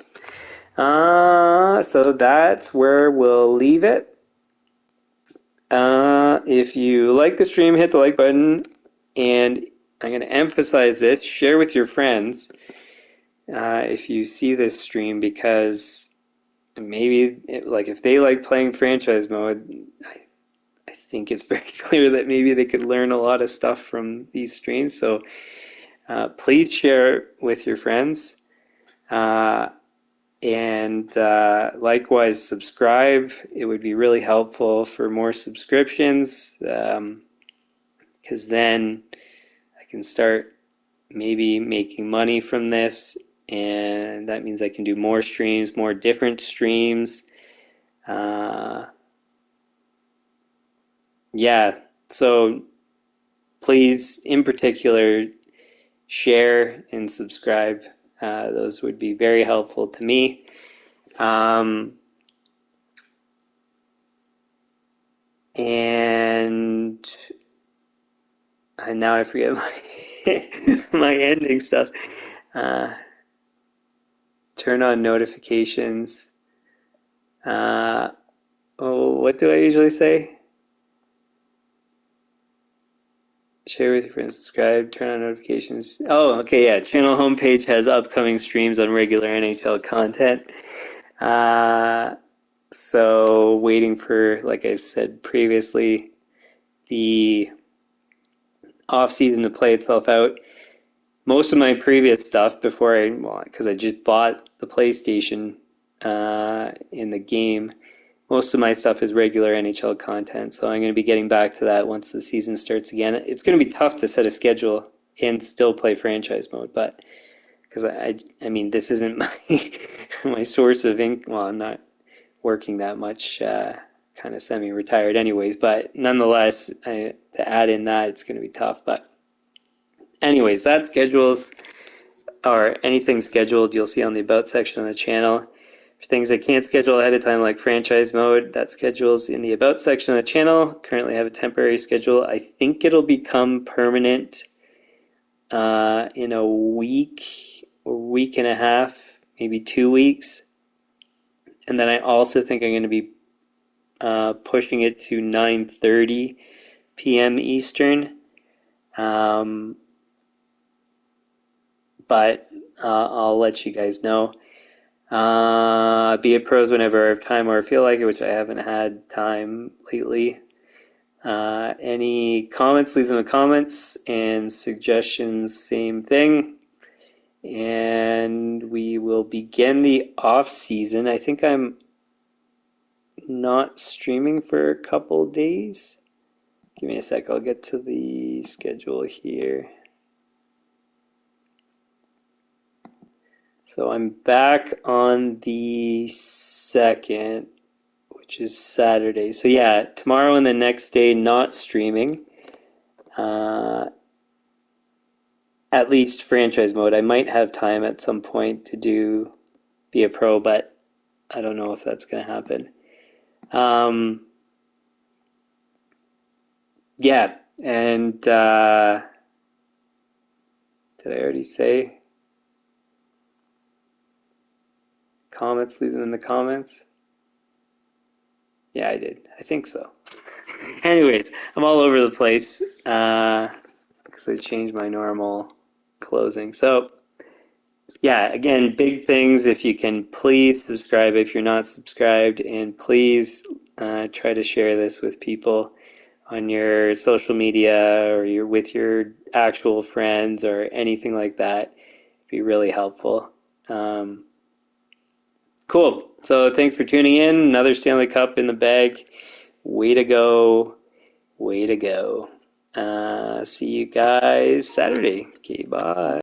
Speaker 1: so that's where we'll leave it. If you like the stream, hit the like button, and I'm going to emphasize this, share with your friends if you see this stream, because maybe if they like playing franchise mode, I think it's very clear that maybe they could learn a lot of stuff from these streams. So please share with your friends. And likewise, subscribe. It would be really helpful for more subscriptions, because then I can start maybe making money from this, and that means I can do more streams, more different streams. Yeah, so please, in particular, share and subscribe. Those would be very helpful to me. And now I forget my ending stuff. Turn on notifications. What do I usually say? Share with your friends, subscribe, turn on notifications. Oh, okay, yeah. Channel homepage has upcoming streams on regular NHL content. So waiting for, like I've said previously, the off season to play itself out. Most of my previous stuff because I just bought the PlayStation in the game, most of my stuff is regular NHL content, so I'm going to be getting back to that once the season starts again. It's going to be tough to set a schedule and still play franchise mode, but because I mean, this isn't my source of income. Well, I'm not working that much, kind of semi-retired anyways, but nonetheless, to add in that, it's going to be tough. But anyways, that schedules, or anything scheduled, you'll see on the About section on the channel. For things I can't schedule ahead of time, like franchise mode, that schedule's in the About section of the channel. Currently have a temporary schedule. I think it'll become permanent in a week or week and a half, maybe 2 weeks. And then I also think I'm going to be pushing it to 9:30 p.m. Eastern. But I'll let you guys know. Be it pros whenever I have time or I feel like it, which I haven't had time lately. Any comments, leave them in the comments, and suggestions, same thing. And we will begin the off season. I think I'm not streaming for a couple days. Give me a sec, I'll get to the schedule here. So I'm back on the 2nd, which is Saturday. So yeah, tomorrow and the next day not streaming. At least franchise mode. I might have time at some point to be a pro, but I don't know if that's going to happen. Yeah, and did I already say? Comments, leave them in the comments. Yeah, I did. I think so. Anyways, I'm all over the place because I changed my normal closing. So, yeah, again, big things. If you can, please subscribe if you're not subscribed, and please try to share this with people on your social media or with your actual friends or anything like that. It'd be really helpful. Cool. So thanks for tuning in. Another Stanley Cup in the bag. Way to go. Way to go. See you guys Saturday. Okay, bye.